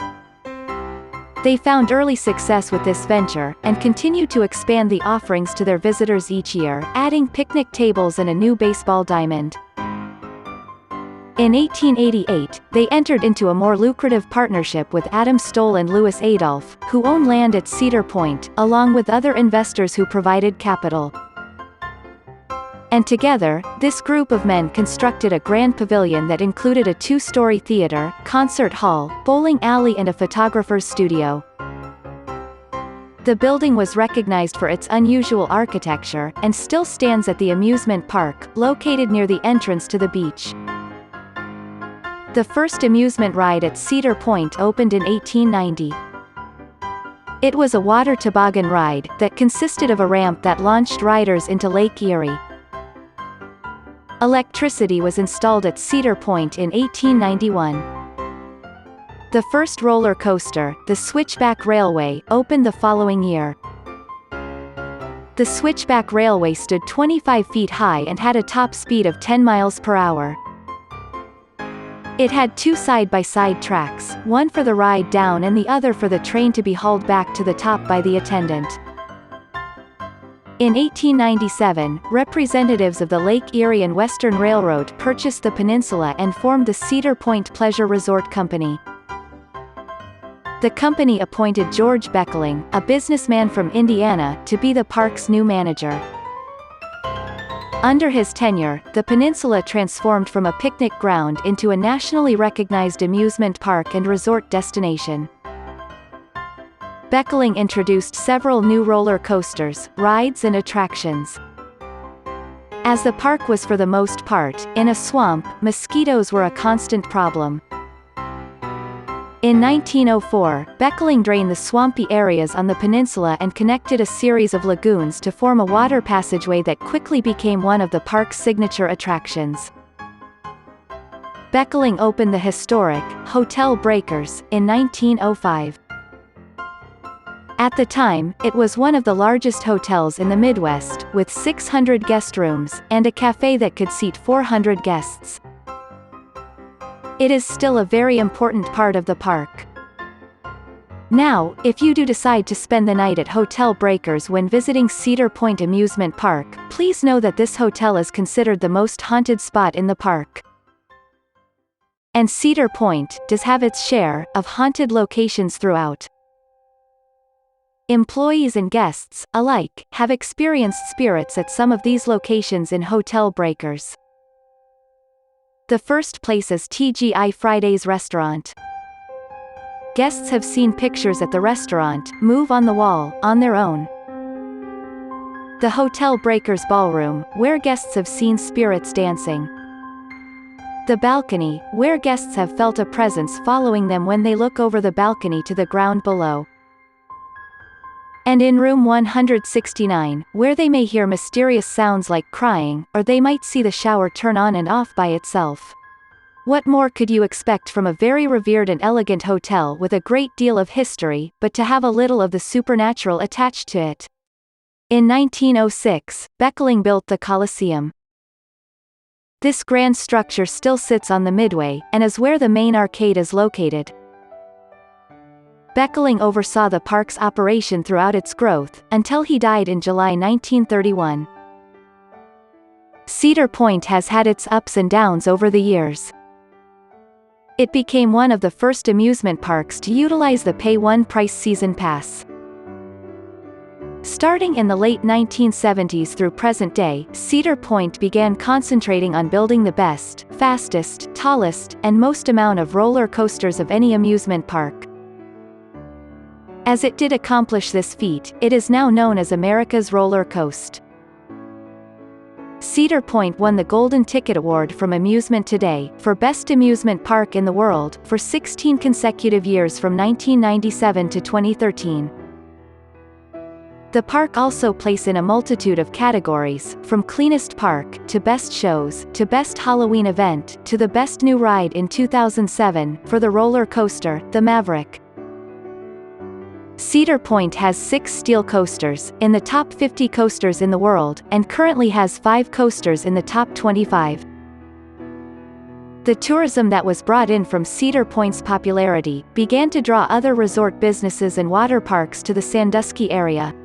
They found early success with this venture, and continued to expand the offerings to their visitors each year, adding picnic tables and a new baseball diamond. In 1888, they entered into a more lucrative partnership with Adam Stoll and Louis Adolph, who own land at Cedar Point, along with other investors who provided capital. And together, this group of men constructed a grand pavilion that included a 2-story theater, concert hall, bowling alley and a photographer's studio. The building was recognized for its unusual architecture, and still stands at the amusement park, located near the entrance to the beach. The first amusement ride at Cedar Point opened in 1890. It was a water toboggan ride, that consisted of a ramp that launched riders into Lake Erie. Electricity was installed at Cedar Point in 1891. The first roller coaster, the Switchback Railway, opened the following year. The Switchback Railway stood 25 feet high and had a top speed of 10 miles per hour. It had 2 side-by-side tracks, one for the ride down and the other for the train to be hauled back to the top by the attendant. In 1897, representatives of the Lake Erie and Western Railroad purchased the peninsula and formed the Cedar Point Pleasure Resort Company. The company appointed George Beckeling, a businessman from Indiana, to be the park's new manager. Under his tenure, the peninsula transformed from a picnic ground into a nationally recognized amusement park and resort destination. Beckeling introduced several new roller coasters, rides and attractions. As the park was for the most part in a swamp, mosquitoes were a constant problem. In 1904, Beckeling drained the swampy areas on the peninsula and connected a series of lagoons to form a water passageway that quickly became one of the park's signature attractions. Beckeling opened the historic Hotel Breakers in 1905. At the time, it was one of the largest hotels in the Midwest, with 600 guest rooms, and a cafe that could seat 400 guests. It is still a very important part of the park. Now, if you do decide to spend the night at Hotel Breakers when visiting Cedar Point Amusement Park, please know that this hotel is considered the most haunted spot in the park. And Cedar Point does have its share of haunted locations throughout. Employees and guests, alike, have experienced spirits at some of these locations in Hotel Breakers. The first place is TGI Fridays Restaurant. Guests have seen pictures at the restaurant move on the wall on their own. The Hotel Breakers Ballroom, where guests have seen spirits dancing. The balcony, where guests have felt a presence following them when they look over the balcony to the ground below. And in room 169, where they may hear mysterious sounds like crying, or they might see the shower turn on and off by itself. What more could you expect from a very revered and elegant hotel with a great deal of history, but to have a little of the supernatural attached to it? In 1906, Beckeling built the Coliseum. This grand structure still sits on the Midway, and is where the main arcade is located. Beckeling oversaw the park's operation throughout its growth, until he died in July 1931. Cedar Point has had its ups and downs over the years. It became one of the first amusement parks to utilize the pay-one-price season pass. Starting in the late 1970s through present day, Cedar Point began concentrating on building the best, fastest, tallest, and most amount of roller coasters of any amusement park. As it did accomplish this feat, it is now known as America's Roller Coast. Cedar Point won the Golden Ticket Award from Amusement Today for Best Amusement Park in the World for 16 consecutive years from 1997 to 2013. The park also plays in a multitude of categories, from Cleanest Park, to Best Shows, to Best Halloween Event, to the Best New Ride in 2007, for the roller coaster, the Maverick. Cedar Point has 6 steel coasters, in the top 50 coasters in the world, and currently has 5 coasters in the top 25. The tourism that was brought in from Cedar Point's popularity began to draw other resort businesses and water parks to the Sandusky area.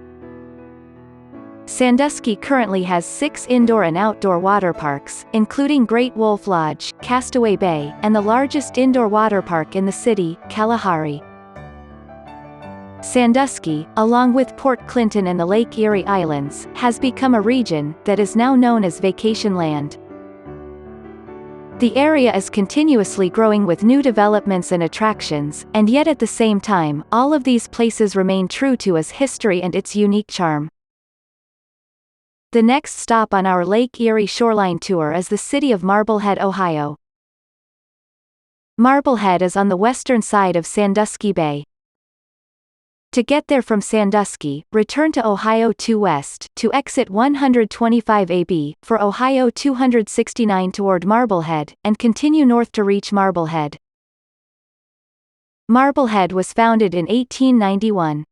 Sandusky currently has 6 indoor and outdoor water parks, including Great Wolf Lodge, Castaway Bay, and the largest indoor water park in the city, Kalahari. Sandusky, along with Port Clinton and the Lake Erie Islands, has become a region that is now known as Vacation Land. The area is continuously growing with new developments and attractions, and yet at the same time, all of these places remain true to its history and its unique charm. The next stop on our Lake Erie Shoreline tour is the city of Marblehead, Ohio. Marblehead is on the western side of Sandusky Bay. To get there from Sandusky, return to Ohio 2 West, to exit 125 AB, for Ohio 269 toward Marblehead, and continue north to reach Marblehead. Marblehead was founded in 1891.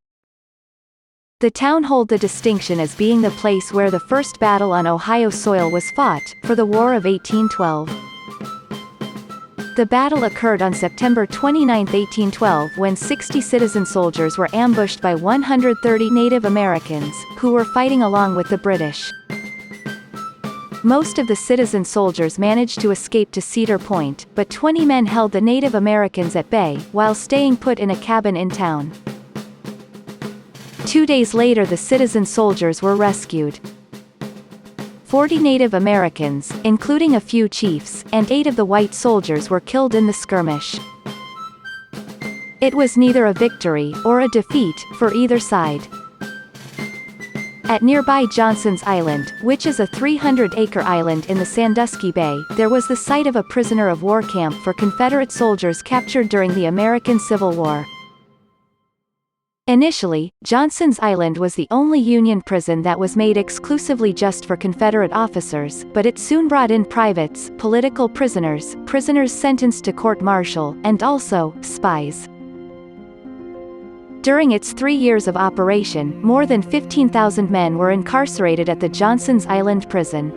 The town holds the distinction as being the place where the first battle on Ohio soil was fought, for the War of 1812. The battle occurred on September 29, 1812, when 60 citizen soldiers were ambushed by 130 Native Americans, who were fighting along with the British. Most of the citizen soldiers managed to escape to Cedar Point, but 20 men held the Native Americans at bay, while staying put in a cabin in town. 2 days later the citizen soldiers were rescued. 40 Native Americans, including a few chiefs, and 8 of the white soldiers were killed in the skirmish. It was neither a victory, or a defeat, for either side. At nearby Johnson's Island, which is a 300-acre island in the Sandusky Bay, there was the site of a prisoner of war camp for Confederate soldiers captured during the American Civil War. Initially, Johnson's Island was the only Union prison that was made exclusively just for Confederate officers, but it soon brought in privates, political prisoners, prisoners sentenced to court-martial, and also, spies. During its 3 years of operation, more than 15,000 men were incarcerated at the Johnson's Island prison.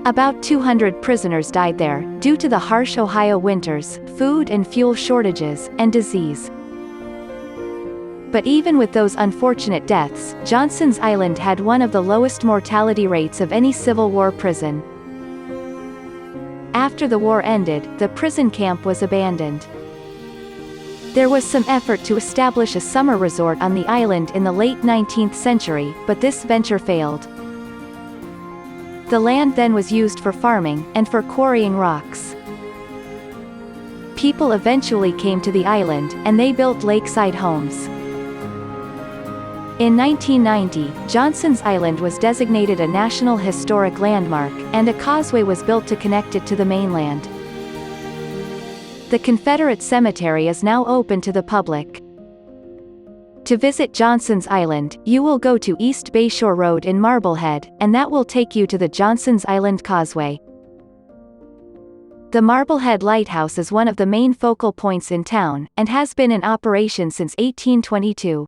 About 200 prisoners died there, due to the harsh Ohio winters, food and fuel shortages, and disease. But even with those unfortunate deaths, Johnson's Island had one of the lowest mortality rates of any Civil War prison. After the war ended, the prison camp was abandoned. There was some effort to establish a summer resort on the island in the late 19th century, but this venture failed. The land then was used for farming, and for quarrying rocks. People eventually came to the island, and they built lakeside homes. In 1990, Johnson's Island was designated a National Historic Landmark, and a causeway was built to connect it to the mainland. The Confederate Cemetery is now open to the public. To visit Johnson's Island, you will go to East Bayshore Road in Marblehead, and that will take you to the Johnson's Island Causeway. The Marblehead Lighthouse is one of the main focal points in town, and has been in operation since 1822.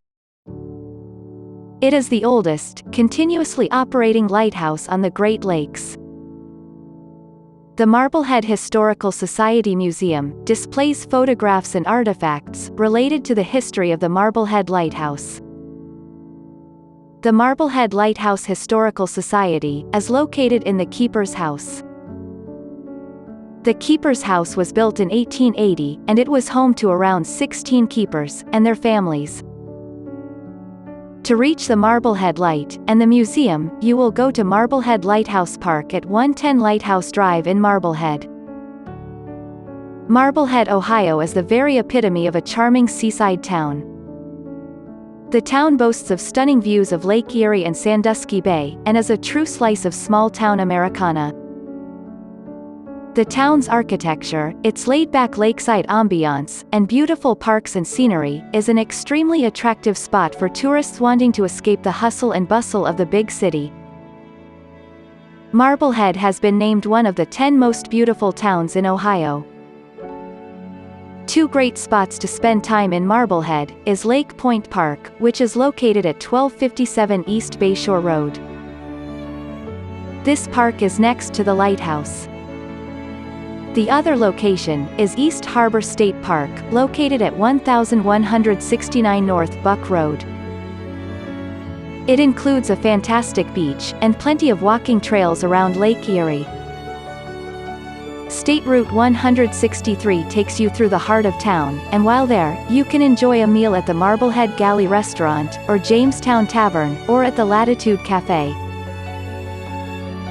It is the oldest, continuously operating lighthouse on the Great Lakes. The Marblehead Historical Society Museum displays photographs and artifacts related to the history of the Marblehead Lighthouse. The Marblehead Lighthouse Historical Society is located in the Keeper's House. The Keeper's House was built in 1880, and it was home to around 16 keepers and their families. To reach the Marblehead Light and the museum, you will go to Marblehead Lighthouse Park at 110 Lighthouse Drive in Marblehead. Marblehead, Ohio is the very epitome of a charming seaside town. The town boasts of stunning views of Lake Erie and Sandusky Bay, and is a true slice of small-town Americana. The town's architecture, its laid-back lakeside ambiance, and beautiful parks and scenery, is an extremely attractive spot for tourists wanting to escape the hustle and bustle of the big city. Marblehead has been named one of the 10 most beautiful towns in Ohio. Two great spots to spend time in Marblehead is Lake Point Park, which is located at 1257 East Bayshore Road. This park is next to the lighthouse. The other location is East Harbor State Park, located at 1169 North Buck Road. It includes a fantastic beach, and plenty of walking trails around Lake Erie. State Route 163 takes you through the heart of town, and while there, you can enjoy a meal at the Marblehead Galley Restaurant, or Jamestown Tavern, or at the Latitude Cafe.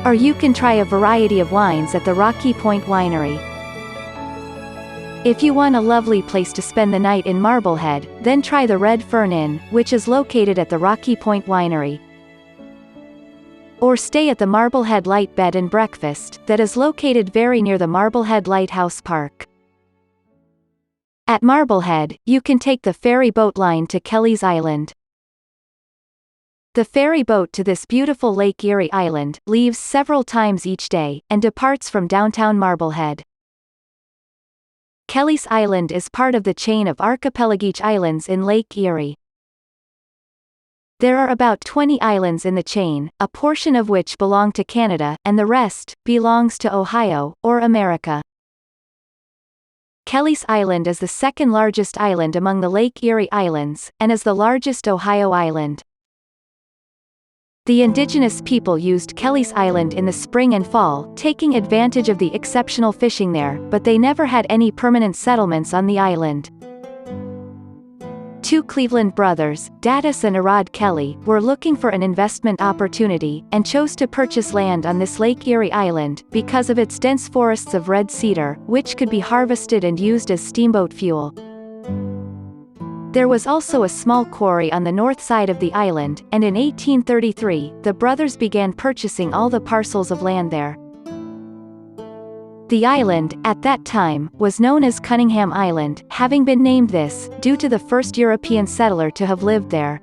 Or you can try a variety of wines at the Rocky Point Winery. If you want a lovely place to spend the night in Marblehead, then try the Red Fern Inn, which is located at the Rocky Point Winery. Or stay at the Marblehead Light Bed and Breakfast, that is located very near the Marblehead Lighthouse Park. At Marblehead, you can take the ferry boat line to Kelly's Island. The ferry boat to this beautiful Lake Erie Island leaves several times each day, and departs from downtown Marblehead. Kelly's Island is part of the chain of archipelagic islands in Lake Erie. There are about 20 islands in the chain, a portion of which belong to Canada, and the rest belongs to Ohio, or America. Kelly's Island is the second largest island among the Lake Erie Islands, and is the largest Ohio island. The indigenous people used Kelly's Island in the spring and fall, taking advantage of the exceptional fishing there, but they never had any permanent settlements on the island. Two Cleveland brothers, Datus and Arad Kelly, were looking for an investment opportunity, and chose to purchase land on this Lake Erie Island, because of its dense forests of red cedar, which could be harvested and used as steamboat fuel. There was also a small quarry on the north side of the island, and in 1833, the brothers began purchasing all the parcels of land there. The island, at that time, was known as Cunningham Island, having been named this, due to the first European settler to have lived there.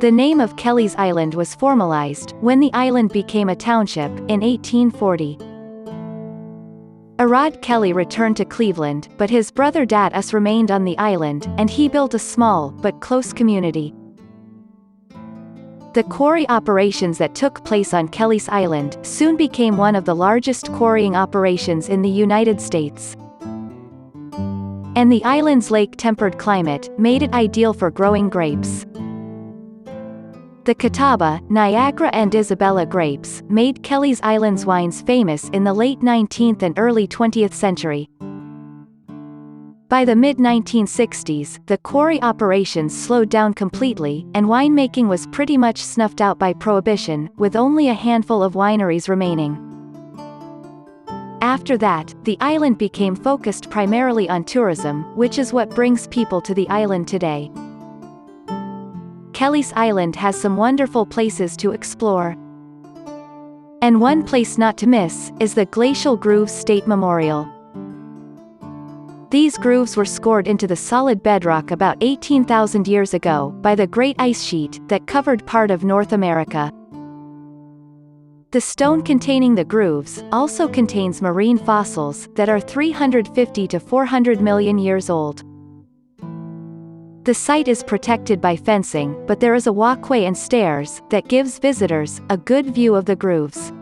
The name of Kelly's Island was formalized, when the island became a township, in 1840. Arad Kelly returned to Cleveland, but his brother Datus remained on the island, and he built a small, but close community. The quarry operations that took place on Kelly's Island soon became one of the largest quarrying operations in the United States. And the island's lake-tempered climate made it ideal for growing grapes. The Catawba, Niagara and Isabella grapes made Kelly's Island's wines famous in the late 19th and early 20th century. By the mid-1960s, the quarry operations slowed down completely, and winemaking was pretty much snuffed out by Prohibition, with only a handful of wineries remaining. After that, the island became focused primarily on tourism, which is what brings people to the island today. Kelly's Island has some wonderful places to explore. And one place not to miss is the Glacial Grooves State Memorial. These grooves were scored into the solid bedrock about 18,000 years ago by the Great Ice Sheet that covered part of North America. The stone containing the grooves also contains marine fossils that are 350 to 400 million years old. The site is protected by fencing, but there is a walkway and stairs that gives visitors a good view of the grooves.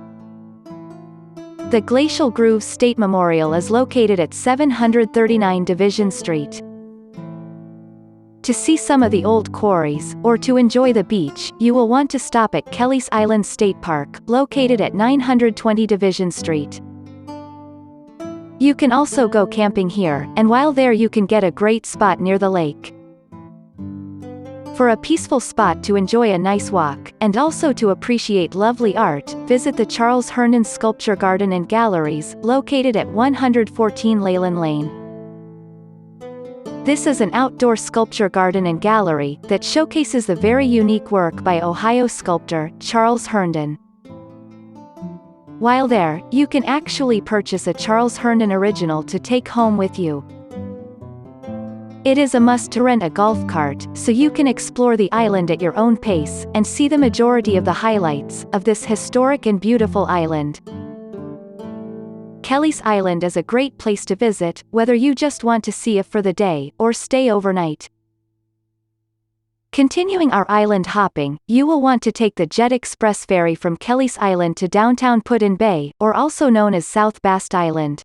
The Glacial Grooves State Memorial is located at 739 Division Street. To see some of the old quarries, or to enjoy the beach, you will want to stop at Kelly's Island State Park, located at 920 Division Street. You can also go camping here, and while there you can get a great spot near the lake. For a peaceful spot to enjoy a nice walk, and also to appreciate lovely art, visit the Charles Herndon Sculpture Garden and Galleries, located at 114 Leyland Lane. This is an outdoor sculpture garden and gallery that showcases the very unique work by Ohio sculptor Charles Herndon. While there, you can actually purchase a Charles Herndon original to take home with you. It is a must to rent a golf cart, so you can explore the island at your own pace, and see the majority of the highlights of this historic and beautiful island. Kelly's Island is a great place to visit, whether you just want to see it for the day, or stay overnight. Continuing our island hopping, you will want to take the Jet Express ferry from Kelly's Island to downtown Put-in-Bay, or also known as South Bast Island.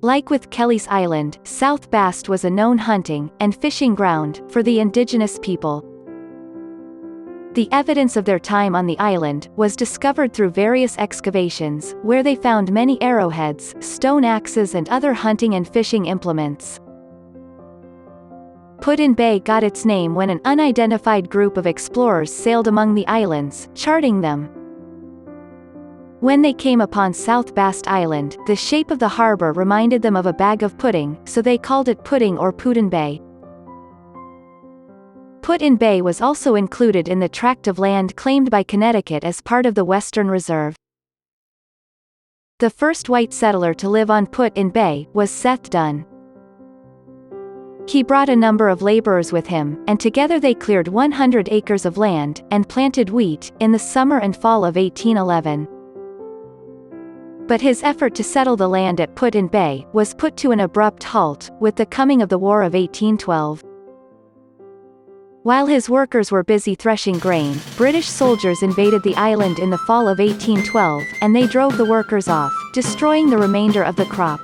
Like with Kelly's Island, South Bast was a known hunting and fishing ground for the indigenous people. The evidence of their time on the island was discovered through various excavations, where they found many arrowheads, stone axes and other hunting and fishing implements. Put-in-Bay got its name when an unidentified group of explorers sailed among the islands, charting them. When they came upon South Bast Island, the shape of the harbor reminded them of a bag of pudding, so they called it Pudding or Put-in-Bay. Put-in-Bay was also included in the tract of land claimed by Connecticut as part of the Western Reserve. The first white settler to live on Put-in-Bay was Seth Dunn. He brought a number of laborers with him, and together they cleared 100 acres of land, and planted wheat, in the summer and fall of 1811. But his effort to settle the land at Put-in-Bay was put to an abrupt halt, with the coming of the War of 1812. While his workers were busy threshing grain, British soldiers invaded the island in the fall of 1812, and they drove the workers off, destroying the remainder of the crop.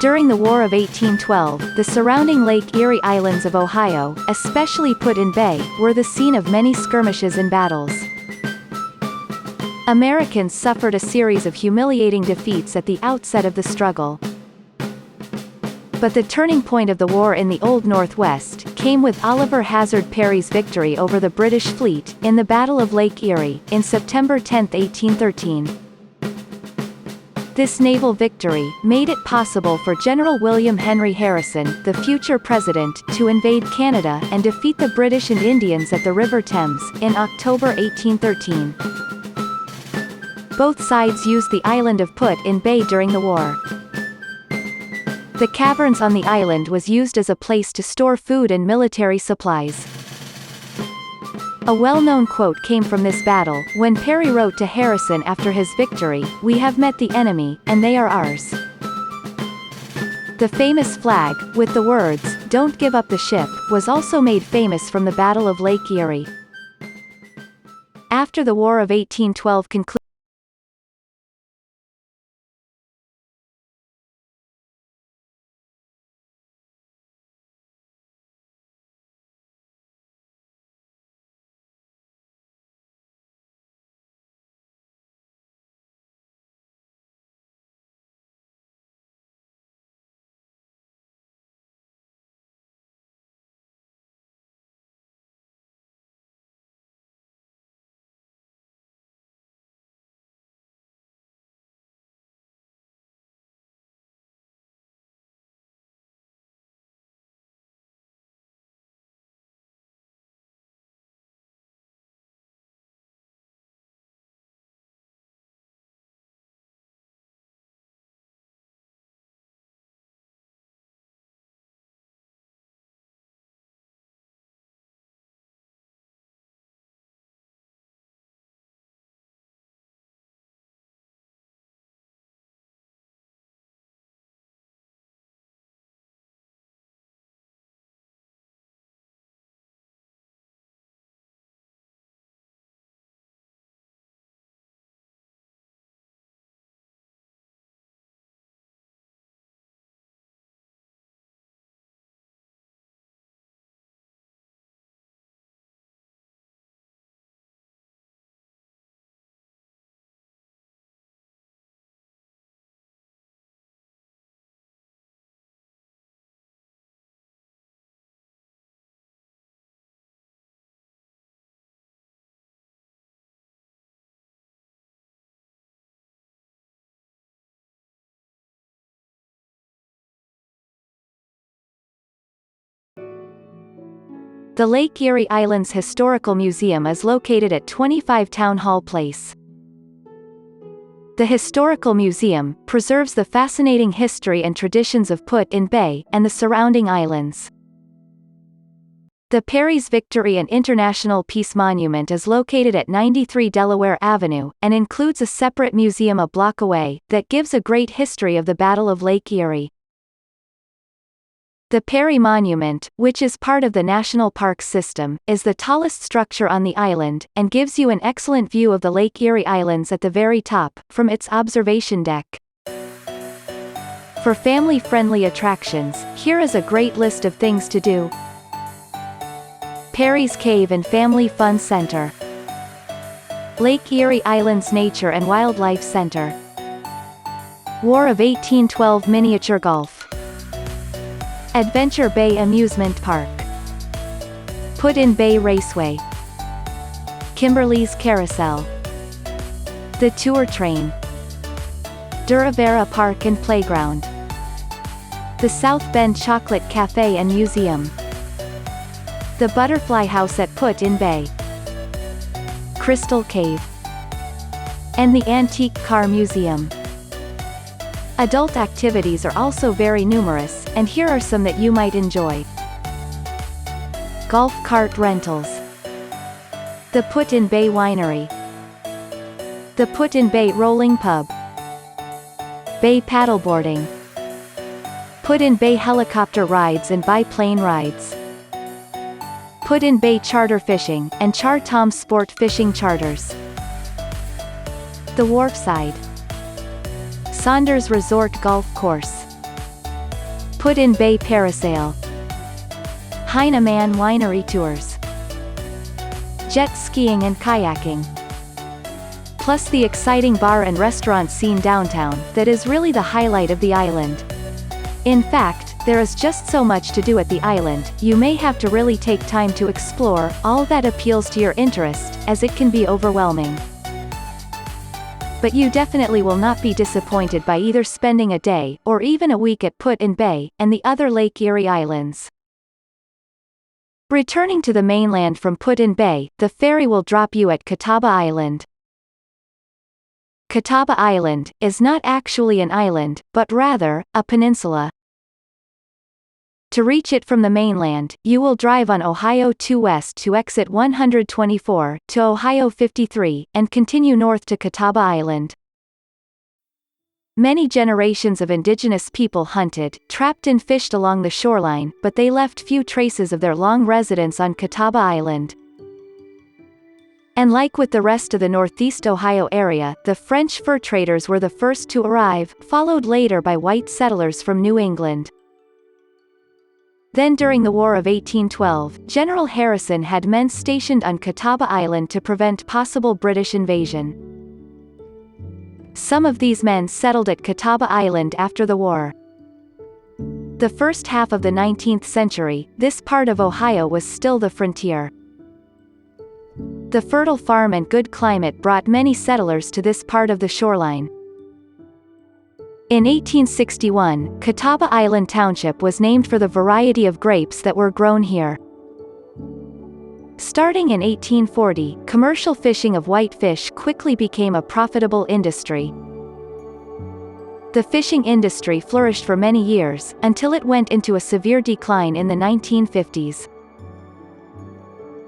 During the War of 1812, the surrounding Lake Erie Islands of Ohio, especially Put-in-Bay, were the scene of many skirmishes and battles. Americans suffered a series of humiliating defeats at the outset of the struggle. But the turning point of the war in the Old Northwest came with Oliver Hazard Perry's victory over the British fleet, in the Battle of Lake Erie, in September 10, 1813. This naval victory made it possible for General William Henry Harrison, the future president, to invade Canada and defeat the British and Indians at the River Thames, in October 1813. Both sides used the island of Put-in-Bay during the war. The caverns on the island was used as a place to store food and military supplies. A well-known quote came from this battle, when Perry wrote to Harrison after his victory, "We have met the enemy, and they are ours." The famous flag, with the words, "Don't give up the ship," was also made famous from the Battle of Lake Erie. After the War of 1812 concluded, The Lake Erie Islands Historical Museum is located at 25 Town Hall Place. The Historical Museum preserves the fascinating history and traditions of Put-in Bay and the surrounding islands. The Perry's Victory and International Peace Monument is located at 93 Delaware Avenue, and includes a separate museum a block away, that gives a great history of the Battle of Lake Erie. The Perry Monument, which is part of the National Park System, is the tallest structure on the island, and gives you an excellent view of the Lake Erie Islands at the very top, from its observation deck. For family-friendly attractions, here is a great list of things to do. Perry's Cave and Family Fun Center, Lake Erie Islands Nature and Wildlife Center, War of 1812 Miniature Golf, Adventure Bay Amusement Park, Put-in Bay Raceway, Kimberly's Carousel, The Tour Train, Duravera Park and Playground, the South Bend Chocolate Cafe and Museum, the Butterfly House at Put-in Bay, Crystal Cave, and the Antique Car Museum. Adult activities are also very numerous, and here are some that you might enjoy. Golf cart rentals, the Put-in Bay Winery, the Put-in Bay Rolling Pub, Bay Paddleboarding, Put-in Bay Helicopter Rides and Biplane Rides, Put-in Bay Charter Fishing, and Char Tom Sport Fishing Charters. The Wharfside, Saunders Resort Golf Course, Put-in Bay Parasail, Heinemann Winery Tours, Jet Skiing and Kayaking, plus the exciting bar and restaurant scene downtown, that is really the highlight of the island. In fact, there is just so much to do at the island, you may have to really take time to explore all that appeals to your interest, as it can be overwhelming. But you definitely will not be disappointed by either spending a day, or even a week at Put-in Bay, and the other Lake Erie Islands. Returning to the mainland from Put-in Bay, the ferry will drop you at Catawba Island. Catawba Island is not actually an island, but rather, a peninsula. To reach it from the mainland, you will drive on Ohio 2 west to exit 124, to Ohio 53, and continue north to Catawba Island. Many generations of indigenous people hunted, trapped and fished along the shoreline, but they left few traces of their long residence on Catawba Island. And like with the rest of the Northeast Ohio area, the French fur traders were the first to arrive, followed later by white settlers from New England. Then during the War of 1812, General Harrison had men stationed on Catawba Island to prevent possible British invasion. Some of these men settled at Catawba Island after the war. The first half of the 19th century, this part of Ohio was still the frontier. The fertile farm and good climate brought many settlers to this part of the shoreline. In 1861, Catawba Island Township was named for the variety of grapes that were grown here. Starting in 1840, commercial fishing of whitefish quickly became a profitable industry. The fishing industry flourished for many years, until it went into a severe decline in the 1950s.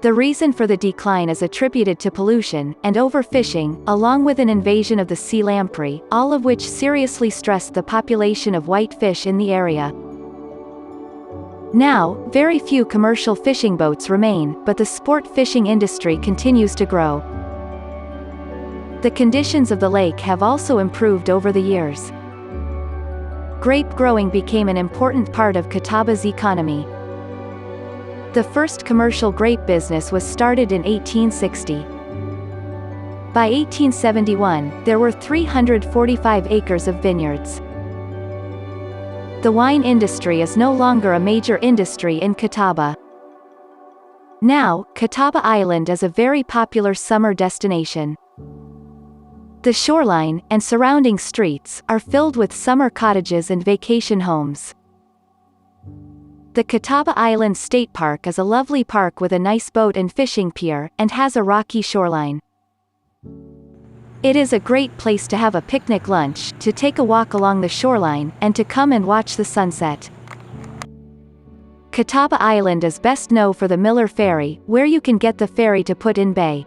The reason for the decline is attributed to pollution, and overfishing, along with an invasion of the sea lamprey, all of which seriously stressed the population of whitefish in the area. Now, very few commercial fishing boats remain, but the sport fishing industry continues to grow. The conditions of the lake have also improved over the years. Grape growing became an important part of Catawba's economy. The first commercial grape business was started in 1860. By 1871, there were 345 acres of vineyards. The wine industry is no longer a major industry in Catawba. Now, Catawba Island is a very popular summer destination. The shoreline, and surrounding streets, are filled with summer cottages and vacation homes. The Catawba Island State Park is a lovely park with a nice boat and fishing pier, and has a rocky shoreline. It is a great place to have a picnic lunch, to take a walk along the shoreline, and to come and watch the sunset. Catawba Island is best known for the Miller Ferry, where you can get the ferry to Put-in-Bay.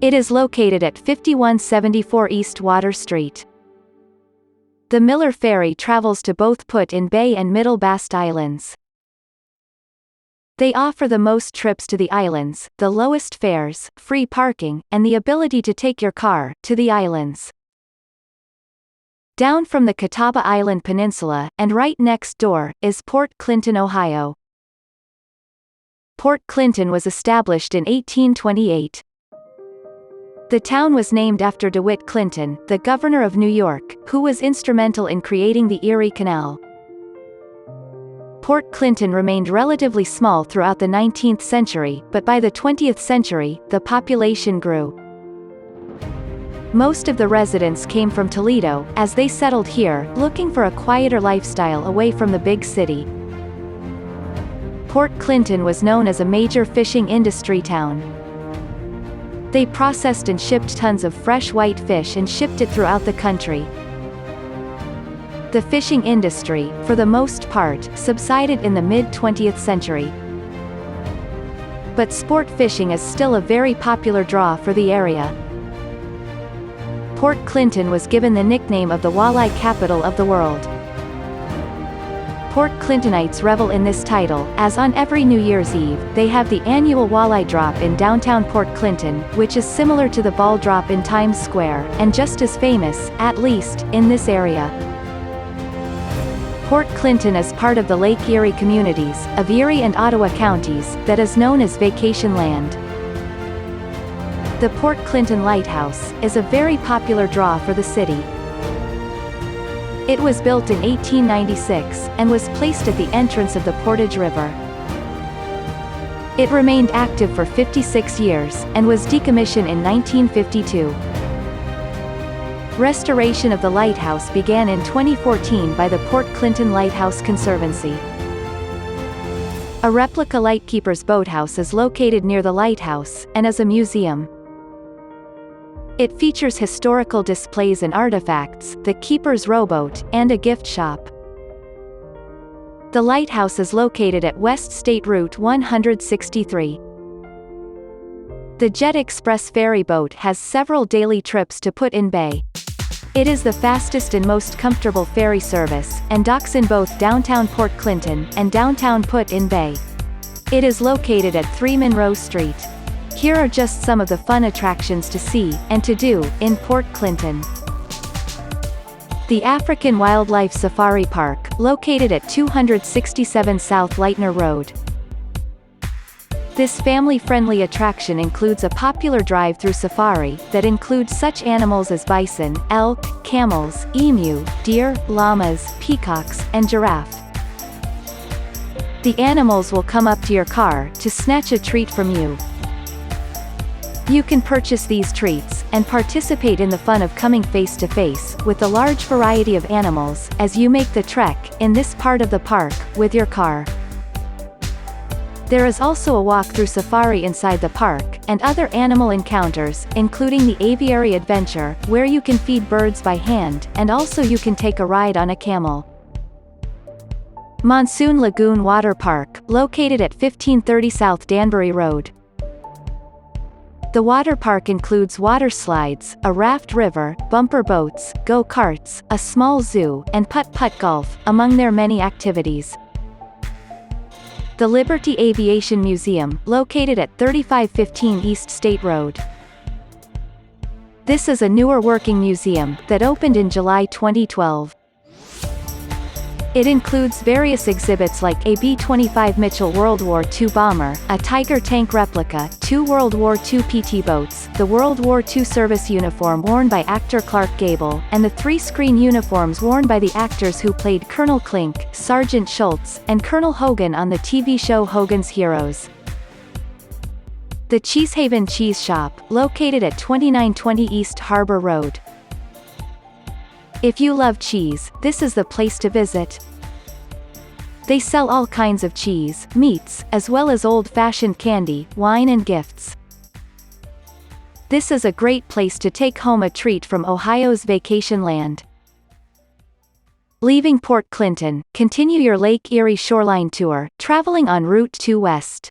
It is located at 5174 East Water Street. The Miller Ferry travels to both Put-in-Bay and Middle Bast Islands. They offer the most trips to the islands, the lowest fares, free parking, and the ability to take your car to the islands. Down from the Catawba Island Peninsula, and right next door, is Port Clinton, Ohio. Port Clinton was established in 1828. The town was named after DeWitt Clinton, the governor of New York, who was instrumental in creating the Erie Canal. Port Clinton remained relatively small throughout the 19th century, but by the 20th century, the population grew. Most of the residents came from Toledo, as they settled here, looking for a quieter lifestyle away from the big city. Port Clinton was known as a major fishing industry town. They processed and shipped tons of fresh white fish and shipped it throughout the country. The fishing industry, for the most part, subsided in the mid-20th century. But sport fishing is still a very popular draw for the area. Port Clinton was given the nickname of the walleye capital of the world. Port Clintonites revel in this title, as on every New Year's Eve, they have the annual walleye drop in downtown Port Clinton, which is similar to the ball drop in Times Square, and just as famous, at least, in this area. Port Clinton is part of the Lake Erie communities, of Erie and Ottawa counties, that is known as Vacation Land. The Port Clinton Lighthouse is a very popular draw for the city. It was built in 1896, and was placed at the entrance of the Portage River. It remained active for 56 years, and was decommissioned in 1952. Restoration of the lighthouse began in 2014 by the Port Clinton Lighthouse Conservancy. A replica Lightkeeper's boathouse is located near the lighthouse, and is a museum. It features historical displays and artifacts, the keeper's rowboat, and a gift shop. The lighthouse is located at West State Route 163. The Jet Express ferry boat has several daily trips to Put-in-Bay. It is the fastest and most comfortable ferry service, and docks in both downtown Port Clinton and downtown Put-in-Bay. It is located at 3 Monroe Street. Here are just some of the fun attractions to see, and to do, in Port Clinton. The African Wildlife Safari Park, located at 267 South Lightner Road. This family-friendly attraction includes a popular drive-through safari, that includes such animals as bison, elk, camels, emu, deer, llamas, peacocks, and giraffe. The animals will come up to your car, to snatch a treat from you. You can purchase these treats, and participate in the fun of coming face-to-face, with the large variety of animals, as you make the trek, in this part of the park, with your car. There is also a walk-through safari inside the park, and other animal encounters, including the aviary adventure, where you can feed birds by hand, and also you can take a ride on a camel. Monsoon Lagoon Water Park, located at 1530 South Danbury Road. The water park includes water slides, a raft river, bumper boats, go-karts, a small zoo, and putt-putt golf, among their many activities. The Liberty Aviation Museum, located at 3515 East State Road. This is a newer working museum, that opened in July 2012. It includes various exhibits like a B-25 Mitchell World War II bomber, a Tiger tank replica, 2 World War II PT boats, the World War II service uniform worn by actor Clark Gable, and the 3 screen uniforms worn by the actors who played Colonel Klink, Sergeant Schultz, and Colonel Hogan on the TV show Hogan's Heroes. The Cheesehaven Cheese Shop, located at 2920 East Harbor Road. If you love cheese, this is the place to visit. They sell all kinds of cheese, meats, as well as old-fashioned candy, wine and gifts. This is a great place to take home a treat from Ohio's vacation land. Leaving Port Clinton, continue your Lake Erie Shoreline tour, traveling on Route 2 West.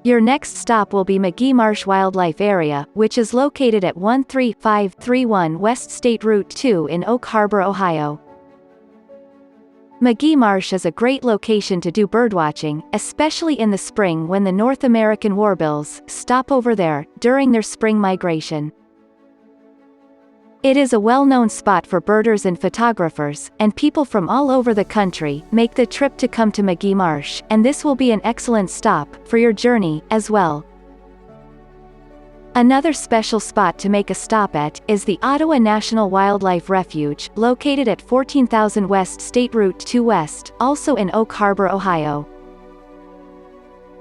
Your next stop will be McGee Marsh Wildlife Area, which is located at 13531 West State Route 2 in Oak Harbor, Ohio. McGee Marsh is a great location to do birdwatching, especially in the spring when the North American warbills stop over there during their spring migration. It is a well-known spot for birders and photographers, and people from all over the country make the trip to come to McGee Marsh, and this will be an excellent stop for your journey as well. Another special spot to make a stop at is the Ottawa National Wildlife Refuge, located at 14,000 West State Route 2 West, also in Oak Harbor, Ohio.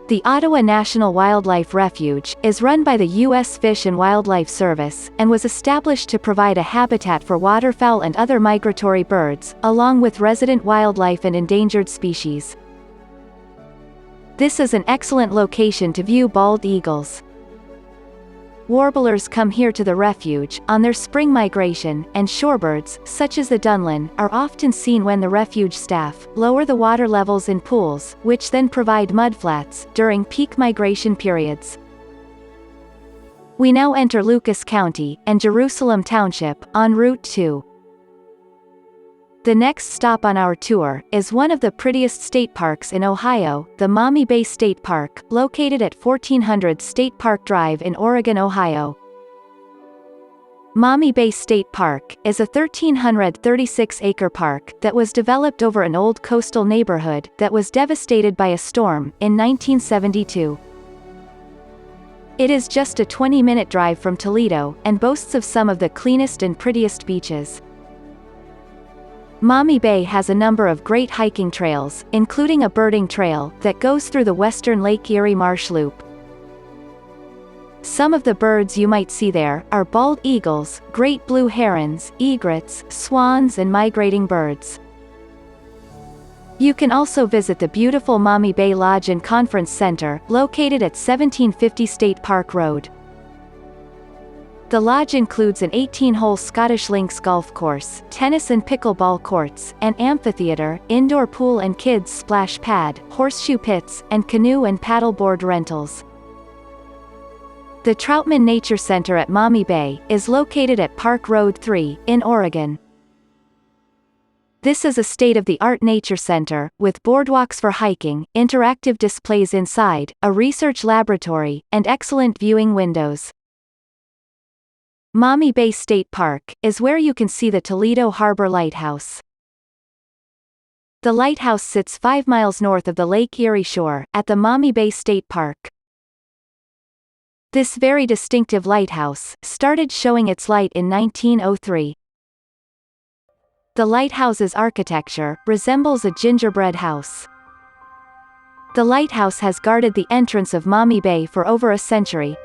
The Ottawa National Wildlife Refuge is run by the U.S. Fish and Wildlife Service, and was established to provide a habitat for waterfowl and other migratory birds, along with resident wildlife and endangered species. This is an excellent location to view bald eagles. Warblers come here to the refuge on their spring migration, and shorebirds, such as the dunlin, are often seen when the refuge staff lower the water levels in pools, which then provide mudflats during peak migration periods. We now enter Lucas County and Jerusalem Township on Route 2. The next stop on our tour is one of the prettiest state parks in Ohio, the Maumee Bay State Park, located at 1400 State Park Drive in Oregon, Ohio. Maumee Bay State Park is a 1,336-acre park that was developed over an old coastal neighborhood that was devastated by a storm in 1972. It is just a 20-minute drive from Toledo, and boasts of some of the cleanest and prettiest beaches. Maumee Bay has a number of great hiking trails, including a birding trail that goes through the western Lake Erie Marsh Loop. Some of the birds you might see there are bald eagles, great blue herons, egrets, swans and migrating birds. You can also visit the beautiful Maumee Bay Lodge and Conference Center, located at 1750 State Park Road. The lodge includes an 18-hole Scottish Links golf course, tennis and pickleball courts, an amphitheater, indoor pool and kids splash pad, horseshoe pits, and canoe and paddleboard rentals. The Troutman Nature Center at Maumee Bay is located at Park Road 3, in Oregon. This is a state-of-the-art nature center, with boardwalks for hiking, interactive displays inside, a research laboratory, and excellent viewing windows. Maumee Bay State Park is where you can see the Toledo Harbor Lighthouse. The lighthouse sits 5 miles north of the Lake Erie shore, at the Maumee Bay State Park. This very distinctive lighthouse started showing its light in 1903. The lighthouse's architecture resembles a gingerbread house. The lighthouse has guarded the entrance of Maumee Bay for over a century.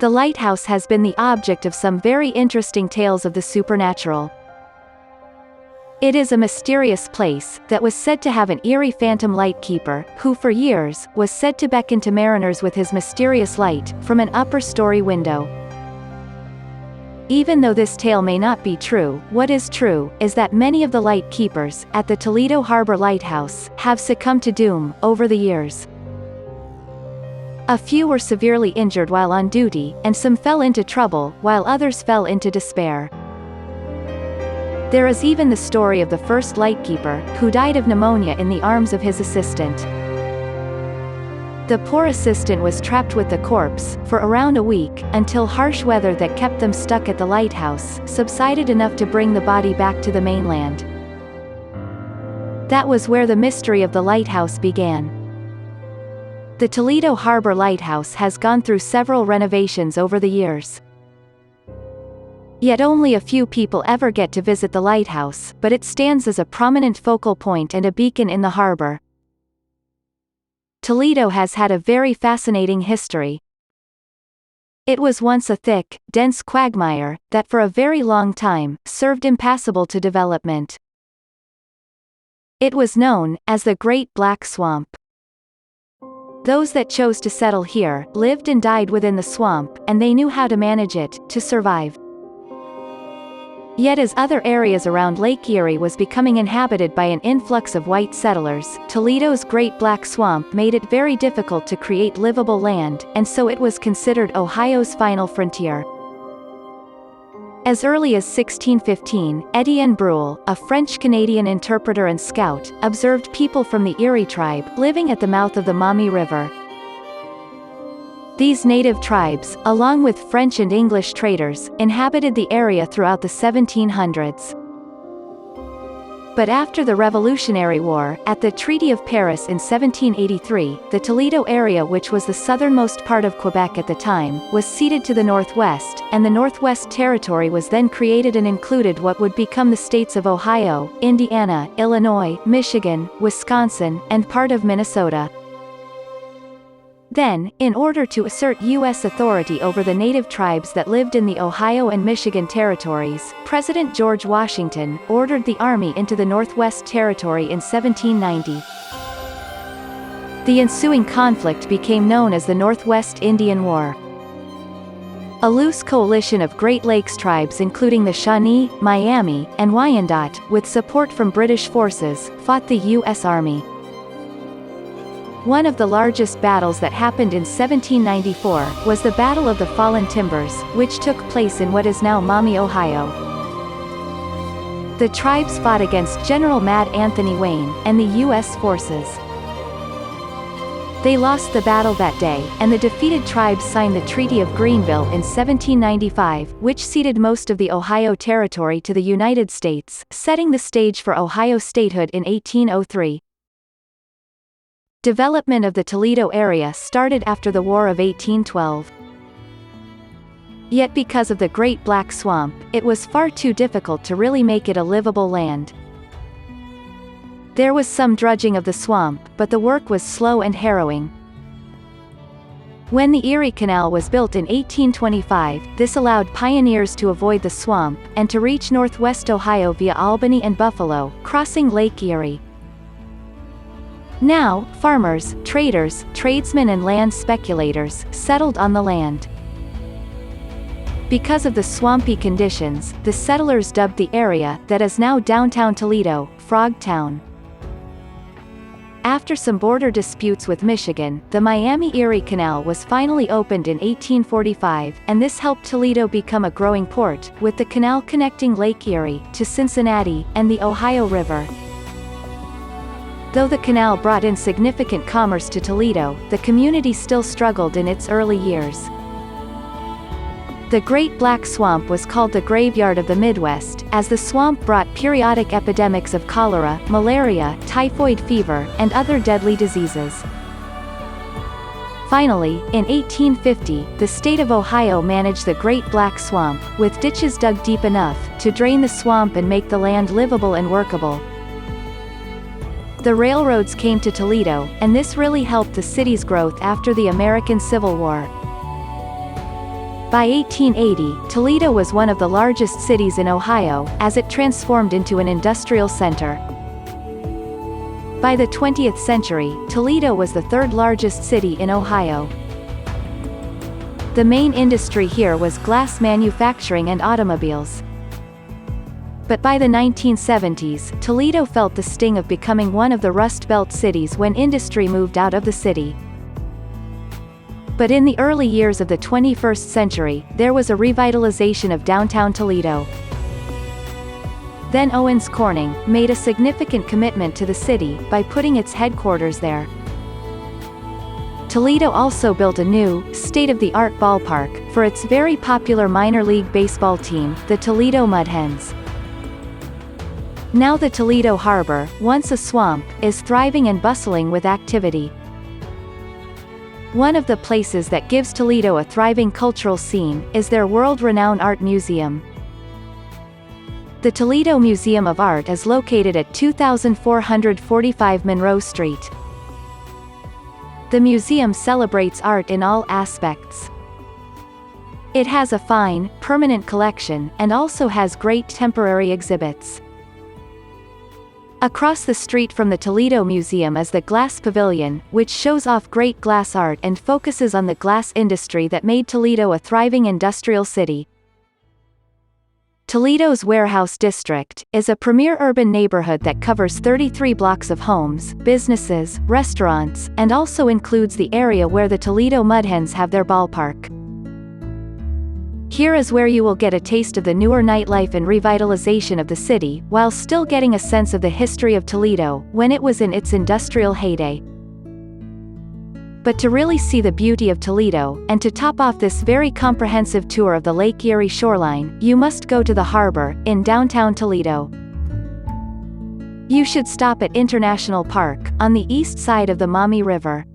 The lighthouse has been the object of some very interesting tales of the supernatural. It is a mysterious place that was said to have an eerie phantom lightkeeper, who for years was said to beckon to mariners with his mysterious light from an upper-story window. Even though this tale may not be true, what is true is that many of the light keepers at the Toledo Harbor Lighthouse have succumbed to doom over the years. A few were severely injured while on duty, and some fell into trouble, while others fell into despair. There is even the story of the first lightkeeper, who died of pneumonia in the arms of his assistant. The poor assistant was trapped with the corpse for around a week, until harsh weather that kept them stuck at the lighthouse subsided enough to bring the body back to the mainland. That was where the mystery of the lighthouse began. The Toledo Harbor Lighthouse has gone through several renovations over the years. Yet only a few people ever get to visit the lighthouse, but it stands as a prominent focal point and a beacon in the harbor. Toledo has had a very fascinating history. It was once a thick, dense quagmire that for a very long time served impassable to development. It was known as the Great Black Swamp. Those that chose to settle here lived and died within the swamp, and they knew how to manage it to survive. Yet as other areas around Lake Erie was becoming inhabited by an influx of white settlers, Toledo's Great Black Swamp made it very difficult to create livable land, and so it was considered Ohio's final frontier. As early as 1615, Étienne Brule, a French-Canadian interpreter and scout, observed people from the Erie tribe living at the mouth of the Maumee River. These native tribes, along with French and English traders, inhabited the area throughout the 1700s. But after the Revolutionary War, at the Treaty of Paris in 1783, the Toledo area, which was the southernmost part of Quebec at the time, was ceded to the Northwest, and the Northwest Territory was then created and included what would become the states of Ohio, Indiana, Illinois, Michigan, Wisconsin, and part of Minnesota. Then, in order to assert U.S. authority over the native tribes that lived in the Ohio and Michigan territories, President George Washington ordered the Army into the Northwest Territory in 1790. The ensuing conflict became known as the Northwest Indian War. A loose coalition of Great Lakes tribes including the Shawnee, Miami, and Wyandot, with support from British forces, fought the U.S. Army. One of the largest battles that happened in 1794 was the Battle of the Fallen Timbers, which took place in what is now Maumee, Ohio. The tribes fought against General Mad Anthony Wayne and the U.S. forces. They lost the battle that day, and the defeated tribes signed the Treaty of Greenville in 1795, which ceded most of the Ohio Territory to the United States, setting the stage for Ohio statehood in 1803. Development of the Toledo area started after the War of 1812. Yet because of the Great Black Swamp, it was far too difficult to really make it a livable land. There was some dredging of the swamp, but the work was slow and harrowing. When the Erie Canal was built in 1825, this allowed pioneers to avoid the swamp, and to reach northwest Ohio via Albany and Buffalo, crossing Lake Erie. Now, farmers, traders, tradesmen and land speculators settled on the land. Because of the swampy conditions, the settlers dubbed the area, that is now downtown Toledo, Frog Town. After some border disputes with Michigan, the Miami-Erie Canal was finally opened in 1845, and this helped Toledo become a growing port, with the canal connecting Lake Erie to Cincinnati and the Ohio River. Though the canal brought in significant commerce to Toledo, the community still struggled in its early years. The Great Black Swamp was called the graveyard of the Midwest, as the swamp brought periodic epidemics of cholera, malaria, typhoid fever, and other deadly diseases. Finally, in 1850, the state of Ohio managed the Great Black Swamp, with ditches dug deep enough to drain the swamp and make the land livable and workable. The railroads came to Toledo, and this really helped the city's growth after the American Civil War. By 1880, Toledo was one of the largest cities in Ohio, as it transformed into an industrial center. By the 20th century, Toledo was the third largest city in Ohio. The main industry here was glass manufacturing and automobiles. But by the 1970s, Toledo felt the sting of becoming one of the Rust Belt cities when industry moved out of the city. But in the early years of the 21st century, there was a revitalization of downtown Toledo. Then Owens Corning made a significant commitment to the city by putting its headquarters there. Toledo also built a new, state-of-the-art ballpark for its very popular minor league baseball team, the Toledo Mudhens. Now the Toledo Harbor, once a swamp, is thriving and bustling with activity. One of the places that gives Toledo a thriving cultural scene is their world-renowned art museum. The Toledo Museum of Art is located at 2445 Monroe Street. The museum celebrates art in all aspects. It has a fine, permanent collection, and also has great temporary exhibits. Across the street from the Toledo Museum is the Glass Pavilion, which shows off great glass art and focuses on the glass industry that made Toledo a thriving industrial city. Toledo's Warehouse District is a premier urban neighborhood that covers 33 blocks of homes, businesses, restaurants, and also includes the area where the Toledo Mudhens have their ballpark. Here is where you will get a taste of the newer nightlife and revitalization of the city, while still getting a sense of the history of Toledo, when it was in its industrial heyday. But to really see the beauty of Toledo, and to top off this very comprehensive tour of the Lake Erie Shoreline, you must go to the harbor, in downtown Toledo. You should stop at International Park, on the east side of the Maumee River.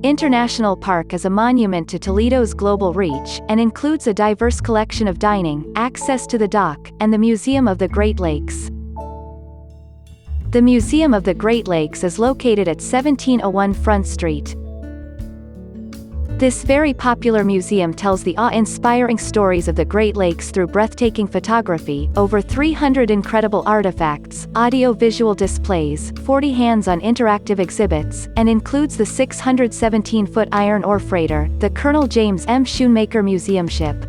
International Park is a monument to Toledo's global reach, and includes a diverse collection of dining, access to the dock, and the Museum of the Great Lakes. The Museum of the Great Lakes is located at 1701 Front Street. This very popular museum tells the awe-inspiring stories of the Great Lakes through breathtaking photography, over 300 incredible artifacts, audio-visual displays, 40 hands-on interactive exhibits, and includes the 617-foot iron ore freighter, the Colonel James M. Schoonmaker Museum ship.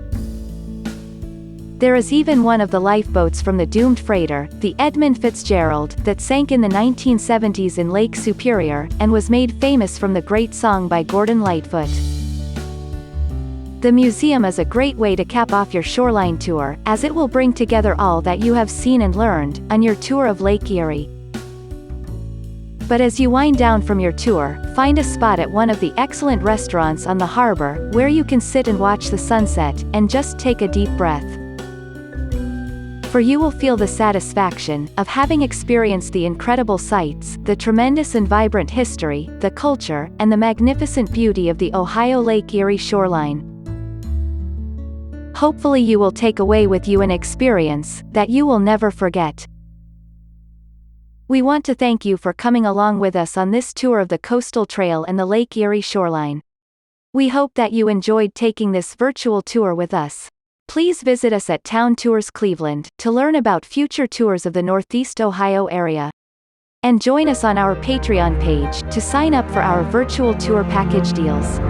There is even one of the lifeboats from the doomed freighter, the Edmund Fitzgerald, that sank in the 1970s in Lake Superior, and was made famous from the great song by Gordon Lightfoot. The museum is a great way to cap off your shoreline tour, as it will bring together all that you have seen and learned, on your tour of Lake Erie. But as you wind down from your tour, find a spot at one of the excellent restaurants on the harbor, where you can sit and watch the sunset, and just take a deep breath. For you will feel the satisfaction of having experienced the incredible sights, the tremendous and vibrant history, the culture, and the magnificent beauty of the Ohio Lake Erie shoreline. Hopefully you will take away with you an experience that you will never forget. We want to thank you for coming along with us on this tour of the Coastal Trail and the Lake Erie shoreline. We hope that you enjoyed taking this virtual tour with us. Please visit us at Town Tours Cleveland to learn about future tours of the Northeast Ohio area. And join us on our Patreon page to sign up for our virtual tour package deals.